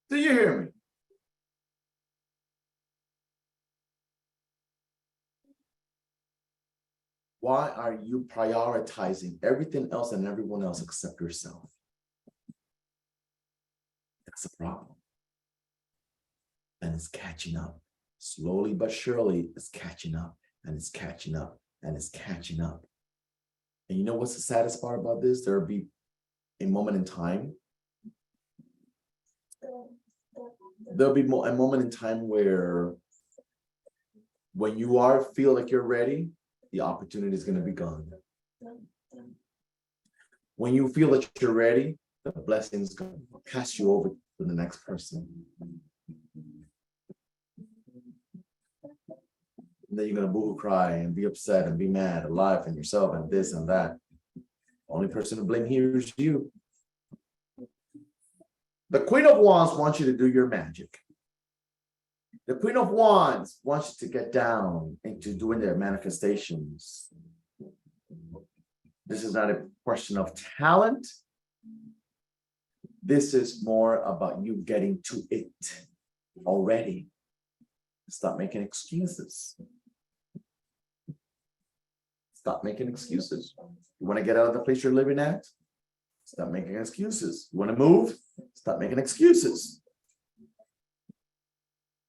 Do you hear me? Why are you prioritizing everything else and everyone else except yourself? That's a problem. And it's catching up. Slowly but surely, it's catching up, and it's catching up, and it's catching up. And you know what's the saddest part about this? There'll be a moment in time. There'll be a moment in time where when you feel like you're ready, the opportunity is going to be gone. When you feel that you're ready, the blessing is going to pass you over to the next person. And then you're going to boo cry and be upset and be mad at life and yourself and this and that. Only person to blame here is you. The Queen of Wands wants you to do your magic. The Queen of Wands wants you to get down into doing their manifestations. This is not a question of talent. This is more about you getting to it already. Stop making excuses. Stop making excuses. You want to get out of the place you're living at? Stop making excuses. You want to move? Stop making excuses. You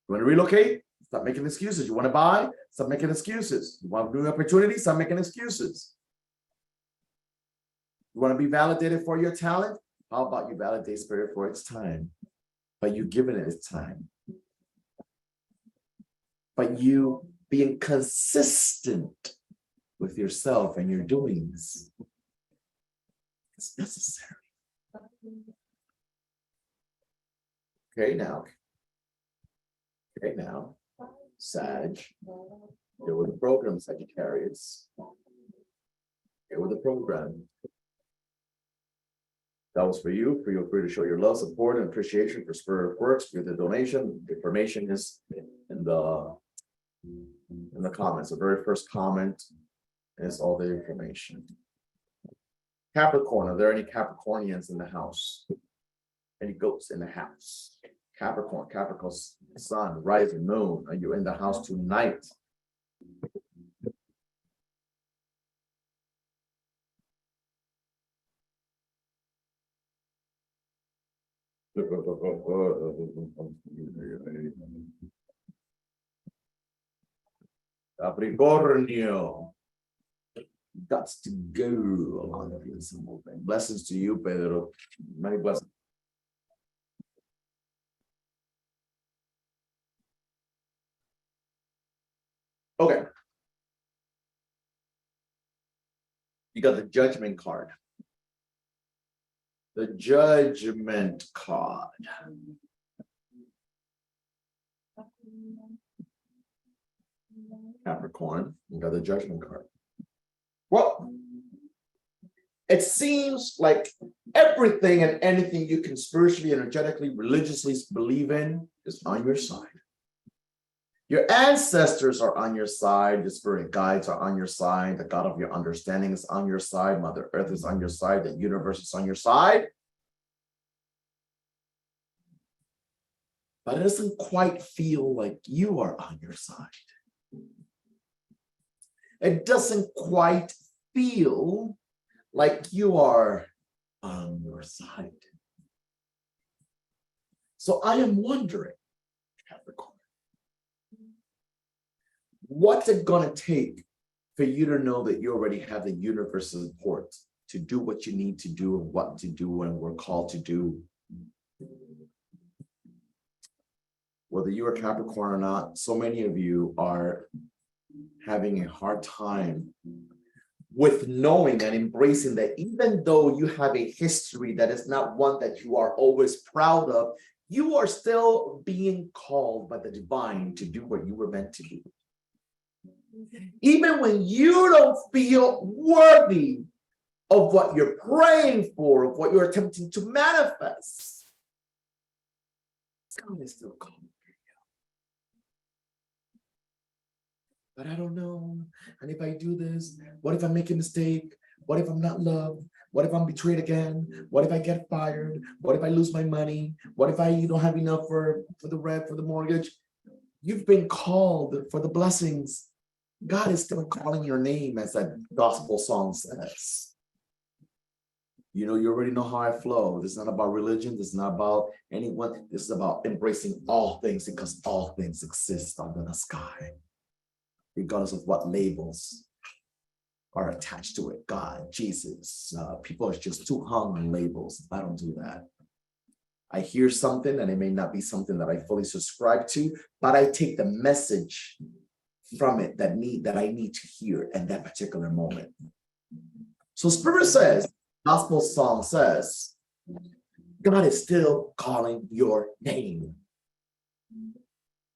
want to relocate? Stop making excuses. You want to buy? Stop making excuses. You want a new opportunity? Stop making excuses. You want to be validated for your talent? How about you validate spirit for its time? But you giving it its time. But you being consistent with yourself and your doings. It's necessary. Okay, now, Sag, here with the program, Sagittarius. Here with the program. That was for you. Feel free to show your love, support, and appreciation for Spirit Works with the donation. The information is in the comments. The very first comment is all the information. Capricorn, are there any Capricornians in the house? Any goats in the house? Capricorn's sun, rising moon. Are you in the house tonight? Capricornio. Got to go along with this. Blessings to you, Pedro. Many blessings. Okay. You got the judgment card. The judgment card. Capricorn, you got the judgment card. Well, it seems like everything and anything you can spiritually, energetically, religiously believe in is on your side. Your ancestors are on your side. Your spirit guides are on your side. The God of your understanding is on your side. Mother Earth is on your side. The universe is on your side. But it doesn't quite feel like you are on your side. It doesn't quite feel like you are on your side. So I am wondering, Capricorn, what's it going to take for you to know that you already have the universe's support to do what you need to do and what to do and we're called to do? Whether you are Capricorn or not, so many of you are having a hard time with knowing and embracing that even though you have a history that is not one that you are always proud of, you are still being called by the divine to do what you were meant to do. Even when you don't feel worthy of what you're praying for, of what you're attempting to manifest, God is still calling. But I don't know. And if I do this, what if I make a mistake? What if I'm not loved? What if I'm betrayed again? What if I get fired? What if I lose my money? What if I don't have enough for the rent, for the mortgage? You've been called for the blessings. God is still calling your name, as that gospel song says. You already know how I flow. This is not about religion. This is not about anyone. This is about embracing all things because all things exist under the sky, regardless of what labels are attached to it. God, Jesus, people are just too hung on labels. I don't do that. I hear something and it may not be something that I fully subscribe to, but I take the message from it that I need to hear in that particular moment. So Spirit says, gospel song says, God is still calling your name.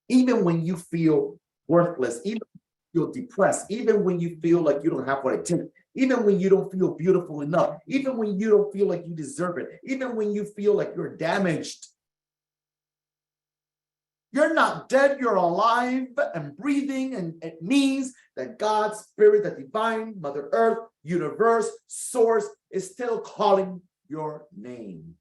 Even when you feel worthless, even feel depressed, even when you feel like you don't have what it takes, even when you don't feel beautiful enough, even when you don't feel like you deserve it, even when you feel like you're damaged. You're not dead, you're alive and breathing, and it means that God's spirit, the divine, Mother Earth, universe, source is still calling your name.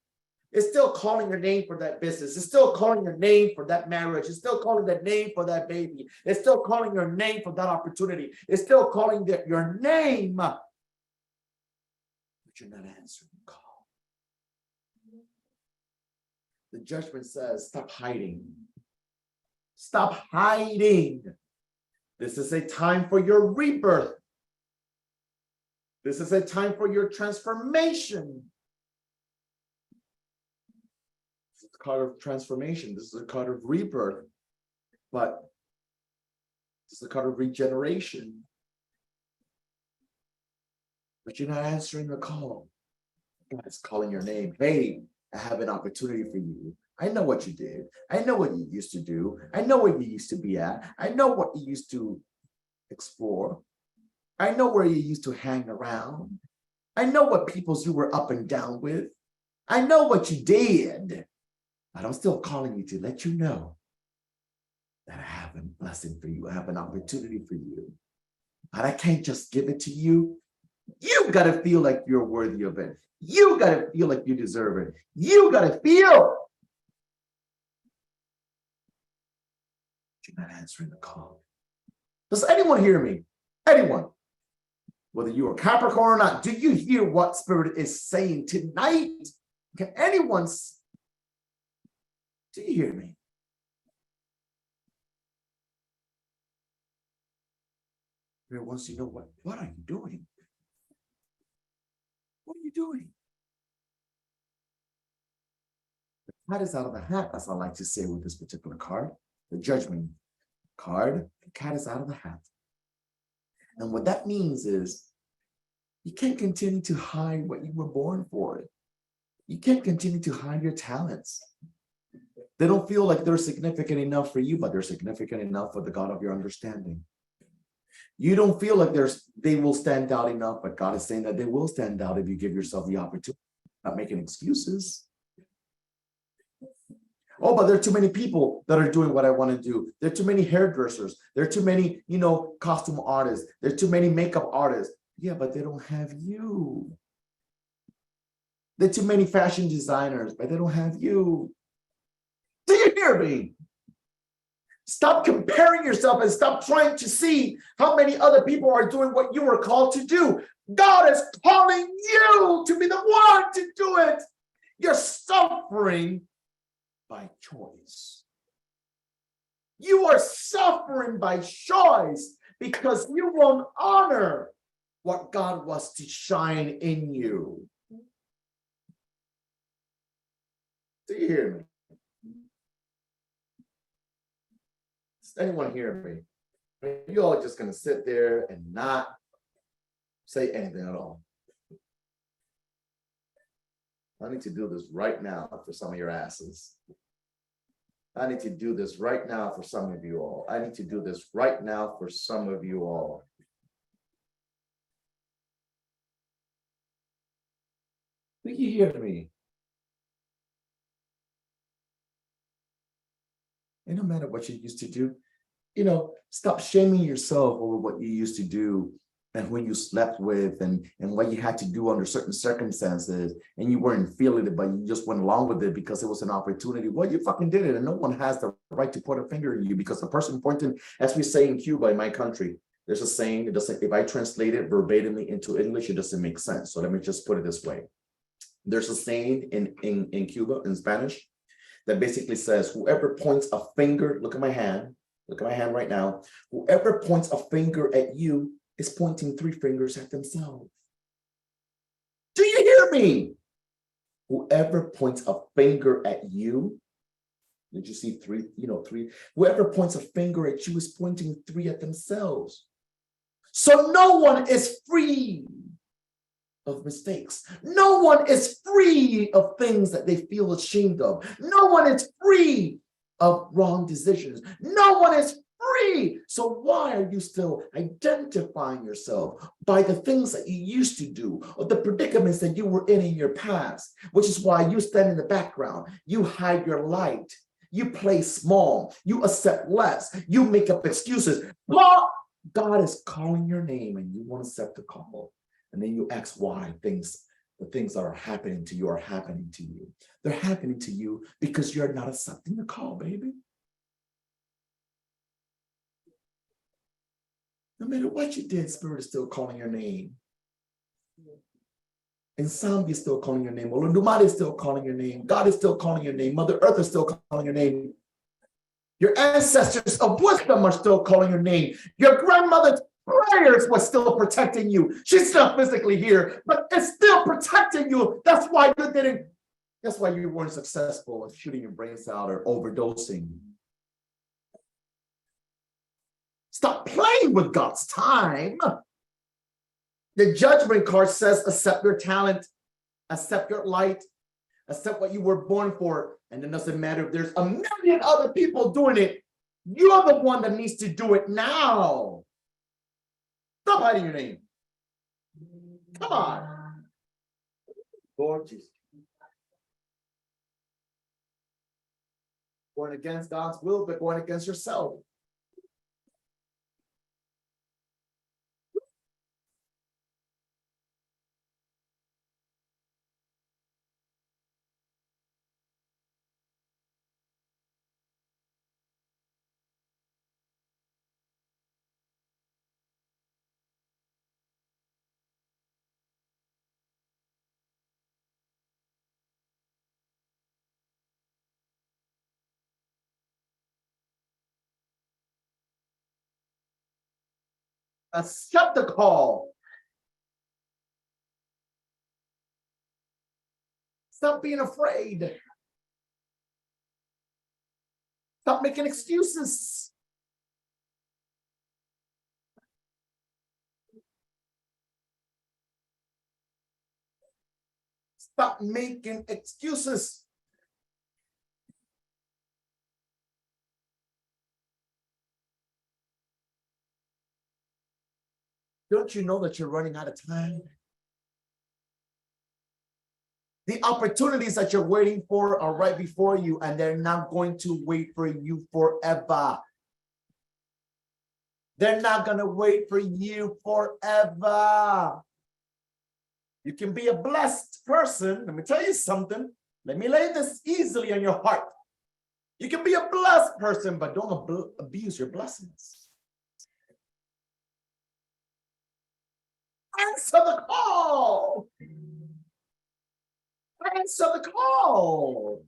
It's still calling your name for that business. It's still calling your name for that marriage. It's still calling the name for that baby. It's still calling your name for that opportunity. It's still calling your name, but you're not answering the call. The judgment says, stop hiding. Stop hiding. This is a time for your rebirth. This is a time for your transformation. This is a card of transformation. This is a card of rebirth. But this is a card of regeneration. But you're not answering the call. God is calling your name. Hey, I have an opportunity for you. I know what you did. I know what you used to do. I know where you used to be at. I know what you used to explore. I know where you used to hang around. I know what peoples you were up and down with. I know what you did. But I'm still calling you to let you know that I have a blessing for you. I have an opportunity for you. But I can't just give it to you. You got to feel like you're worthy of it. You got to feel like you deserve it. You got to feel. You're not answering the call. Does anyone hear me? Anyone? Whether you are Capricorn or not, do you hear what Spirit is saying tonight? Can anyone? Do you hear me? Spirit wants you to know what are you doing? What are you doing? The cat is out of the hat, as I like to say with this particular card. The judgment card, the cat is out of the hat. And what that means is you can't continue to hide what you were born for. You can't continue to hide your talents. They don't feel like they're significant enough for you, but they're significant enough for the God of your understanding. You don't feel like they will stand out enough, but God is saying that they will stand out if you give yourself the opportunity, not making excuses. Oh, but there are too many people that are doing what I want to do. There are too many hairdressers. There are too many, costume artists. There are too many makeup artists. Yeah, but they don't have you. There are too many fashion designers, but they don't have you. Do you hear me? Stop comparing yourself and stop trying to see how many other people are doing what you were called to do. God is calling you to be the one to do it. You're suffering by choice. You are suffering by choice because you won't honor what God wants to shine in you. Do you hear me? Does anyone hear me? You all are just going to sit there and not say anything at all. I need to do this right now for some of your asses. I need to do this right now for some of you all. I need to do this right now for some of you all. Do you hear me? And no matter what you used to do, stop shaming yourself over what you used to do and who you slept with and what you had to do under certain circumstances, and you weren't feeling it, but you just went along with it because it was an opportunity. Well, you fucking did it, and no one has the right to put a finger in you because the person pointing, as we say in Cuba, in my country, there's a saying, it doesn't, if I translate it verbatimly into English, it doesn't make sense. So let me just put it this way. There's a saying in Cuba, in Spanish, that basically says, whoever points a finger, look at my hand right now, whoever points a finger at you is pointing 3 fingers at themselves. Do you hear me? Whoever points a finger at you, did you see 3, 3? Whoever points a finger at you is pointing 3 at themselves. So no one is free of mistakes. No one is free of things that they feel ashamed of. No one is free of wrong decisions. No one is free. So why are you still identifying yourself by the things that you used to do or the predicaments that you were in your past, which is why you stand in the background, you hide your light, you play small, you accept less, you make up excuses. But God is calling your name and you won't accept the call. And then you ask why the things that are happening to you are happening to you. They're happening to you because you're not accepting the call, baby. No matter what you did, Spirit is still calling your name. And Sound is still calling your name. Olundumare is still calling your name. God is still calling your name. Mother Earth is still calling your name. Your ancestors of wisdom are still calling your name. Your grandmother's prayers were still protecting you. She's not physically here, but it's still protecting you. That's why you weren't successful at shooting your brains out or overdosing. Stop playing with God's time. The judgment card says, accept your talent, accept your light, accept what you were born for. And it doesn't matter if there's a million other people doing it. You're the one that needs to do it now. Stop hiding your name. Come on. Lord Jesus. Going against God's will, but going against yourself. Accept the call. Stop being afraid. Stop making excuses. Stop making excuses. Don't you know that you're running out of time? The opportunities that you're waiting for are right before you, and they're not going to wait for you forever. They're not going to wait for you forever. You can be a blessed person. Let me tell you something. Let me lay this easily on your heart. You can be a blessed person, but don't abuse your blessings. Answer the call. Answer the call.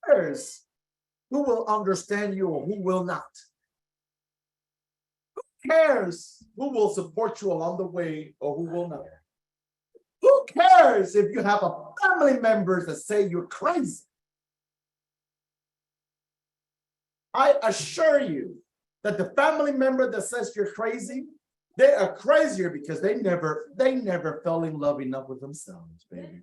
There's who will understand you or who will not. Who cares who will support you along the way or who will not? Who cares if you have a family members that say you're crazy? I assure you that the family member that says you're crazy, they are crazier because they never fell in love enough with themselves, baby.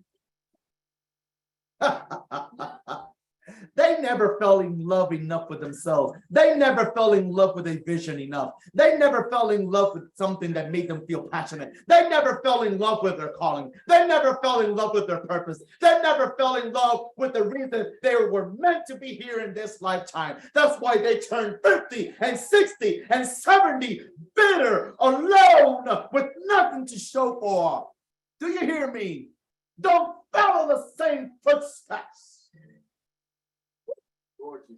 They never fell in love enough with themselves. They never fell in love with a vision enough. They never fell in love with something that made them feel passionate. They never fell in love with their calling. They never fell in love with their purpose. They never fell in love with the reason they were meant to be here in this lifetime. That's why they turned 50 and 60 and 70 bitter, alone, with nothing to show for. Do you hear me? Don't follow the same footsteps. Gorgeous.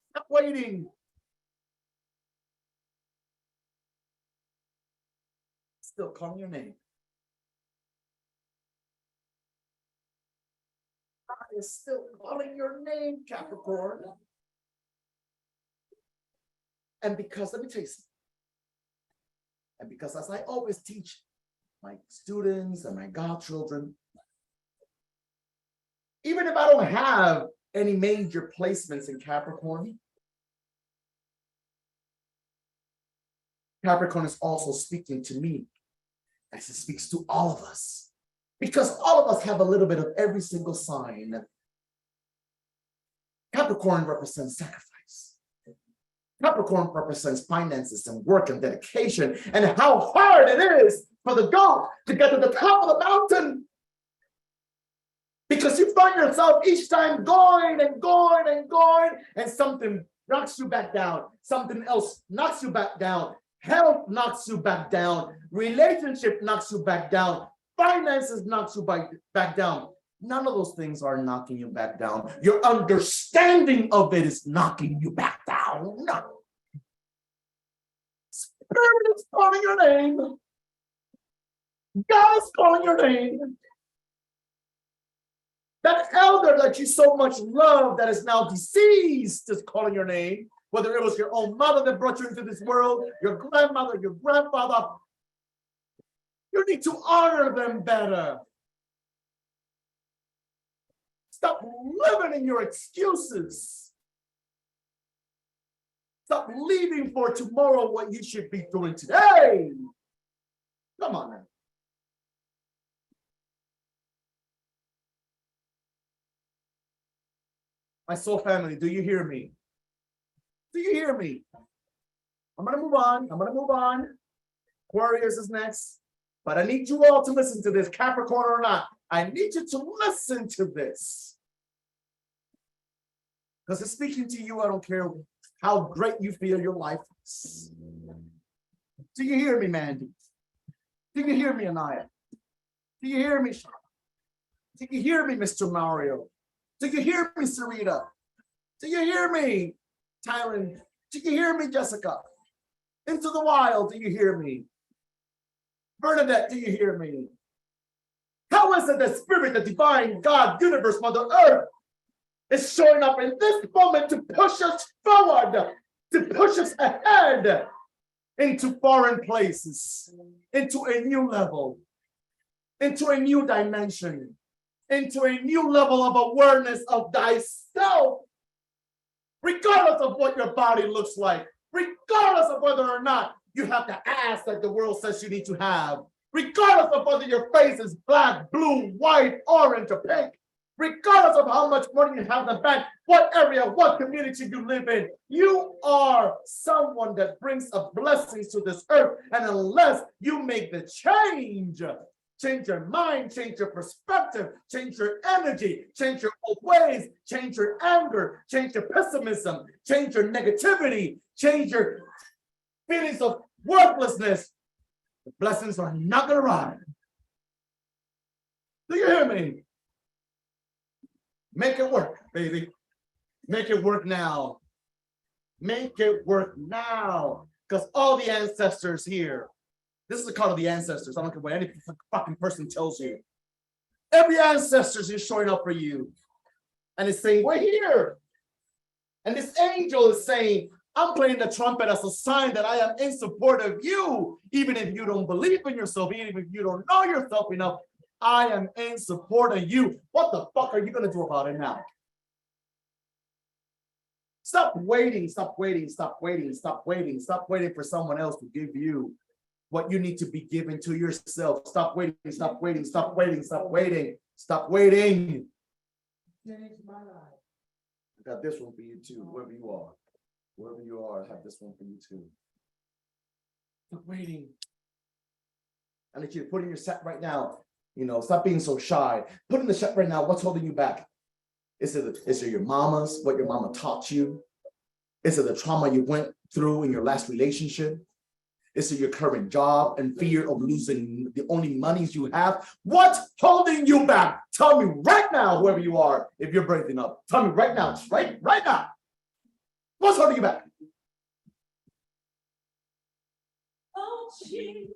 Stop waiting. Still calling your name. God is still calling your name, Capricorn. And because, let me tell you something. And because as I always teach my students and my godchildren, even if I don't have any major placements in Capricorn, Capricorn is also speaking to me as it speaks to all of us. Because all of us have a little bit of every single sign. Capricorn represents sacrifice. Capricorn represents finances and work and dedication and how hard it is for the goat to get to the top of the mountain. Because you find yourself each time going and going and going, and something knocks you back down. Something else knocks you back down. Health knocks you back down. Relationship knocks you back down. Finances knocks you back down. None of those things are knocking you back down. Your understanding of it is knocking you back down. No. Spirit is calling your name. God is calling your name. That elder that you so much love that is now deceased is calling your name. Whether it was your own mother that brought you into this world, your grandmother, your grandfather, you need to honor them better. Stop living in your excuses. Stop leaving for tomorrow what you should be doing today. Come on now. My soul family, do you hear me? Do you hear me? I'm going to move on. I'm going to move on. Aquarius is next. But I need you all to listen to this, Capricorn or not. I need you to listen to this. Because it's speaking to you. I don't care how great you feel your life is. Do you hear me, Mandy? Do you hear me, Anaya? Do you hear me, Sean? Do you hear me, Mr. Mario? Do you hear me, Sarita? Do you hear me, Tyron? Do you hear me, Jessica? Into the Wild, do you hear me? Bernadette, do you hear me? How is it that Spirit, the divine God, universe, Mother Earth, is showing up in this moment to push us forward, to push us ahead into foreign places, into a new level, into a new dimension, into a new level of awareness of thyself, regardless of what your body looks like, regardless of whether or not You have the ass that the world says you need to have, regardless of whether your face is black, blue, white, orange, or pink. Regardless of how much money you have in the bank, what area, what community you live in, you are someone that brings a blessing to this earth. And unless you make the change your mind, change your perspective, change your energy, change your old ways, change your anger, change your pessimism, change your negativity, change your feelings of worthlessness, the blessings are not going to arrive. Do you hear me? Make it work, baby. Make it work now. Make it work now. Because all the ancestors here, this is a call of the ancestors. I don't care what any fucking person tells you. Every ancestor is showing up for you. And it's saying, we're here. And this angel is saying, I'm playing the trumpet as a sign that I am in support of you. Even if you don't believe in yourself, even if you don't know yourself enough, I am in support of you. What the fuck are you going to do about it now? Stop waiting, stop waiting, stop waiting, stop waiting, stop waiting for someone else to give you what you need to be given to yourself. Stop waiting, stop waiting, stop waiting, stop waiting, stop waiting. I got this one for you too, wherever you are. Wherever you are, I have this one for you too. Stop waiting. I need you to put in your set right now. Stop being so shy. Put in the chat right now. What's holding you back? Is it your mama's, what your mama taught you? Is it the trauma you went through in your last relationship? Is it your current job and fear of losing the only monies you have? What's holding you back? Tell me right now, whoever you are, if you're breaking up. Tell me right now, right now. What's holding you back? Oh, geez.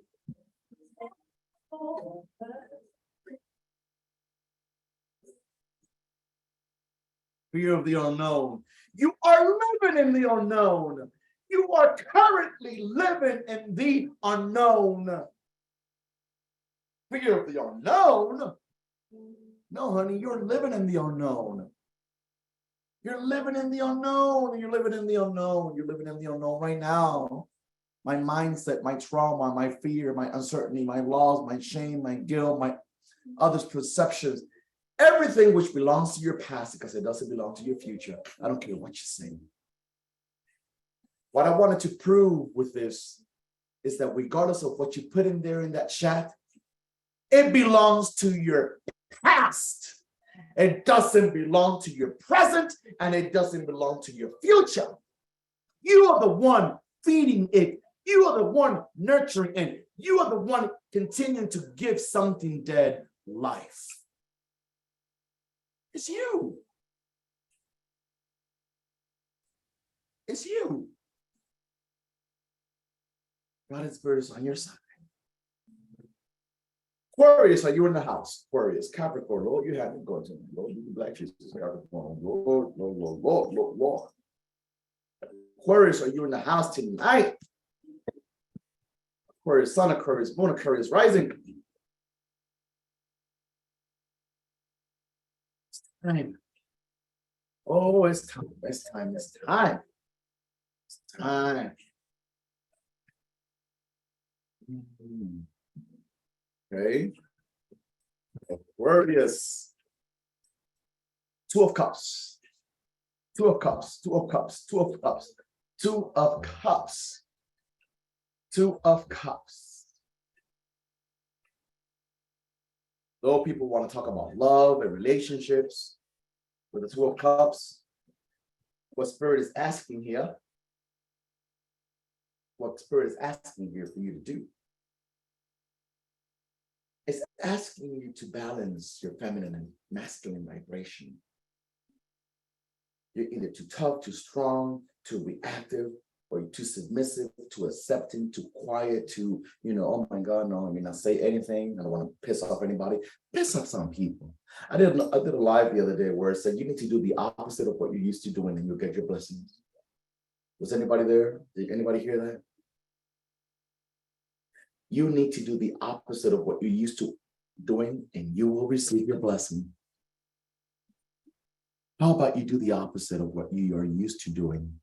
Fear of the unknown. You are living in the unknown. You are currently living in the unknown. Fear of the unknown? No, honey, you're living in the unknown. You're living in the unknown. You're living in the unknown. You're living in the unknown right now. My mindset, my trauma, my fear, my uncertainty, my loss, my shame, my guilt, my others' perceptions. Everything which belongs to your past because it doesn't belong to your future. I don't care what you say. What I wanted to prove with this is that regardless of what you put in there in that chat, it belongs to your past. It doesn't belong to your present, and it doesn't belong to your future. You are the one feeding it. You are the one nurturing it. You are the one continuing to give something dead life. It's you. It's you. God and Spirit is on your side. Aquarius, are you in the house? Aquarius, Capricorn, Lord, you haven't gone to me. Lord, you black Jesus, Capricorn, Lord. Aquarius, are you in the house tonight? Aquarius, Sun, Aquarius, Moon, Aquarius, rising. It's time. Oh, it's time. It's time. It's time. It's time. Okay. Aquarius. Two of Cups. Two of Cups. Two of Cups. Two of Cups. Two of Cups. Two of Cups. Though people want to talk about love and relationships with the Two of Cups, what Spirit is asking here, what Spirit is asking here for you to do, is asking you to balance your feminine and masculine vibration. You're either too tough, too strong, too reactive, or you're too submissive, too accepting, too quiet, too, oh my God, no, I mean, not say anything. I don't want to piss off anybody. Piss off some people. I did a live the other day where it said you need to do the opposite of what you're used to doing and you'll get your blessings. Was anybody there? Did anybody hear that? You need to do the opposite of what you're used to doing and you will receive your blessing. How about you do the opposite of what you are used to doing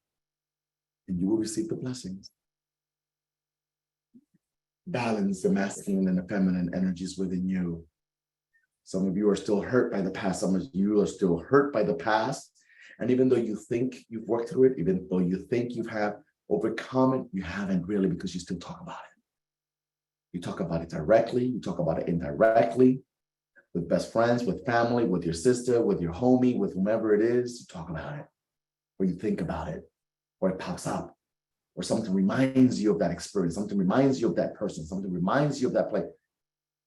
and you will receive the blessings? balance the masculine and the feminine energies within you. Some of you are still hurt by the past. Some of you are still hurt by the past. And even though you think you've worked through it, even though you think you have overcome it, you haven't really, because you still talk about it. You talk about it directly, you talk about it indirectly, with best friends, with family, with your sister, with your homie, with whomever it is. You talk about it, or you think about it, or it pops up, or something reminds you of that experience, something reminds you of that person, something reminds you of that place.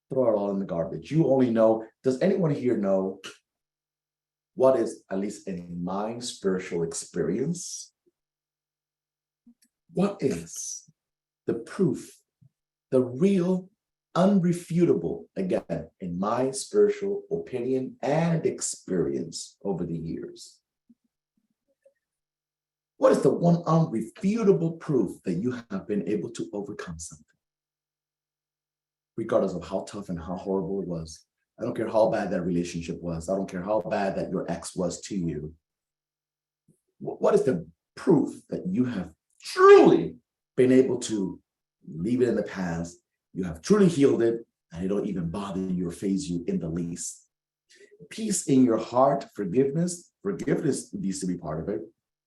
Throw it all in the garbage. You only know, does anyone here know what is, at least in my spiritual experience, what is the proof, the real, unrefutable, again, in my spiritual opinion and experience over the years? What is the one unrefutable proof that you have been able to overcome something? Regardless of how tough and how horrible it was. I don't care how bad that relationship was. I don't care how bad that your ex was to you. What is the proof that you have truly been able to leave it in the past? You have truly healed it, and it don't even bother you or faze you in the least. Peace in your heart, forgiveness needs to be part of it,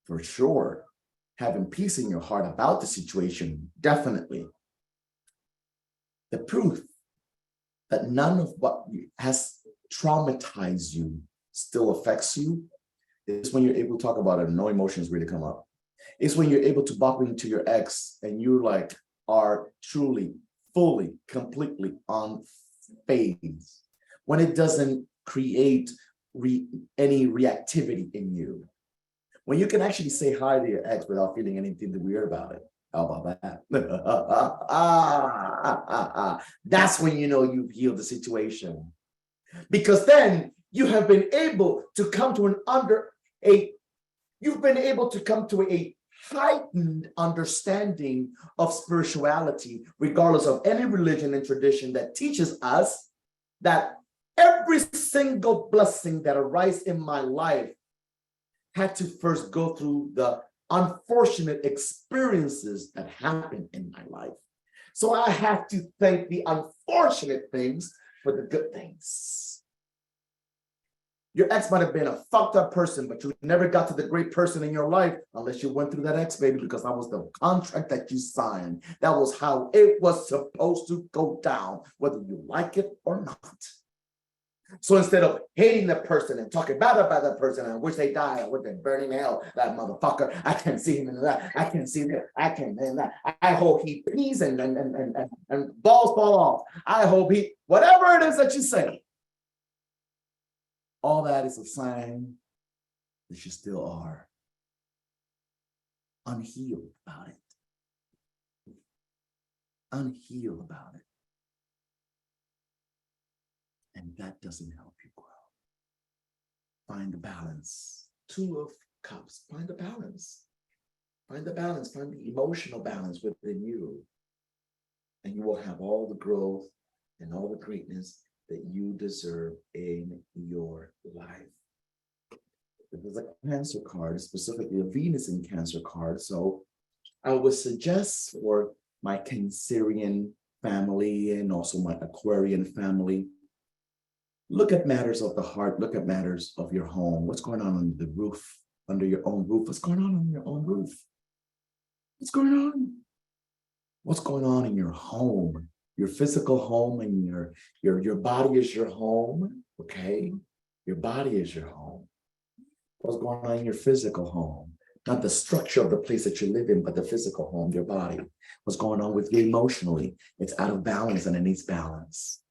for sure. Having peace in your heart about the situation, definitely. The proof that none of what has traumatized you still affects you is when you're able to talk about it and no emotions really come up. It's when you're able to bump into your ex and you like are truly, fully, completely unfazed. When it doesn't create any reactivity in you. When you can actually say hi to your ex without feeling anything weird about it. How about that? That's when you know you've healed the situation. Because then you have been able to come to a heightened understanding of spirituality, regardless of any religion and tradition that teaches us that every single blessing that arises in my life had to first go through the unfortunate experiences that happen in my life. So I have to thank the unfortunate things for the good things. Your ex might have been a fucked up person, but you never got to the great person in your life unless you went through that ex, baby, because that was the contract that you signed. That was how it was supposed to go down, whether you like it or not. So instead of hating the person and talking bad about that person and wish they die or wish they burn in hell, that motherfucker, I can see him in that, I can see that, I can in that. I hope he pees and balls fall off. I hope he, whatever it is that you say, all that is a sign that you still are unhealed about it. Unhealed about it. And that doesn't help you grow. Find the balance. 2 of Cups. Find the balance. Find the balance. Find the emotional balance within you. And you will have all the growth and all the greatness that you deserve in your life. This is a Cancer card, specifically a Venus in Cancer card. So I would suggest for my Cancerian family and also my Aquarian family, look at matters of the heart, look at matters of your home. What's going on under the roof, under your own roof? What's going on your own roof? What's going on? What's going on in your home? Your physical home, and your body is your home, okay? Your body is your home. What's going on in your physical home? Not the structure of the place that you live in, but the physical home, your body. What's going on with you emotionally? It's out of balance and it needs balance.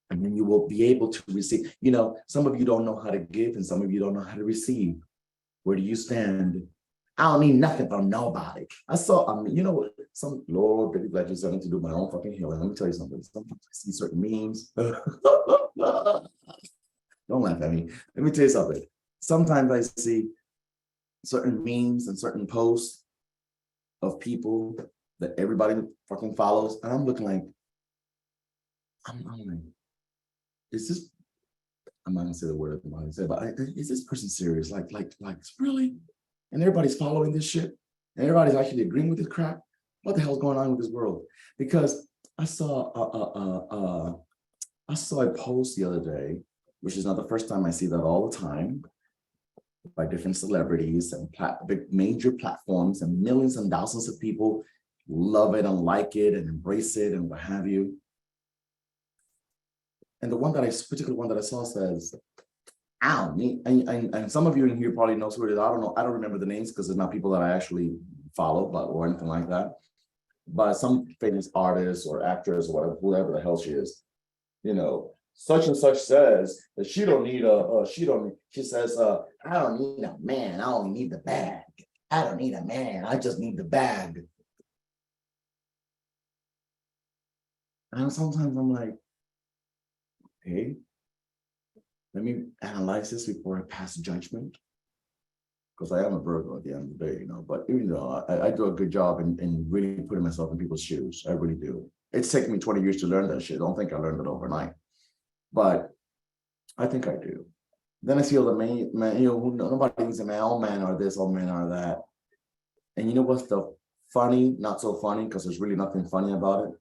And then you will be able to receive. You know, some of you don't know how to give and some of you don't know how to receive. Where do you stand? I don't need nothing from nobody. You know what? Some Lord, baby, glad you're to do my own fucking healing. Let me tell you something. Sometimes I see certain memes. Don't laugh at me. Let me tell you something. Sometimes I see certain memes and certain posts of people that everybody fucking follows. And I'm looking like, I'm like, is this, I'm not gonna say the word I'm gonna say, but is this person serious? Like, really? And everybody's following this shit? And everybody's actually agreeing with this crap? What the hell's going on with this world? Because I saw I saw a post the other day, which is not the first time I see that all the time, by different celebrities and big major platforms, and millions and thousands of people love it and like it and embrace it and what have you. And the one that particular one that I saw says, I don't need, and some of you in here probably knows who it is. I don't know. I don't remember the names because it's not people that I actually follow, but or anything like that. But some famous artist or actress or whatever, whoever the hell she is, such and such says that she don't need she says, I don't need a man, I only need the bag. I don't need a man, I just need the bag. And sometimes I'm like, hey, let me analyze this before I pass judgment. Because I am a Virgo at the end of the day, but even though I do a good job in really putting myself in people's shoes, I really do. It's taken me 20 years to learn that shit. I don't think I learned it overnight, but I think I do. Then I see all the man, nobody needs a man, all men are this, all men are that. And you know what's the funny, not so funny, because there's really nothing funny about it.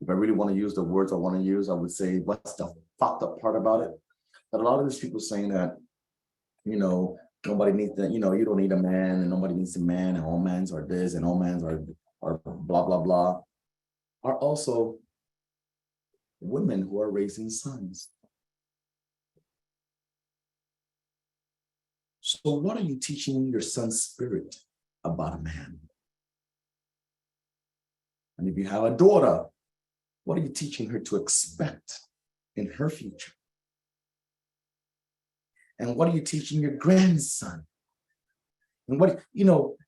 If I really want to use the words I want to use, I would say, what's the fucked up part about it? But a lot of these people saying that, nobody needs that, you don't need a man and nobody needs a man and all men are this and all men are blah, blah, blah, are also women who are raising sons. So what are you teaching your son's spirit about a man? And if you have a daughter, what are you teaching her to expect in her future? And what are you teaching your grandson? And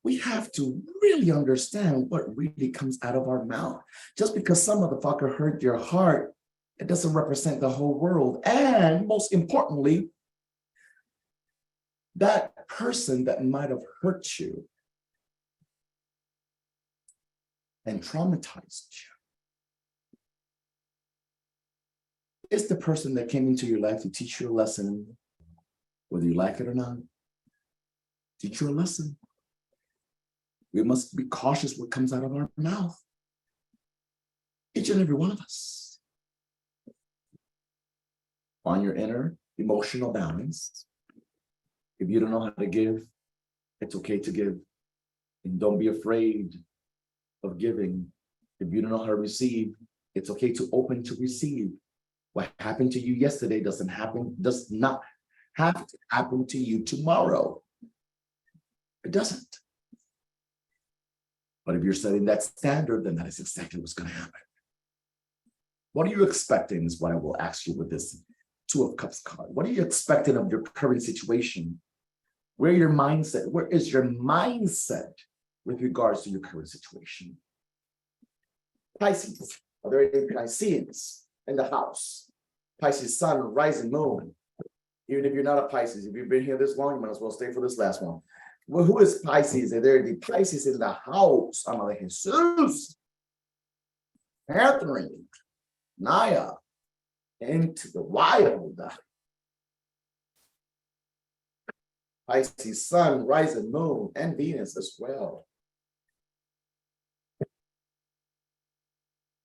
we have to really understand what really comes out of our mouth. Just because some motherfucker hurt your heart, it doesn't represent the whole world. And most importantly, that person that might have hurt you and traumatized you is the person that came into your life to teach you a lesson, whether you like it or not. Teach you a lesson. We must be cautious what comes out of our mouth. Each and every one of us. Find your inner emotional balance. If you don't know how to give, it's okay to give. And don't be afraid of giving. If you don't know how to receive, it's okay to open to receive. What happened to you yesterday does not have to happen to you tomorrow. It doesn't. But if you're setting that standard, then that is exactly what's going to happen. What are you expecting is what I will ask you with this Two of Cups card. What are you expecting of your current situation? Where is your mindset with regards to your current situation? Pisces, are there any Pisceans in the house? Pisces sun, rising moon. Even if you're not a Pisces, if you've been here this long, you might as well stay for this last one. Well, who is Pisces? Are there any Pisces in the house? Amada Jesus, Catherine, Naya, into the wild. Pisces sun, rising moon, and Venus as well.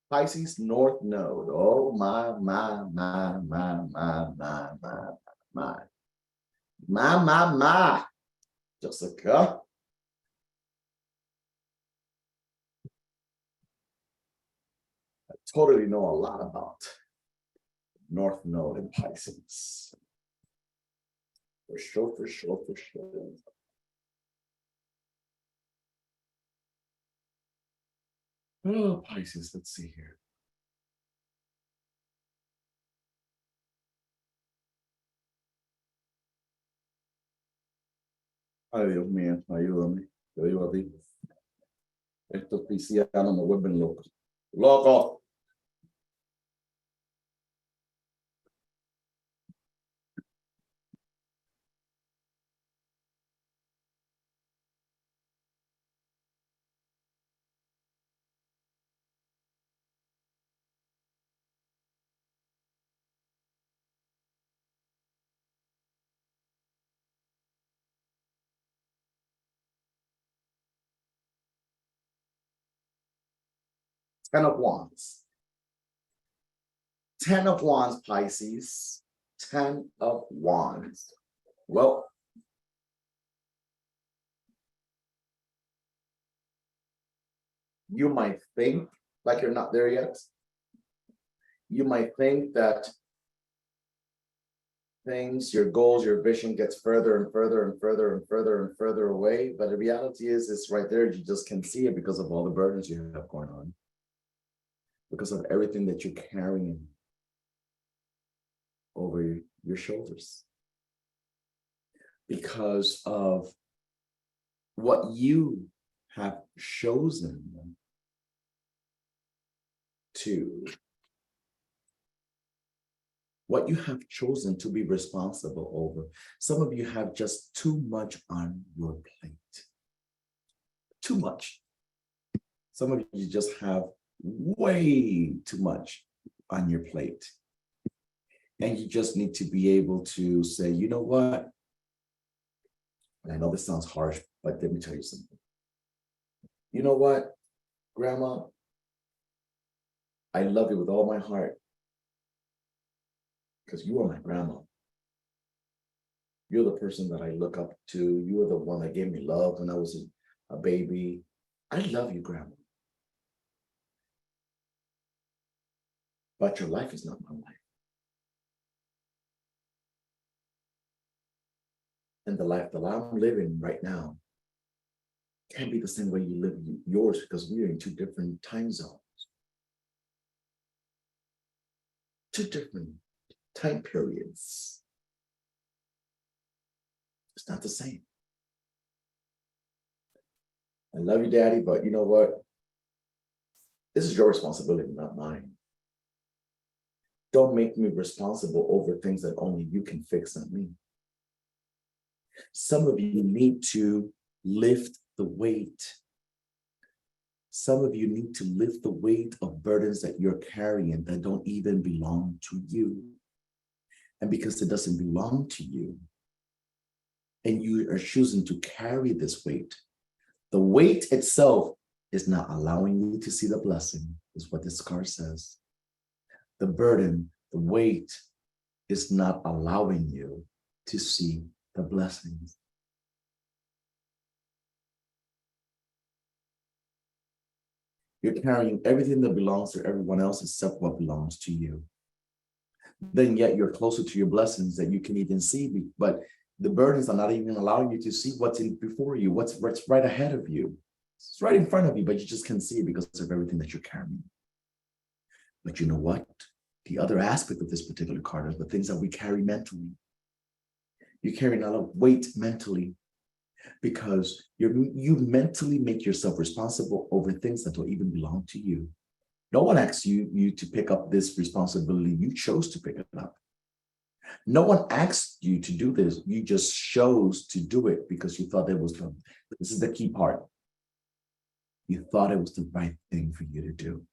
Pisces North Node. Oh my. Jessica. I totally know a lot about North Node and Pisces. For sure. Oh, Pisces, let's see here. Ay, Dios mío, ayúdame. Te digo a ti. Estos piscianos me vuelven locos. ¡Loco! Ten of Wands. 10 of Wands, Pisces. 10 of Wands. Well, you might think like you're not there yet. You might think that things, your goals, your vision gets further and further and further and further and further away. But the reality is, it's right there. You just can't see it because of all the burdens you have going on, because of everything that you're carrying over your shoulders, because of what you have chosen to, what you have chosen to be responsible over. Some of you have just too much on your plate. Too much. Some of you just have way too much on your plate. And you just need to be able to say, you know what? And I know this sounds harsh, but let me tell you something. You know what, Grandma? I love you with all my heart, because you are my grandma. You're the person that I look up to. You are the one that gave me love when I was a baby. I love you, Grandma. But your life is not my life. And the life that I'm living right now can't be the same way you live yours, because we're in two different time zones. Two different time periods. It's not the same. I love you, Daddy, but you know what? This is your responsibility, not mine. Don't make me responsible over things that only you can fix, not me. Some of you need to lift the weight. Some of you need to lift the weight of burdens that you're carrying that don't even belong to you. And because it doesn't belong to you, and you are choosing to carry this weight, the weight itself is not allowing you to see the blessing, is what this card says. The burden, the weight is not allowing you to see the blessings. You're carrying everything that belongs to everyone else except what belongs to you. Then yet you're closer to your blessings that you can even see, but the burdens are not even allowing you to see what's in before you, what's right ahead of you. It's right in front of you, but you just can't see it because of everything that you're carrying. But you know what? The other aspect of this particular card is the things that we carry mentally. You're carrying a lot of weight mentally because you mentally make yourself responsible over things that don't even belong to you. No one asked you to pick up this responsibility. You chose to pick it up. No one asked you to do this. You just chose to do it because you thought it was this is the key part. You thought it was the right thing for you to do.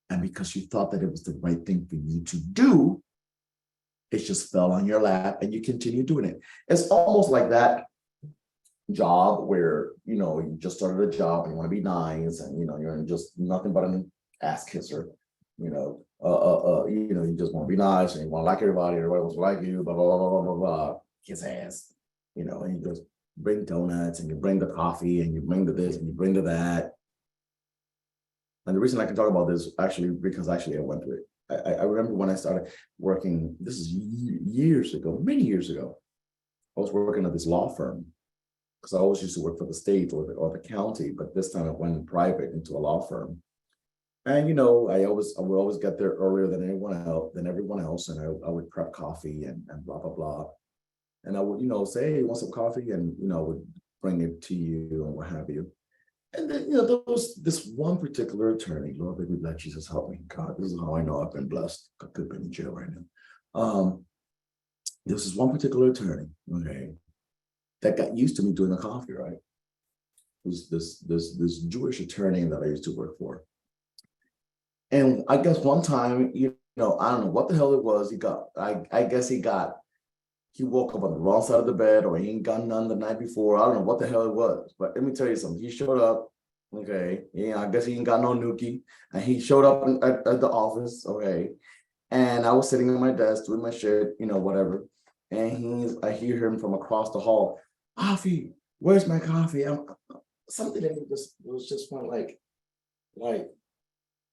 And because you thought that it was the right thing for you to do, it just fell on your lap and you continue doing it. It's almost like that job where, you just started a job and you want to be nice and, you're just nothing but an ass kisser, you just want to be nice and you want to like everybody wants to like you, blah, blah, blah, blah, blah, blah, kiss ass, and you just bring donuts and you bring the coffee and you bring the this and you bring the that. And the reason I can talk about this because I went through it. I remember when I started working, this is years ago, many years ago, I was working at this law firm because I always used to work for the state or the county, but this time I went private into a law firm. And, I would always get there earlier than everyone else. And I would prep coffee and blah, blah, blah. And I would, say, hey, you want some coffee? And, I would bring it to you and what have you. And then, there was this one particular attorney, Lord, baby, let Jesus help me. God, this is how I know I've been blessed. I could be in jail right now. There was this one particular attorney, okay, that got used to me doing the coffee, right? It was this Jewish attorney that I used to work for. And I guess one time, I don't know what the hell it was. He woke up on the wrong side of the bed or he ain't gotten none the night before. I don't know what the hell it was. But let me tell you something. He showed up Okay, yeah, I guess he ain't got no nookie. And he showed up at the office, okay. And I was sitting at my desk doing my shit, whatever. And I hear him from across the hall, coffee, where's my coffee? Something that was just fun, like,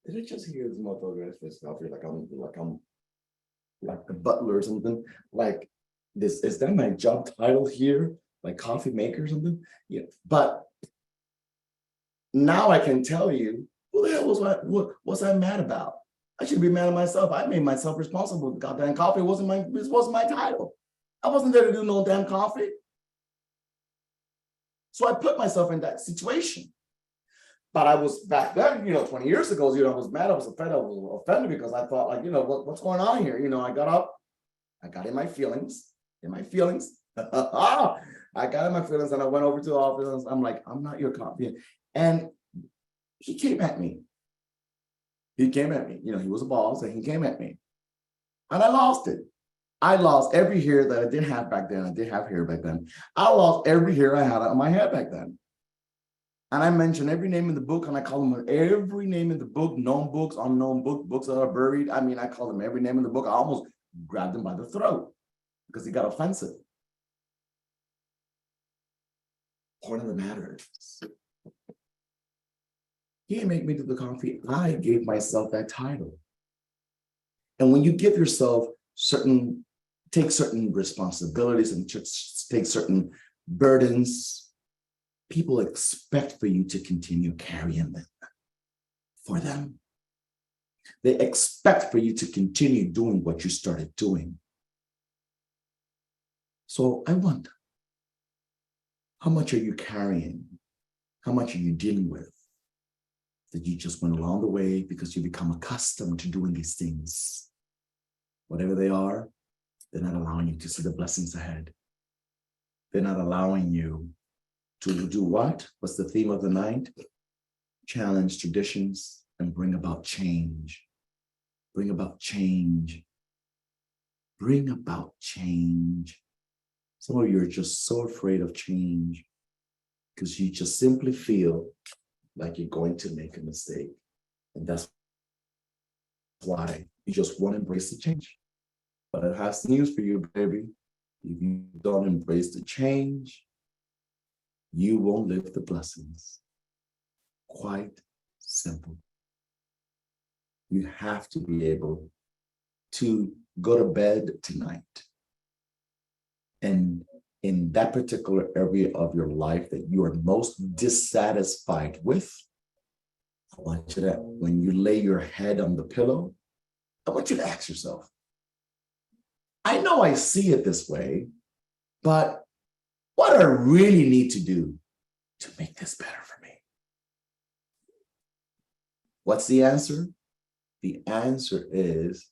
did I just hear this motherfucker this coffee? Like I'm like the butler or something. Like this, is that my job title here? Like coffee maker or something? Yeah. But now I can tell you, who the hell what was I mad about? I should be mad at myself. I made myself responsible. Goddamn coffee this wasn't my title. I wasn't there to do no damn coffee. So I put myself in that situation. But I was back then, 20 years ago, I was mad, I was offended because I thought, like, what's going on here? I got up, I got in my feelings. I got in my feelings and I went over to the office and I'm like, I'm not your coffee. And he came at me. He was a boss and he came at me. And I lost it. I lost every hair that I didn't have back then. I did have hair back then. I lost every hair I had on my head back then. And I mentioned every name in the book, and I call them every name in the book, known books, unknown books that are buried. I mean, I call them every name in the book. I almost grabbed him by the throat because he got offensive. Point of the matter is, he didn't make me do the coffee. I gave myself that title. And when you give yourself take certain responsibilities and take certain burdens, people expect for you to continue carrying them for them. They expect for you to continue doing what you started doing. So I wonder, how much are you carrying? How much are you dealing with that you just went along the way because you become accustomed to doing these things? Whatever they are, they're not allowing you to see the blessings ahead. They're not allowing you to do what? What's the theme of the night? Challenge traditions and bring about change. Bring about change. Bring about change. Some of you are just so afraid of change because you just simply feel like you're going to make a mistake. And that's why you just won't embrace the change. But it has news for you, baby. If you don't embrace the change, you won't live the blessings. Quite simple. You have to be able to go to bed tonight. And in that particular area of your life that you are most dissatisfied with, I want you to, when you lay your head on the pillow, I want you to ask yourself, I know I see it this way, but what do I really need to do to make this better for me? What's the answer? The answer is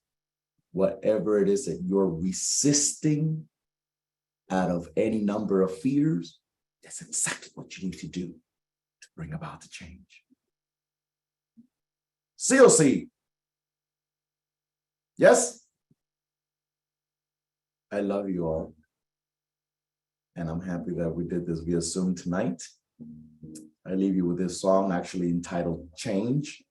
whatever it is that you're resisting out of any number of fears, that's exactly what you need to do to bring about the change. COC. Yes? I love you all. And I'm happy that we did this via Zoom tonight. I leave you with this song actually entitled Change.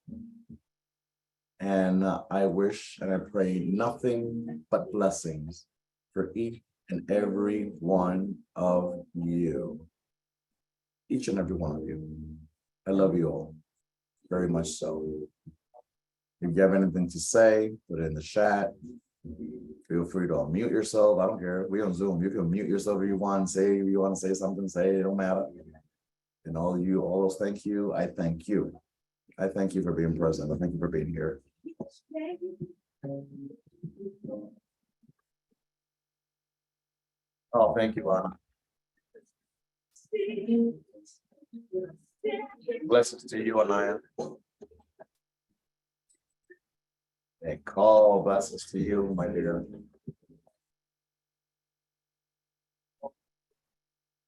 And I wish and I pray nothing but blessings for each and every one of you. Each and every one of you. I love you all very much so. If you have anything to say, put it in the chat. Feel free to unmute yourself. I don't care. We on Zoom. You can mute yourself if you want. Say if you want to say something, say it. It don't matter. And all those thank you. I thank you. I thank you for being present. I thank you for being here. Oh, thank you, Anna. Blessings to you, Anaya. And call blessings to you, my dear.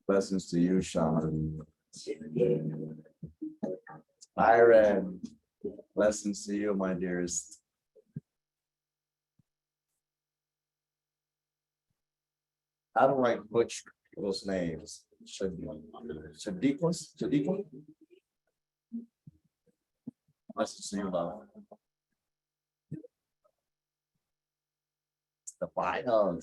Blessings to you, Sean. Byron. Blessings to you, my dearest. I don't like butch people's names. Shadiqua? Message to you, love. The final.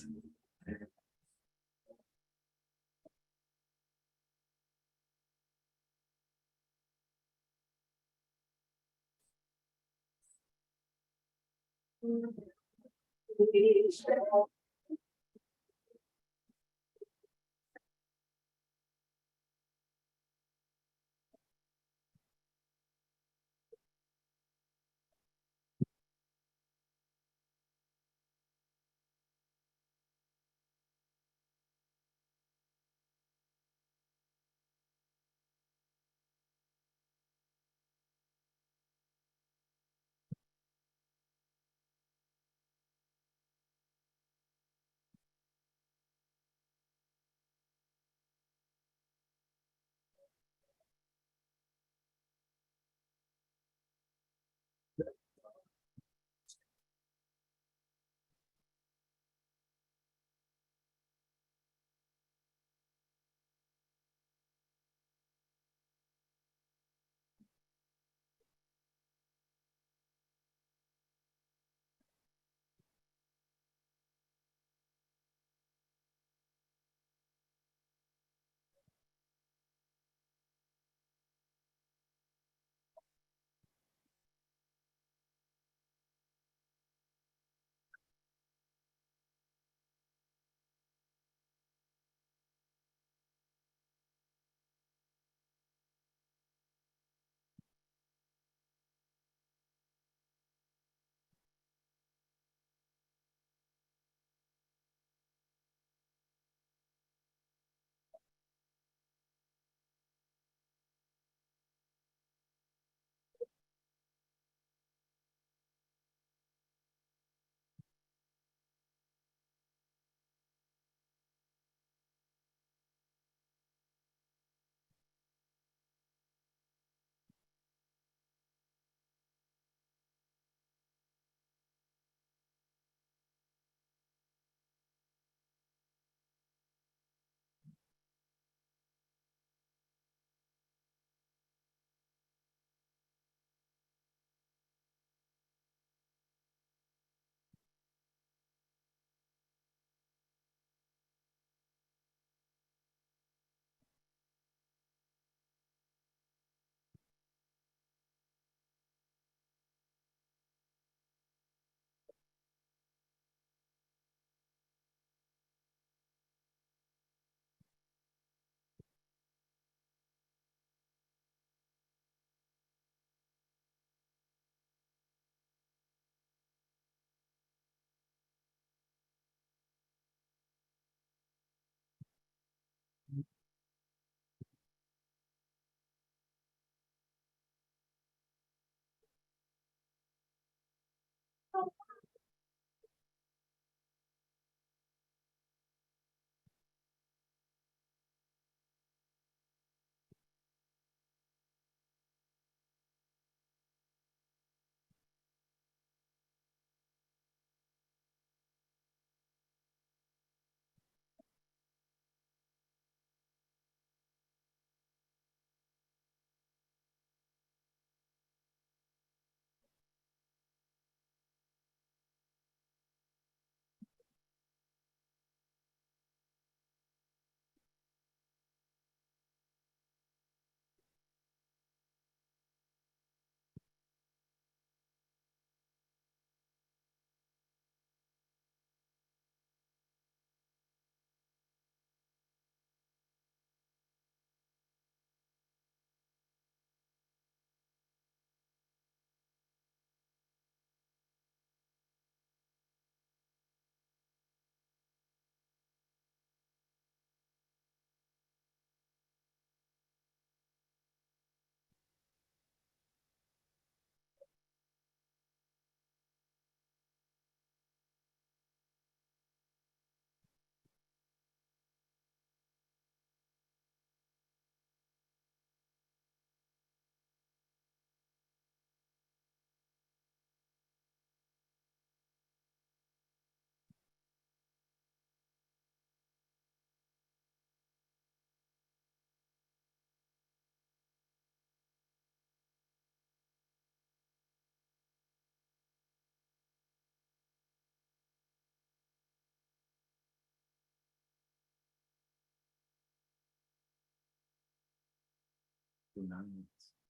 nice.